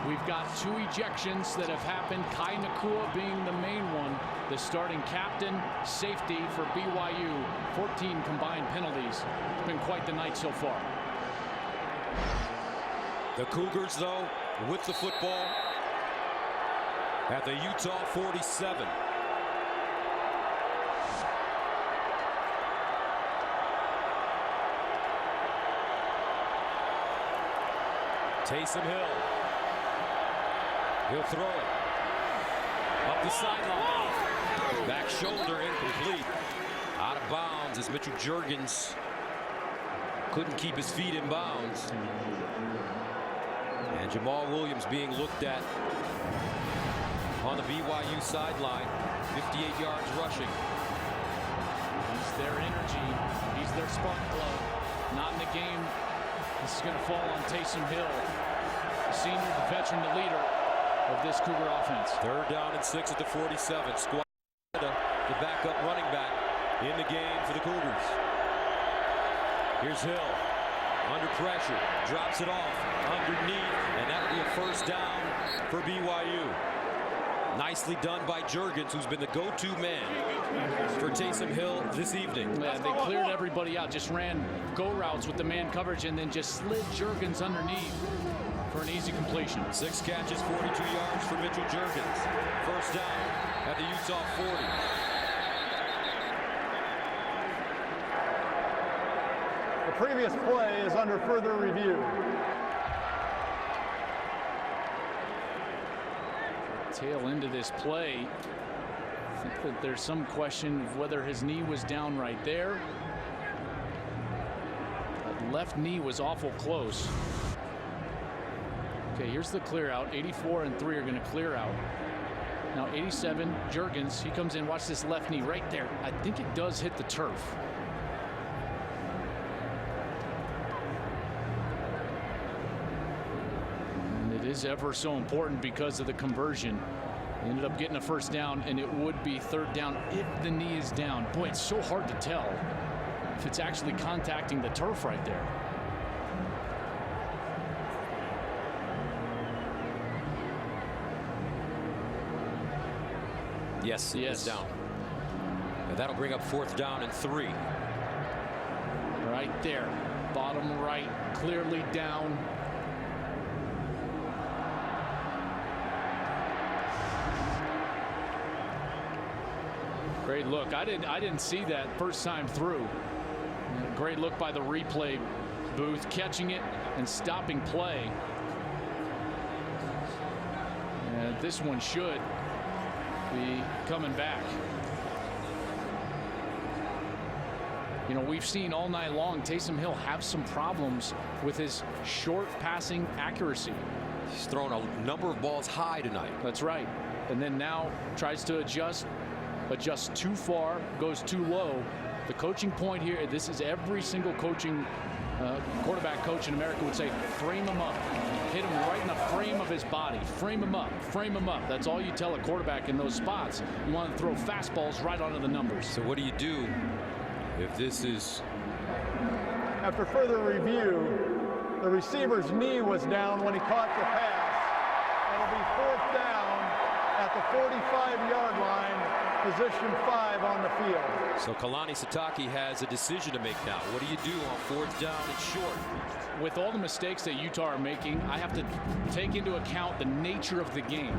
We've got 2 ejections that have happened. Kai Nakua being the main one, the starting captain, safety for BYU. 14 combined penalties. It's been quite the night so far. The Cougars, though, with the football at the Utah 47. Taysom Hill. He'll throw it. Up the sideline. Back shoulder incomplete. Out of bounds as Mitchell Juergens couldn't keep his feet in bounds. And Jamal Williams being looked at on the BYU sideline. 58 yards rushing. He's their energy. He's their spark plug. Not in the game. This is going to fall on Taysom Hill, the senior, the veteran, the leader of this Cougar offense. 3rd down and 6 at the 47. Squad, the backup running back in the game for the Cougars. Here's Hill under pressure, drops it off underneath, and that'll be a 1st down for BYU. Nicely done by Juergens, who's been the go-to man for Taysom Hill this evening. Yeah, they cleared everybody out, just ran go routes with the man coverage, and then just slid Juergens underneath for an easy completion. 6 catches, 42 yards for Mitchell Juergens. 1st down at the Utah 40. The previous play is under further review. Tail end of this play, I think that there's some question of whether his knee was down right there. That left knee was awful close. Okay, here's the clear out. 84 and 3 are going to clear out. Now 87, Juergens, he comes in. Watch this left knee right there. I think it does hit the turf. Is ever so important because of the conversion. They ended up getting a 1st down, and it would be 3rd down if the knee is down. Boy, it's so hard to tell if it's actually contacting the turf right there. Yes, it's down. And that'll bring up 4th down and 3. Right there, bottom right, clearly down. Great look. I didn't see that first time through. Great look by the replay booth, catching it and stopping play. And this one should be coming back. You know, we've seen all night long Taysom Hill have some problems with his short passing accuracy. He's thrown a number of balls high tonight. That's right. And then now tries to adjusts too far, goes too low. The coaching point here, this is every single coaching quarterback coach in America would say, frame him up. Hit him right in the frame of his body. Frame him up. Frame him up. That's all you tell a quarterback in those spots. You want to throw fastballs right onto the numbers. So what do you do if this is... After further review, the receiver's knee was down when he caught the pass. It'll be 4th down at the 45-yard line. Position 5 on the field. So Kalani Sitake has a decision to make now. What do you do on 4th down and short? With all the mistakes that Utah are making, I have to take into account the nature of the game.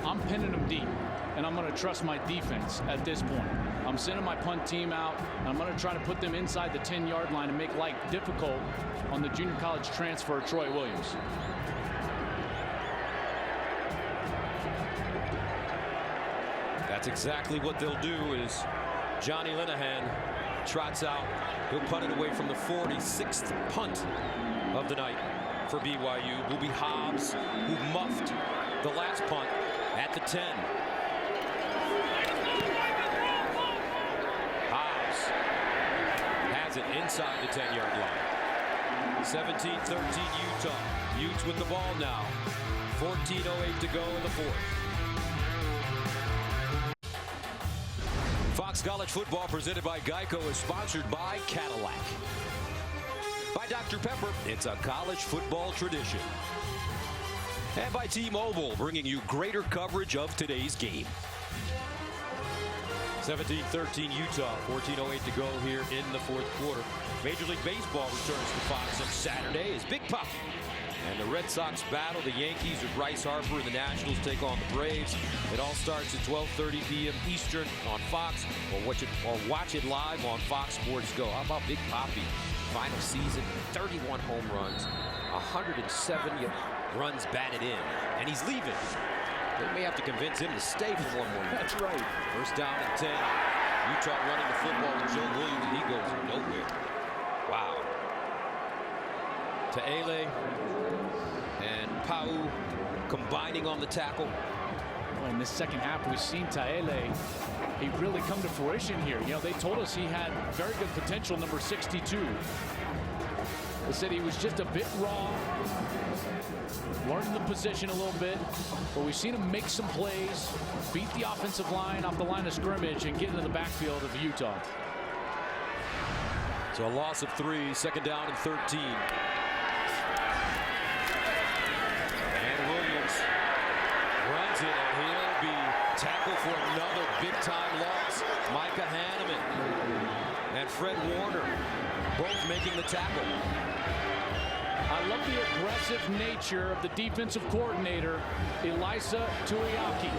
I'm pinning them deep, and I'm going to trust my defense at this point. I'm sending my punt team out, and I'm going to try to put them inside the 10-yard line and make life difficult on the junior college transfer, Troy Williams. That's exactly what they'll do. Is Johnny Linehan trots out. He'll punt it away from the 46th punt of the night for BYU. Will be Hobbs, who muffed the last punt at the 10. Hobbs has it inside the 10-yard line. 17-13 Utah. Utes with the ball now. 14:08 to go in the fourth. Fox College Football presented by Geico is sponsored by Cadillac. By Dr. Pepper, it's a college football tradition. And by T-Mobile, bringing you greater coverage of today's game. 17-13 Utah, 14:08 to go here in the fourth quarter. Major League Baseball returns to Fox on Saturday as Big Pop and the Red Sox battle the Yankees with Bryce Harper, and the Nationals take on the Braves. It all starts at 12:30 p.m. Eastern on Fox, or watch it live on Fox Sports Go. How about Big Poppy? Final season, 31 home runs, 170 runs batted in, and he's leaving. They may have to convince him to stay for one more year. That's right. First down and 10. Utah running the football with Joe Williams, and he goes nowhere. Wow. Taele and Pau combining on the tackle. Well, in this second half, we've seen Taele. He really come to fruition here. You know, they told us he had very good potential, number 62. They said he was just a bit raw, learning the position a little bit, but we've seen him make some plays, beat the offensive line off the line of scrimmage, and get into the backfield of Utah. So a loss of 3, second down and 13. And Williams runs it, and he'll be tackled for another big-time loss. Micah Hanneman and Fred Warner both making the tackle. I love the aggressive nature of the defensive coordinator, Elisa Tuiaki.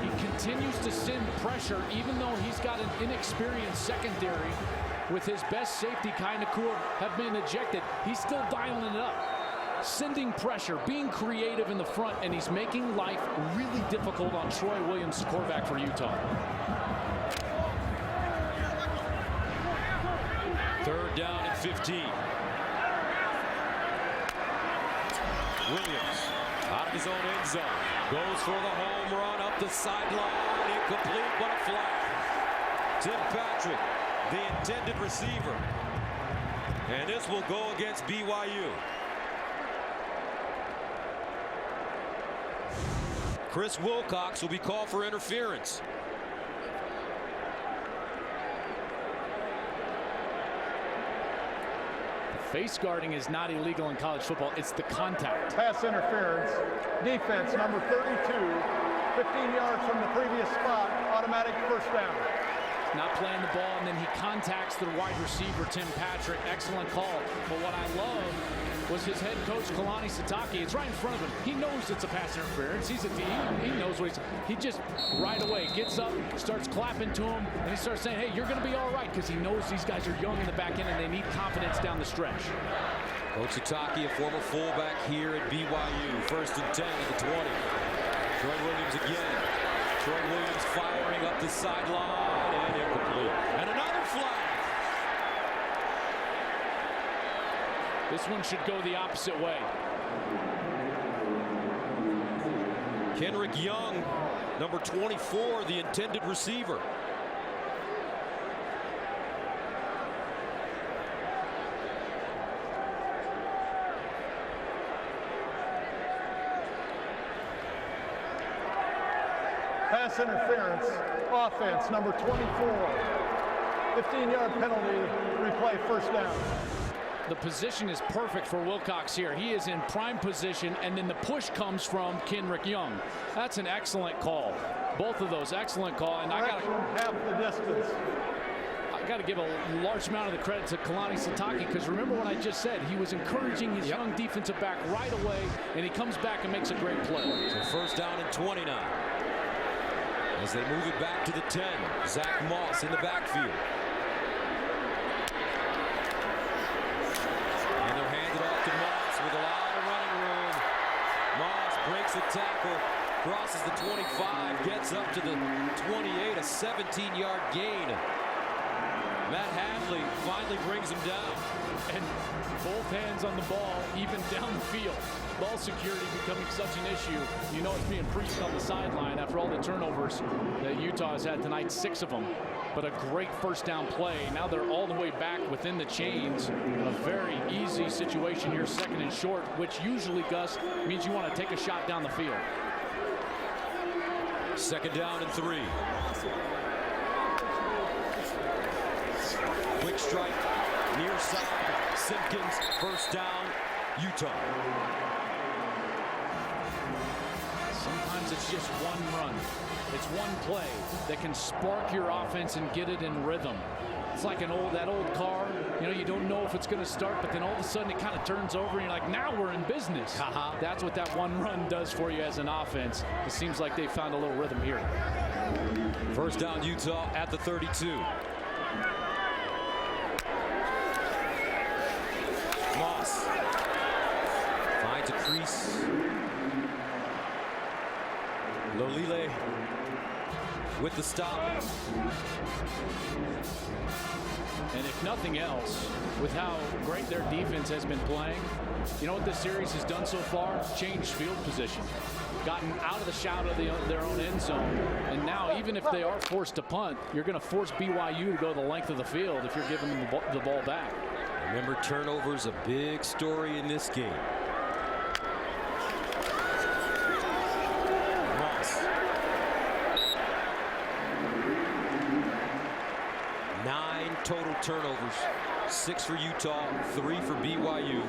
He continues to send pressure, even though he's got an inexperienced secondary. With his best safety, Kai Nakur, have been ejected. He's still dialing it up, sending pressure, being creative in the front, and he's making life really difficult on Troy Williams, quarterback for Utah. Third down and 15. Williams out of his own end zone, goes for the home run up the sideline, incomplete but a flag. Tim Patrick, the intended receiver, and this will go against BYU. Chris Wilcox will be called for interference. Face guarding is not illegal in college football. It's the contact. Pass interference. Defense, number 32. 15 yards from the previous spot. Automatic first down. Not playing the ball, and then he contacts the wide receiver, Tim Patrick. Excellent call. But what I love was his head coach, Kalani Sitake. It's right in front of him. He knows it's a pass interference. He's a D. He knows what he just right away gets up, starts clapping to him, and he starts saying, hey, you're going to be all right, because he knows these guys are young in the back end and they need confidence down the stretch. Coach Sitake, a former fullback here at BYU. First and 10 at the 20. Troy Williams again. Troy Williams firing up the sideline, and incomplete. And another flag. This one should go the opposite way. Kenrick Young, number 24, the intended receiver. Pass interference. Offense, number 24. 15-yard penalty. Replay first down. The position is perfect for Wilcox here. He is in prime position, and then the push comes from Kenrick Young. That's an excellent call. Both of those, excellent call. And I got half the distance. I got to give a large amount of the credit to Kalani Sitake, because remember what I just said. He was encouraging his young defensive back right away, and he comes back and makes a great play. So first down and 29. As they move it back to the 10, Zach Moss in the backfield. And they're handed off to Moss with a lot of running room. Moss breaks a tackle, crosses the 25, gets up to the 28, a 17-yard gain. Matt Hadley finally brings him down. And both hands on the ball, even down the field. Ball security becoming such an issue. You know it's being preached on the sideline after all the turnovers that Utah has had tonight, 6 of them. But a great first down play. Now they're all the way back within the chains. A very easy situation here, 2nd and short, which usually, Gus, means you want to take a shot down the field. 2nd down and 3. Quick strike, near side, Simpkins, first down, Utah. Sometimes it's just one run. It's one play that can spark your offense and get it in rhythm. It's like that old car. You know, you don't know if it's going to start, but then all of a sudden it kind of turns over and you're like, now we're in business. That's what that one run does for you as an offense. It seems like they found a little rhythm here. First down, Utah at the 32. Moss finds a crease. Lolile with the stop. And if nothing else, with how great their defense has been playing, you know what this series has done so far? Changed field position. Gotten out of the shadow of their own end zone. And now, even if they are forced to punt, you're going to force BYU to go the length of the field if you're giving them the ball back. Remember, turnovers a big story in this game. Moss. 9 total turnovers, 6 for Utah, 3 for BYU.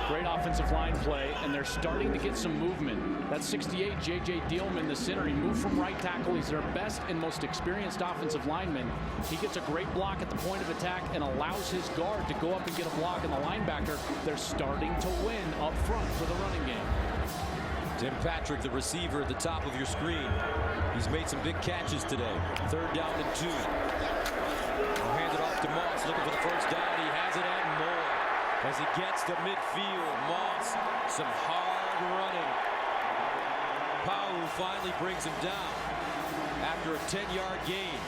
Great offensive line play, and they're starting to get some movement. That 68, J.J. Dielman, the center, he moved from right tackle. He's their best and most experienced offensive lineman. He gets a great block at the point of attack and allows his guard to go up and get a block, and the linebacker, they're starting to win up front for the running game. Tim Patrick, the receiver at the top of your screen. He's made some big catches today. 3rd down and 2. He'll hand it off to Moss, looking for the first down. He has it and more. As he gets to midfield, Moss, some hard running. Powell finally brings him down after a 10-yard gain.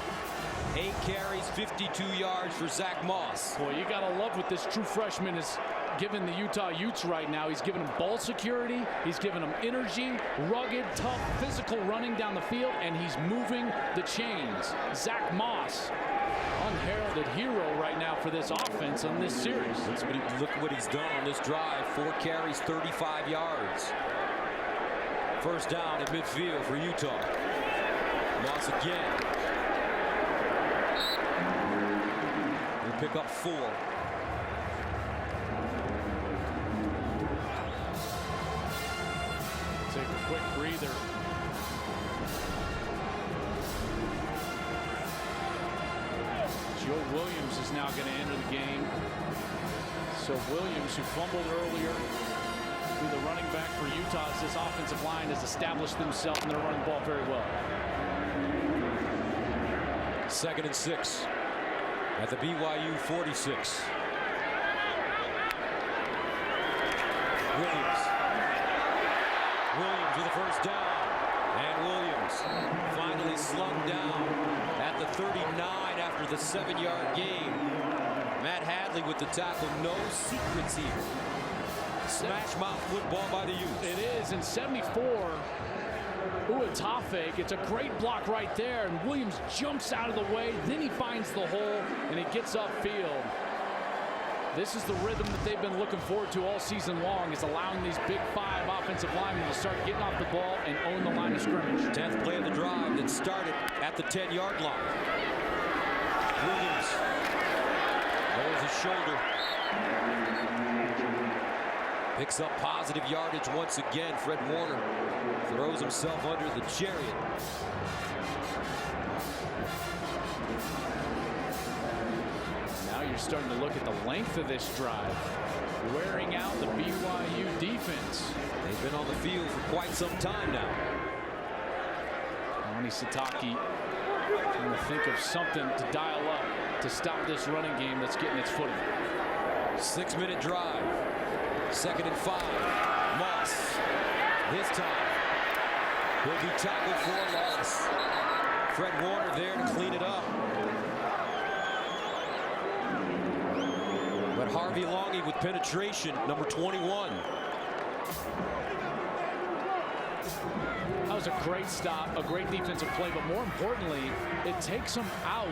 8 carries, 52 yards for Zach Moss. Boy, you gotta love what this true freshman is giving the Utah Utes right now. He's giving them ball security, he's giving them energy, rugged, tough, physical running down the field, and he's moving the chains. Zach Moss, unheralded hero right now for this offense on this series. Look what he's done on this drive. 4 carries, 35 yards. First down at midfield for Utah. Moss again. He'll pick up 4. Take a quick breather. Joe Williams is now going to enter the game. So Williams, who fumbled earlier, be the running back for Utah, as this offensive line has established themselves and they're running the ball very well. 2nd and 6 at the BYU 46. Williams with a first down. And Williams finally slung down at the 39 after the 7-yard gain. Matt Hadley with the tackle. No secrets here. Smash mouth football by the Utes. It is in 74. Uatafake, it's a great block right there, and Williams jumps out of the way, then he finds the hole, and he gets upfield. This is the rhythm that they've been looking forward to all season long, is allowing these big 5 offensive linemen to start getting off the ball and own the line of scrimmage. 10th play of the drive that started at the 10-yard line. Williams lowers his shoulder. Picks up positive yardage once again. Fred Warner throws himself under the chariot. Now you're starting to look at the length of this drive, wearing out the BYU defense. They've been on the field for quite some time now. Ronnie Sataki trying to think of something to dial up to stop this running game that's getting its footing. 6-minute drive. 2nd and 5. Moss. This time he'll be tackled for a loss. Fred Warner there to clean it up. But Harvey Longy with penetration, number 21. That was a great stop, a great defensive play, but more importantly, it takes him out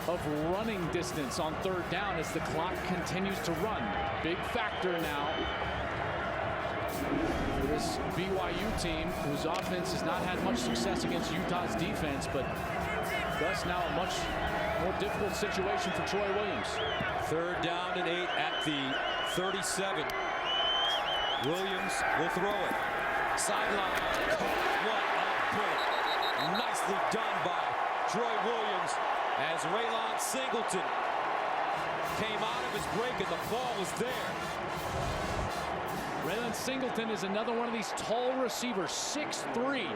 of running distance on third down as the clock continues to run. Big factor now for this BYU team, whose offense has not had much success against Utah's defense, but thus now a much more difficult situation for Troy Williams. Third down and 8 at the 37. Williams will throw it. Sideline. What a play. Nicely done by Troy Williams as Raylon Singleton came out of his break and the ball was there. Raylon Singleton is another one of these tall receivers, 6'3".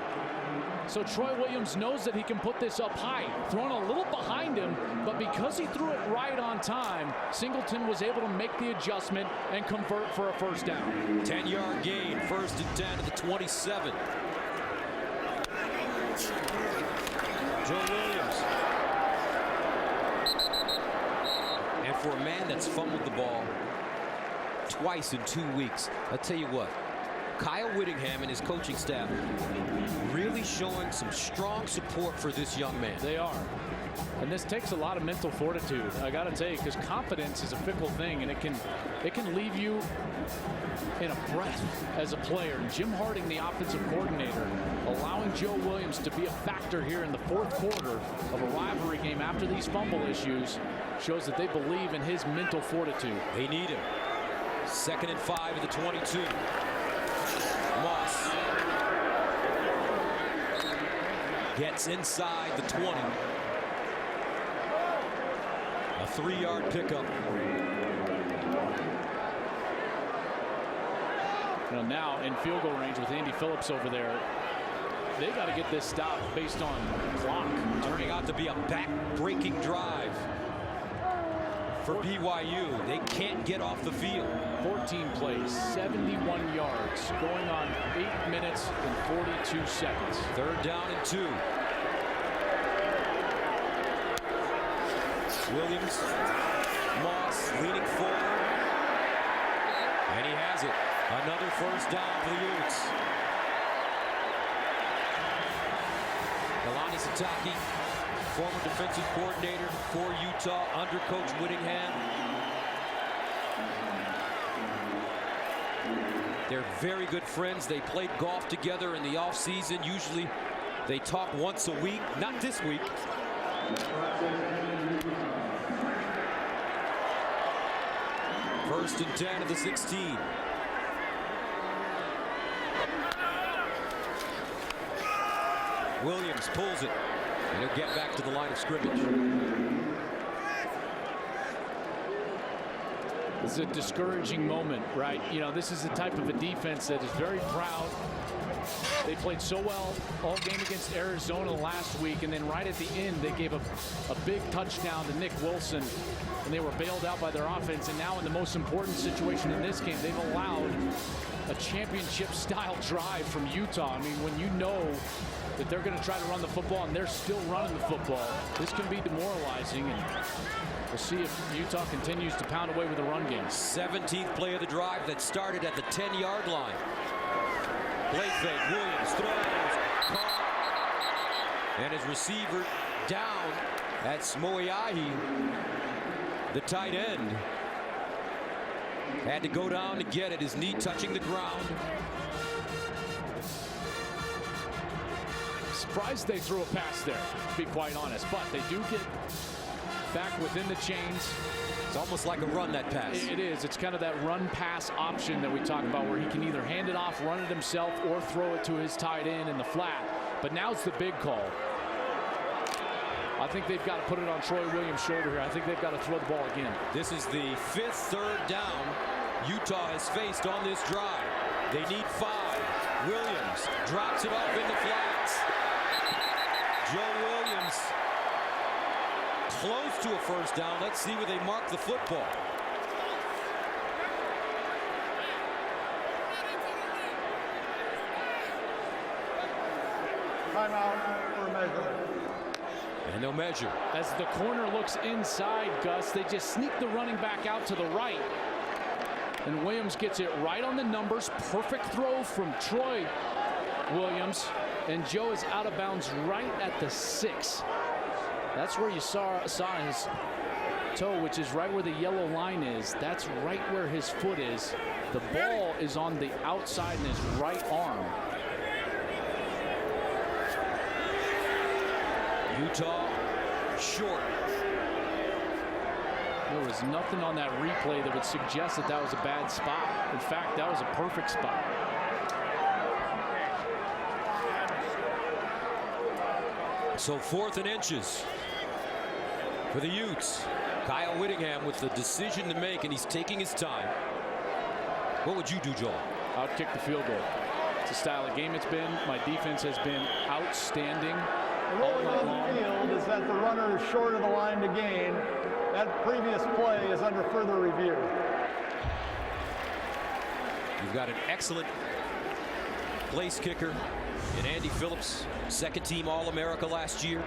So Troy Williams knows that he can put this up high, thrown a little behind him, but because he threw it right on time, Singleton was able to make the adjustment and convert for a first down. 10-yard gain, 1st and 10 to the 27. Joe Williams. And for a man that's fumbled the ball twice in 2 weeks, I'll tell you what, Kyle Whittingham and his coaching staff really showing some strong support for this young man. They are. And this takes a lot of mental fortitude, I got to tell you, because confidence is a fickle thing, and it can leave you in a breath as a player. And Jim Harding, the offensive coordinator, allowing Joe Williams to be a factor here in the 4th quarter of a rivalry game after these fumble issues shows that they believe in his mental fortitude. They need him. 2nd and 5 at the 22. Moss gets inside the 20. A 3-yard pickup. Now in field goal range with Andy Phillips over there. They got to get this stop based on clock. Turning out to be a back-breaking drive for BYU. They can't get off the field. 14 plays, 71 yards, going on 8 minutes and 42 seconds. 3rd down and 2. Williams, Moss leaning forward, and he has it. Another first down for the Utes. Kalani Sitake, former defensive coordinator for Utah under Coach Whittingham. They're very good friends. They played golf together in the offseason. Usually they talk once a week. Not this week. First and 10 of the 16. Williams pulls it, and he'll get back to the line of scrimmage. This is a discouraging moment, right? You know, this is the type of a defense that is very proud. They played so well all game against Arizona last week, and then right at the end, they gave a big touchdown to Nick Wilson, and they were bailed out by their offense. And now in the most important situation in this game, they've allowed a championship-style drive from Utah. I mean, when you know that they're going to try to run the football and they're still running the football, this can be demoralizing, and we'll see if Utah continues to pound away with the run game. 17th play of the drive that started at the 10-yard line. Play fake, Williams throws, caught, and his receiver down. That's Moiahi, the tight end. Had to go down to get it, his knee touching the ground. Surprised they threw a pass there, to be quite honest, but they do get back within the chains. It's almost like a run, that pass. It is. It's kind of that run-pass option that we talk about, where he can either hand it off, run it himself, or throw it to his tight end in the flat. But now it's the big call. I think they've got to put it on Troy Williams' shoulder here. I think they've got to throw the ball again. This is the 5th third down Utah has faced on this drive. They need 5. Williams drops it off in the flats. Joe Williams close to a first down. Let's see where they mark the football. Timeout for measurement. And they'll measure. As the corner looks inside, Gus, they just sneak the running back out to the right. And Williams gets it right on the numbers. Perfect throw from Troy Williams. And Joe is out of bounds right at the 6. That's where you saw his toe, which is right where the yellow line is. That's right where his foot is. The ball is on the outside in his right arm. Utah short. There was nothing on that replay that would suggest that that was a bad spot. In fact, that was a perfect spot. So 4th and inches for the Utes. Kyle Whittingham with the decision to make, and he's taking his time. What would you do, Joel? I'd kick the field goal. It's a style of game it's been. My defense has been outstanding. The ruling on the field is that the runner is short of the line to gain. That previous play is under further review. You've got an excellent place kicker in Andy Phillips, second-team All-America last year.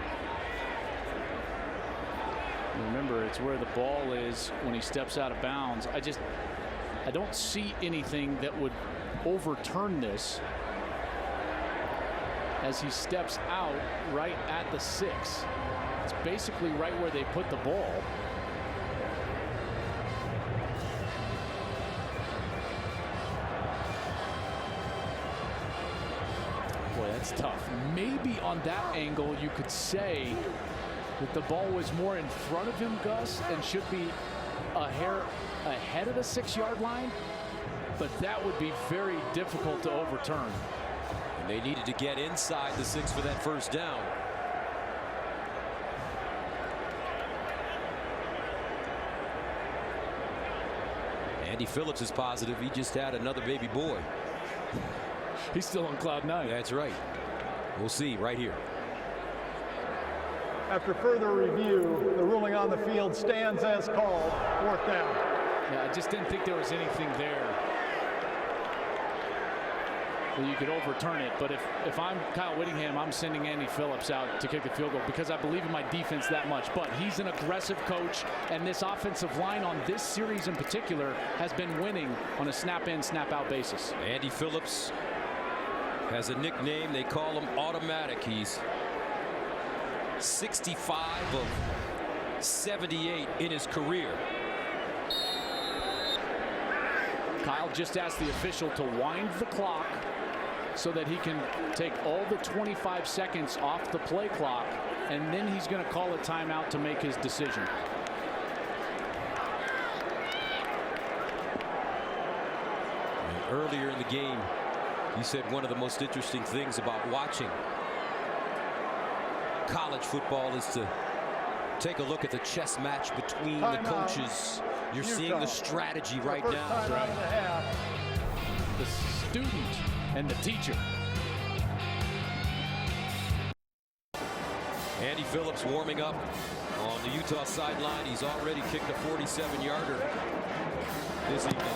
Remember, it's where the ball is when he steps out of bounds. I don't see anything that would overturn this as he steps out right at the 6. It's basically right where they put the ball. Boy, that's tough. Maybe on that angle you could say that the ball was more in front of him, Gus, and should be a hair ahead of the 6-yard line, but that would be very difficult to overturn. And they needed to get inside the 6 for that first down. Andy Phillips is positive. He just had another baby boy. He's still on cloud 9. That's right. We'll see right here. After further review, the ruling on the field stands as called. 4th down. Yeah, I just didn't think there was anything there that you could overturn it. But if I'm Kyle Whittingham, I'm sending Andy Phillips out to kick the field goal because I believe in my defense that much. But he's an aggressive coach, and this offensive line on this series in particular has been winning on a snap-in, snap-out basis. Andy Phillips has a nickname. They call him Automatic. He's 65 of 78 in his career. Kyle just asked the official to wind the clock so that he can take all the 25 seconds off the play clock, and then he's going to call a timeout to make his decision. And earlier in the game, you said one of the most interesting things about watching college football is to take a look at the chess match between the coaches. You're seeing the strategy right now. Right. The student and the teacher. Andy Phillips warming up on the Utah sideline. He's already kicked a 47-yarder this evening.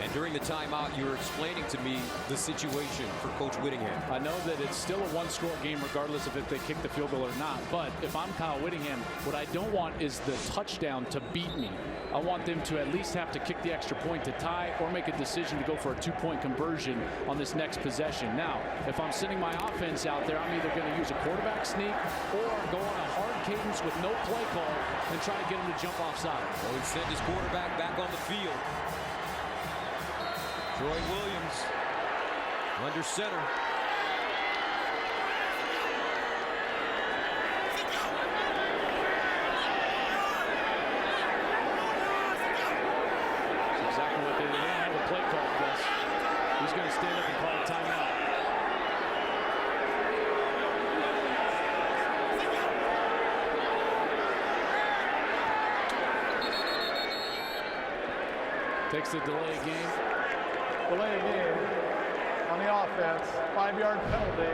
And during the timeout, you were explaining to me the situation for Coach Whittingham. I know that it's still a one-score game regardless of if they kick the field goal or not. But if I'm Kyle Whittingham, what I don't want is the touchdown to beat me. I want them to at least have to kick the extra point to tie or make a decision to go for a 2-point conversion on this next possession. Now, if I'm sending my offense out there, I'm either going to use a quarterback sneak or go on a hard cadence with no play call and try to get him to jump offside. Well, he sent his quarterback back on the field. Troy Williams under center. That's exactly what they did. They don't have a play call, Gus. He's going to stand up and call a timeout. Takes the delay game. Delay of game on on the offense. 5-yard penalty,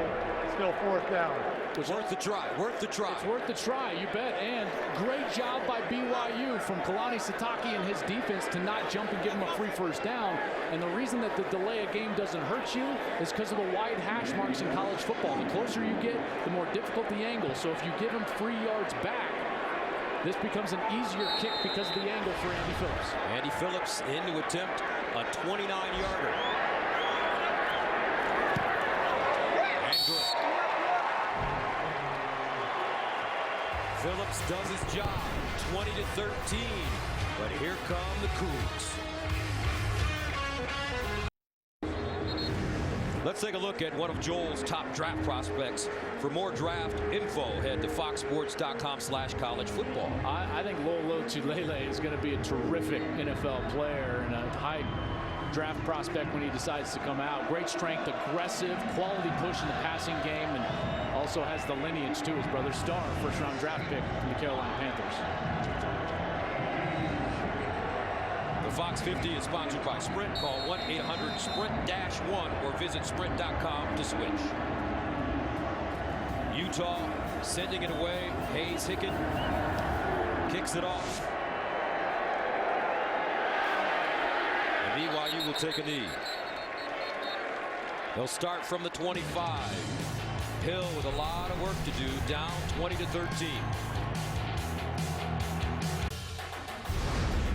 still 4th down. It's worth the try, worth the try. It's worth the try, you bet. And great job by BYU from Kalani Sitake and his defense to not jump and give him a free 1st down. And the reason that the delay of game doesn't hurt you is because of the wide hash marks in college football. The closer you get, the more difficult the angle. So if you give him 3 yards back, this becomes an easier kick because of the angle for Andy Phillips. Andy Phillips in to attempt a 29-yarder. And good. Phillips does his job, 20-13. But here come the Cougs. Let's take a look at one of Joel's top draft prospects. For more draft info, head to foxsports.com/collegefootball. I think Lolo Tulele is going to be a terrific NFL player and a high draft prospect when he decides to come out. Great strength, aggressive, quality push in the passing game, and also has the lineage to his brother Starr, 1st-round draft pick from the Carolina Panthers. The Fox 50 is sponsored by Sprint. Call 1-800-SPRINT-1 or visit sprint.com to switch. Utah sending it away. Hayes Hicken kicks it off. And BYU will take a knee. They'll start from the 25. Hill with a lot of work to do, down 20-13.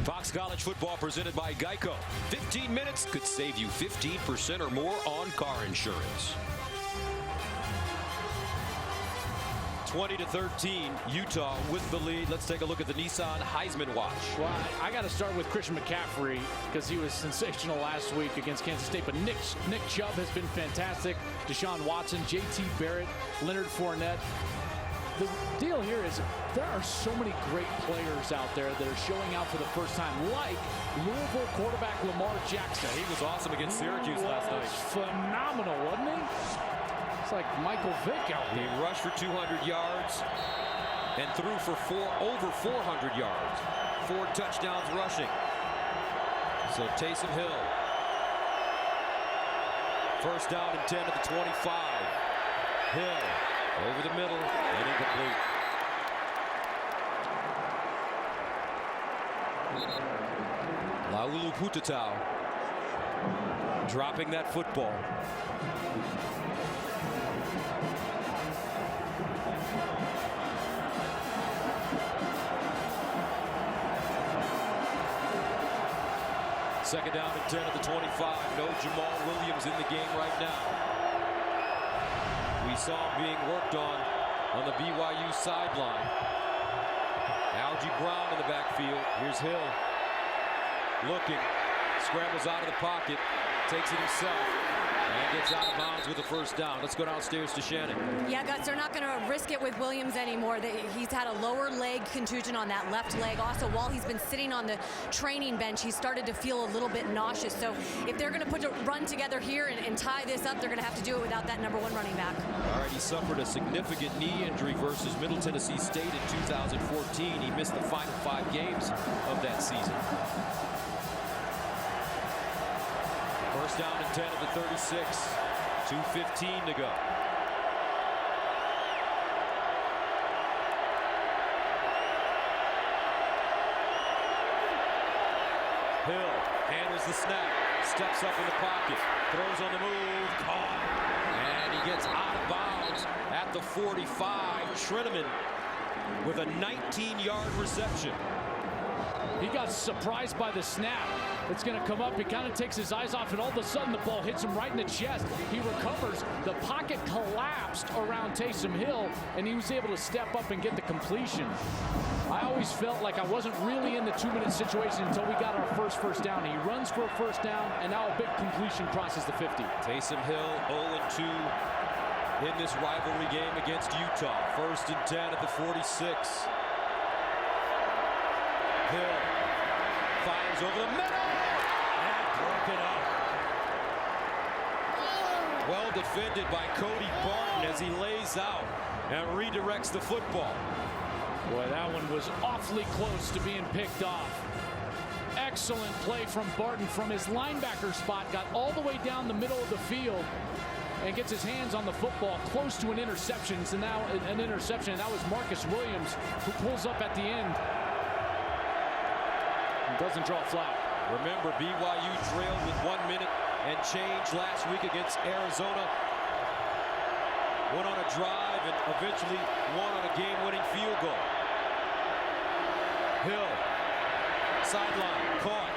Fox College Football presented by Geico. 15 minutes could save you 15% or more on car insurance. 20-13, Utah with the lead. Let's take a look at the Nissan Heisman watch. Well, I got to start with Christian McCaffrey because he was sensational last week against Kansas State. But Nick Chubb has been fantastic. Deshaun Watson, J.T. Barrett, Leonard Fournette. The deal here is there are so many great players out there that are showing out for the first time, like Louisville quarterback Lamar Jackson. He was awesome against Syracuse last night. Phenomenal, wasn't he? It's like Michael Vick out there. He rushed for 200 yards and threw for over 400 yards. 4 touchdowns rushing. So Taysom Hill. 1st down and 10 at the 25. Hill over the middle and incomplete. Laulu Putatau dropping that football. Second down and 10 at the 25. No Jamal Williams in the game right now. We saw him being worked on the BYU sideline. Algie Brown in the backfield. Here's Hill. Looking. Scrambles out of the pocket. Takes it himself. And gets out of bounds with the 1st down. Let's go downstairs to Shannon. Yeah, Gus, they're not going to risk it with Williams anymore. He's had a lower leg contusion on that left leg. Also, while he's been sitting on the training bench, he started to feel a little bit nauseous. So if they're going to put a run together here and tie this up, they're going to have to do it without that #1 running back. All right, he suffered a significant knee injury versus Middle Tennessee State in 2014. He missed the final 5 games of that season. 1st down and 10 at the 36. 2:15 to go. Hill handles the snap, steps up in the pocket, throws on the move, caught, and he gets out of bounds at the 45. Treneman with a 19-yard reception. He got surprised by the snap. It's going to come up. He kind of takes his eyes off, and all of a sudden the ball hits him right in the chest. He recovers. The pocket collapsed around Taysom Hill, and he was able to step up and get the completion. I always felt like I wasn't really in the 2-minute situation until we got our first down. He runs for a 1st down, and now a big completion crosses the 50. Taysom Hill 0-2 in this rivalry game against Utah. 1st and 10 at the 46. Hill fires over the middle and broken up. Well defended by Cody Barton as he lays out and redirects the football. Boy, that one was awfully close to being picked off. Excellent play from Barton from his linebacker spot. Got all the way down the middle of the field and gets his hands on the football close to an interception. So now an interception. That was Marcus Williams who pulls up at the end and doesn't draw a flag. Remember, BYU trailed with 1 minute and change last week against Arizona. One on a drive and eventually one on a game-winning field goal. Hill, sideline, caught.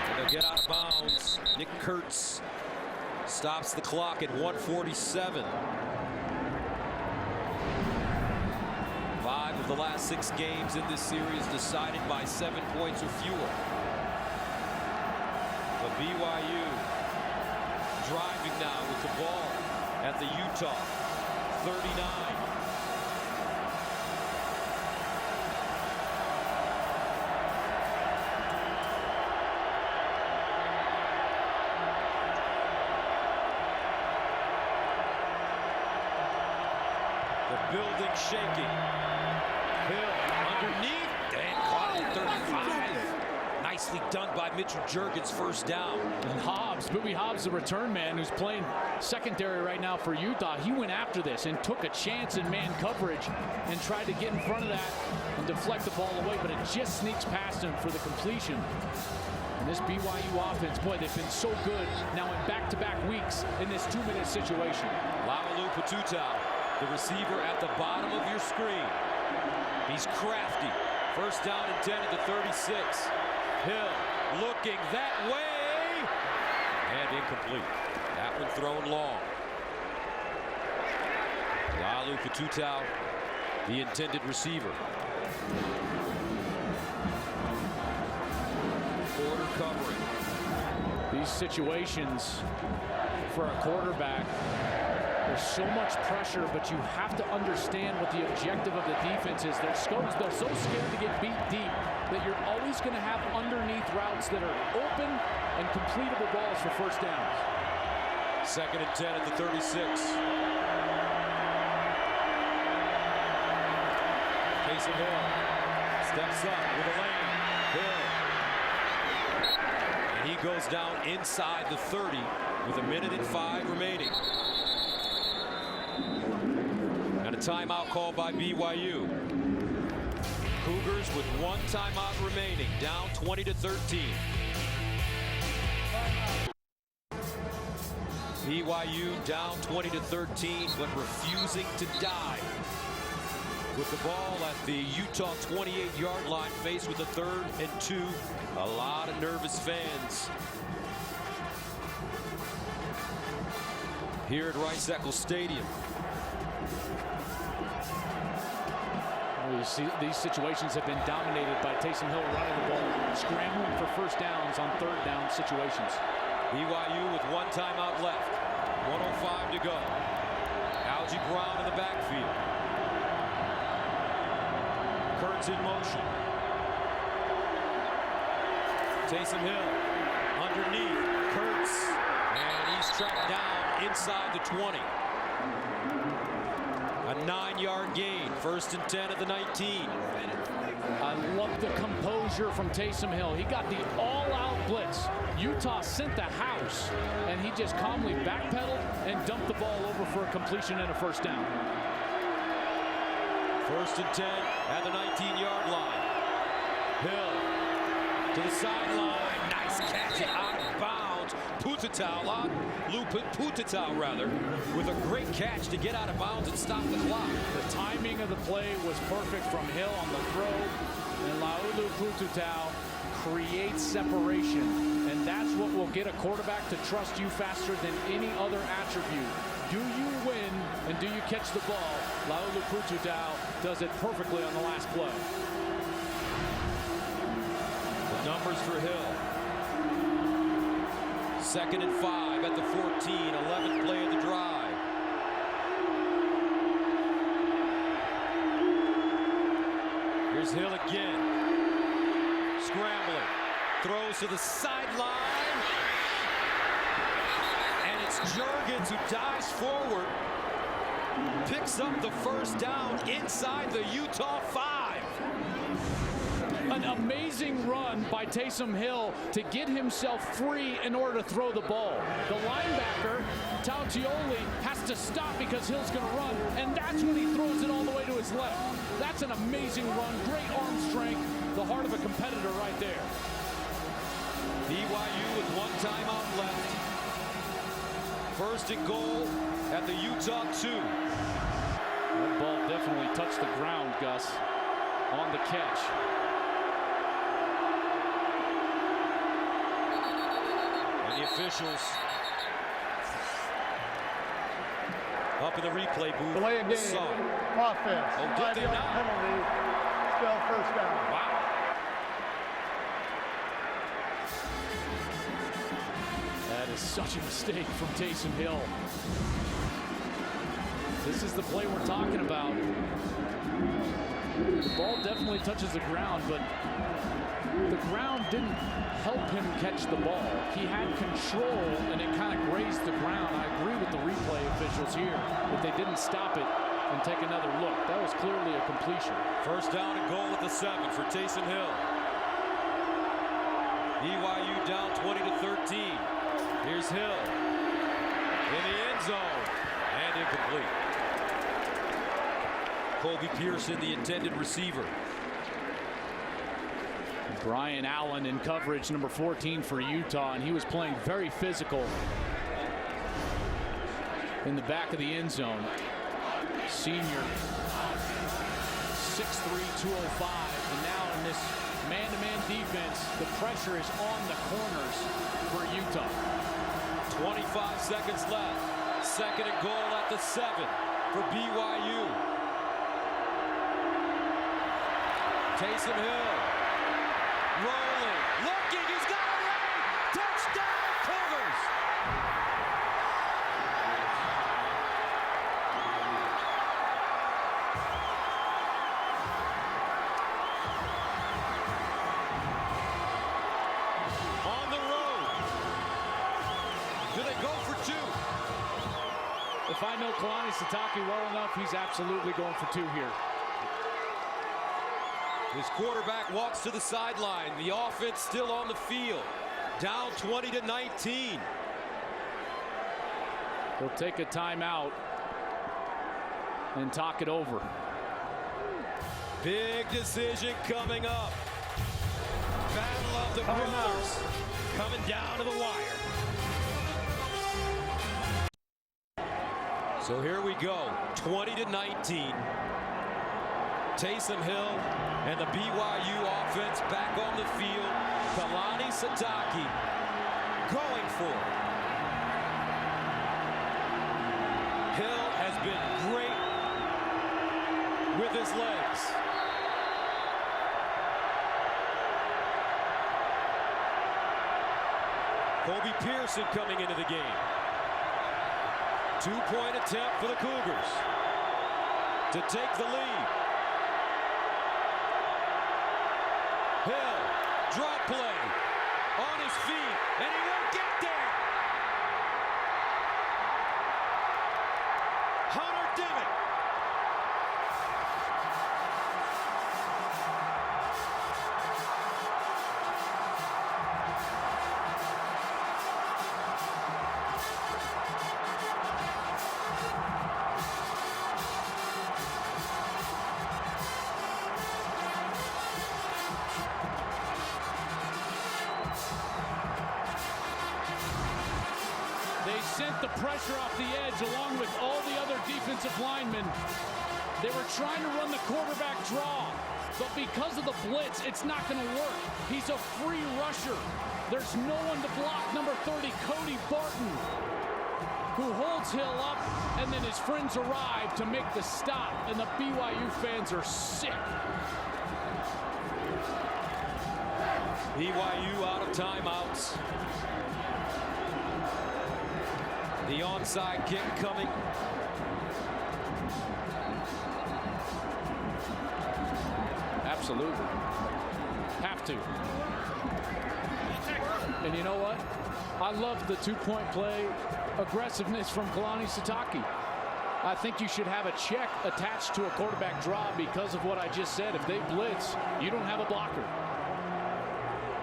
And they'll get out of bounds. Nick Kurtz stops the clock at 1:47. 5 of the last 6 games in this series decided by 7 points or fewer. But BYU driving now with the ball at the Utah 39. The building shaking. Hill underneath and caught at 35. Nicely done by Mitchell Juergens, first down. And Hobbs, Boobie Hobbs, the return man who's playing secondary right now for Utah, he went after this and took a chance in man coverage and tried to get in front of that and deflect the ball away, but it just sneaks past him for the completion. And this BYU offense, boy, they've been so good now in back-to-back weeks in this 2-minute situation. Laulu Patutau, the receiver at the bottom of your screen. He's crafty. First down and 10 at the 36. Hill looking that way and incomplete. That one thrown long. Laulu Patutau, the intended receiver. Quarter covering. These situations for a quarterback, there's so much pressure, but you have to understand what the objective of the defense is. They're so scared to get beat deep that you're always going to have underneath routes that are open and completable balls for first downs. Second and 10 at the 36. Taysom Hill steps up with a lane. Hill. And he goes down inside the 30 with 1:05 remaining. And a timeout called by BYU. Cougars with 1 timeout remaining, down 20-13. BYU down 20-13, but refusing to die. With the ball at the Utah 28-yard line, faced with a 3rd and 2. A lot of nervous fans here at Rice-Eccles Stadium. You see, these situations have been dominated by Taysom Hill running the ball, scrambling for first downs on 3rd down situations. BYU with 1 timeout left. 1:05 to go. Algie Brown in the backfield. Kurtz in motion. Taysom Hill underneath. Kurtz. And he's tracked down inside the 20. A 9-yard gain. 1st and 10 at the 19. I love the composure from Taysom Hill. He got the all-out blitz. Utah sent the house, and he just calmly backpedaled and dumped the ball over for a completion and a first down. 1st and 10 at the 19-yard line. Hill to the sideline. Nice catch out of bounds. Putatau rather, with a great catch to get out of bounds and stop the clock. The timing of the play was perfect from Hill on the throw, and Laulu Putatau creates separation, and that's what will get a quarterback to trust you faster than any other attribute. Do you win and do you catch the ball? Laulu Putatau does it perfectly on the last play. The numbers for Hill. 2nd and 5 at the 14, 11th play of the drive. Here's Hill again. Scrambling. Throws to the sideline. And it's Juergens who dives forward. Picks up the first down inside the Utah 5. A An amazing run by Taysom Hill to get himself free in order to throw the ball. The linebacker, Tautioli, has to stop because Hill's going to run, and that's when he throws it all the way to his left. That's an amazing run, great arm strength, the heart of a competitor right there. BYU with 1 timeout left. First and goal at the Utah 2. That ball definitely touched the ground, Gus, on the catch. And the officials up in the replay booth. Delay a game. Saw it. Offense. Oh, did they not? Penalty. Still first down. Wow. That is such a mistake from Taysom Hill. This is the play we're talking about. The ball definitely touches the ground, but the ground didn't help him catch the ball. He had control, and it kind of grazed the ground. I agree with the replay officials here that they didn't stop it and take another look. That was clearly a completion. First down and goal at the 7 for Taysom Hill. BYU down 20-13. Here's Hill in the end zone and incomplete. Kobe Pearson, the intended receiver. Brian Allen in coverage, number 14 for Utah, and he was playing very physical in the back of the end zone. Senior, 6'3", 205, and now in this man-to-man defense, the pressure is on the corners for Utah. 25 seconds left. Second and goal at the 7 for BYU. Taysom Hill rolling, looking, he's got a lane. Touchdown, Cougars. On the road. Do they go for 2? If I know Kalani Sitake well enough, he's absolutely going for 2 here. His quarterback walks to the sideline. The offense still on the field. Down 20-19. He'll take a timeout and talk it over. Big decision coming up. Battle of the brothers coming down to the wire. So here we go. 20-19. Taysom Hill and the BYU offense back on the field. Kalani Sitake going for it. Hill has been great with his legs. Kobe Pearson coming into the game. 2-point attempt for the Cougars to take the lead. Hill, drop play, on his feet, and he won't get there. Hunter Dillon. They sent the pressure off the edge along with all the other defensive linemen. They were trying to run the quarterback draw, but because of the blitz, it's not going to work. He's a free rusher. There's no one to block. Number 30, Cody Barton, who holds Hill up, and then his friends arrive to make the stop, and the BYU fans are sick. BYU out of timeouts. The onside kick coming. Absolutely. Have to. And you know what? I love the 2-point play aggressiveness from Kalani Sitake. I think you should have a check attached to a quarterback draw because of what I just said. If they blitz, you don't have a blocker.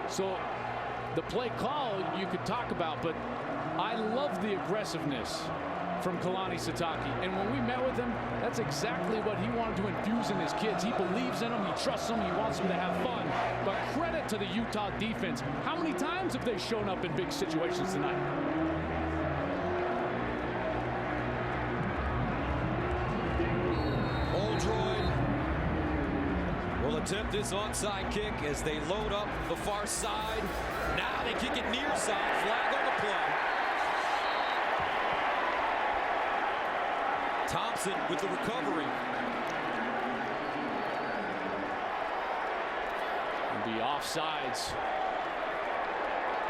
So the play call you could talk about, but I love the aggressiveness from Kalani Sitake. And when we met with him, that's exactly what he wanted to infuse in his kids. He believes in them, he trusts them, he wants them to have fun. But credit to the Utah defense. How many times have they shown up in big situations tonight? Oldroyd will attempt this onside kick as they load up the far side. Now they kick it near side. Flag on the play. Thompson with the recovery. The offsides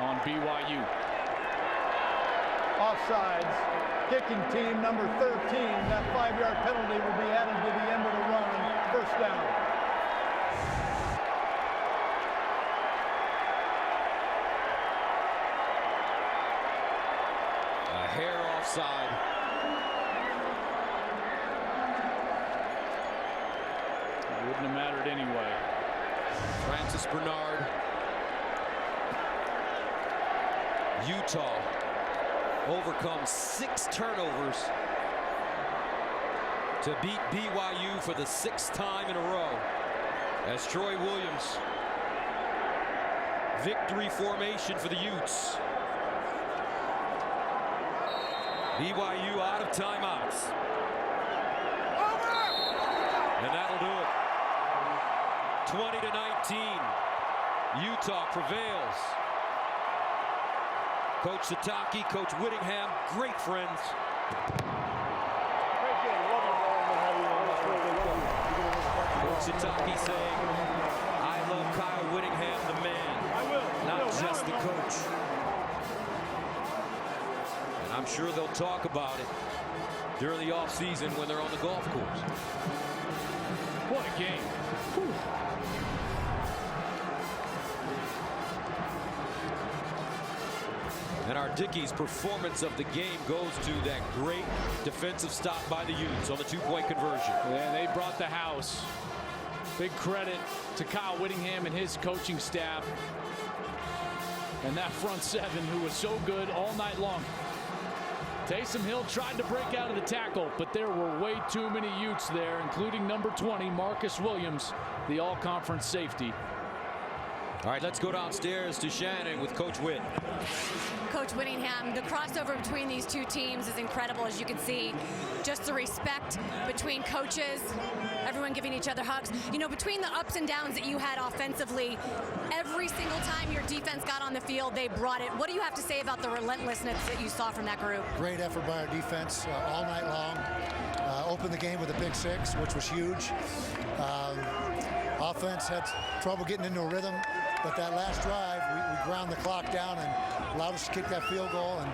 on BYU. Offsides. Kicking team number 13. That 5-yard penalty will be added to the end of the run. First down. A hair offside. Wouldn't have mattered anyway. Francis Bernard. Utah overcomes 6 turnovers to beat BYU for the 6th time in a row. As Troy Williams. Victory formation for the Utes. BYU out of timeouts. And that'll do it. 20-19. Utah prevails. Coach Sitake, Coach Whittingham, great friends. Coach Sitake saying, I love Kyle Whittingham, the man, not just the coach. And I'm sure they'll talk about it during the offseason when they're on the golf course. What a game. Whew. And our Dickey's performance of the game goes to that great defensive stop by the Utes on the 2-point conversion. And they brought the house. Big credit to Kyle Whittingham and his coaching staff. And that front seven who was so good all night long. Taysom Hill tried to break out of the tackle, but there were way too many Utes there, including number 20, Marcus Williams, the all-conference safety. All right, let's go downstairs to Shannon with Coach Witt. Coach Whittingham, the crossover between these two teams is incredible, as you can see. Just the respect between coaches, everyone giving each other hugs. You know, between the ups and downs that you had offensively, every single time your defense got on the field, they brought it. What do you have to say about the relentlessness that you saw from that group? Great effort by our defense all night long. Opened the game with a pick 6, which was huge. Offense had trouble getting into a rhythm, but that last drive, we ground the clock down and allowed us to kick that field goal. And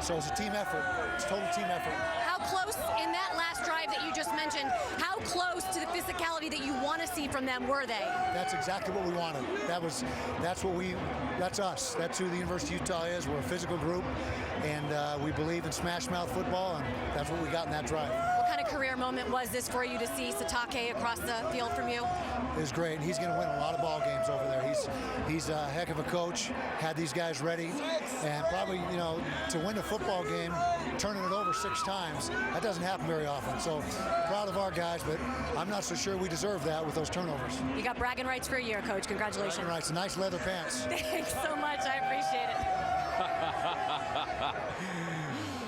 so it's a team effort. It's a total team effort. How close in that last drive that you just mentioned, how close to the physicality that you want to see from them were they? That's exactly what we wanted. That's us. That's who the University of Utah is. We're a physical group, and we believe in smash mouth football, and that's what we got in that drive. What kind of career moment was this for you to see Sitake across the field from you? It was great. He's going to win a lot of ball games over there. He's a heck of a coach. Had these guys ready, and probably, you know, to win a football game, turning it over 6 times, that doesn't happen very often. So proud of our guys, but I'm not so sure we deserve that with those turnovers. You got bragging rights for a year, Coach. Congratulations. Bragging rights. Nice leather pants. Thanks so much. I appreciate it.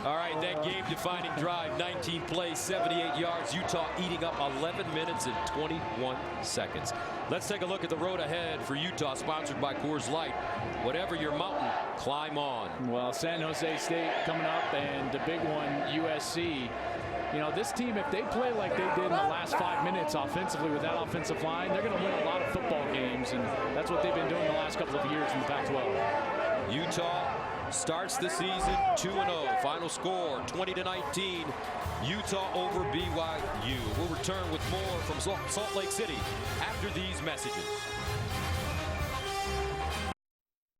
All right, that game-defining drive, 19 plays, 78 yards. Utah eating up 11 minutes and 21 seconds. Let's take a look at the road ahead for Utah, sponsored by Coors Light. Whatever your mountain, climb on. Well, San Jose State coming up, and the big one, USC. You know, this team, if they play like they did in the last 5 minutes offensively with that offensive line, they're going to win a lot of football games, and that's what they've been doing the last couple of years in the Pac-12. Utah starts the season 2-0. Final score 20-19. Utah over BYU. We'll return with more from Salt Lake City after these messages.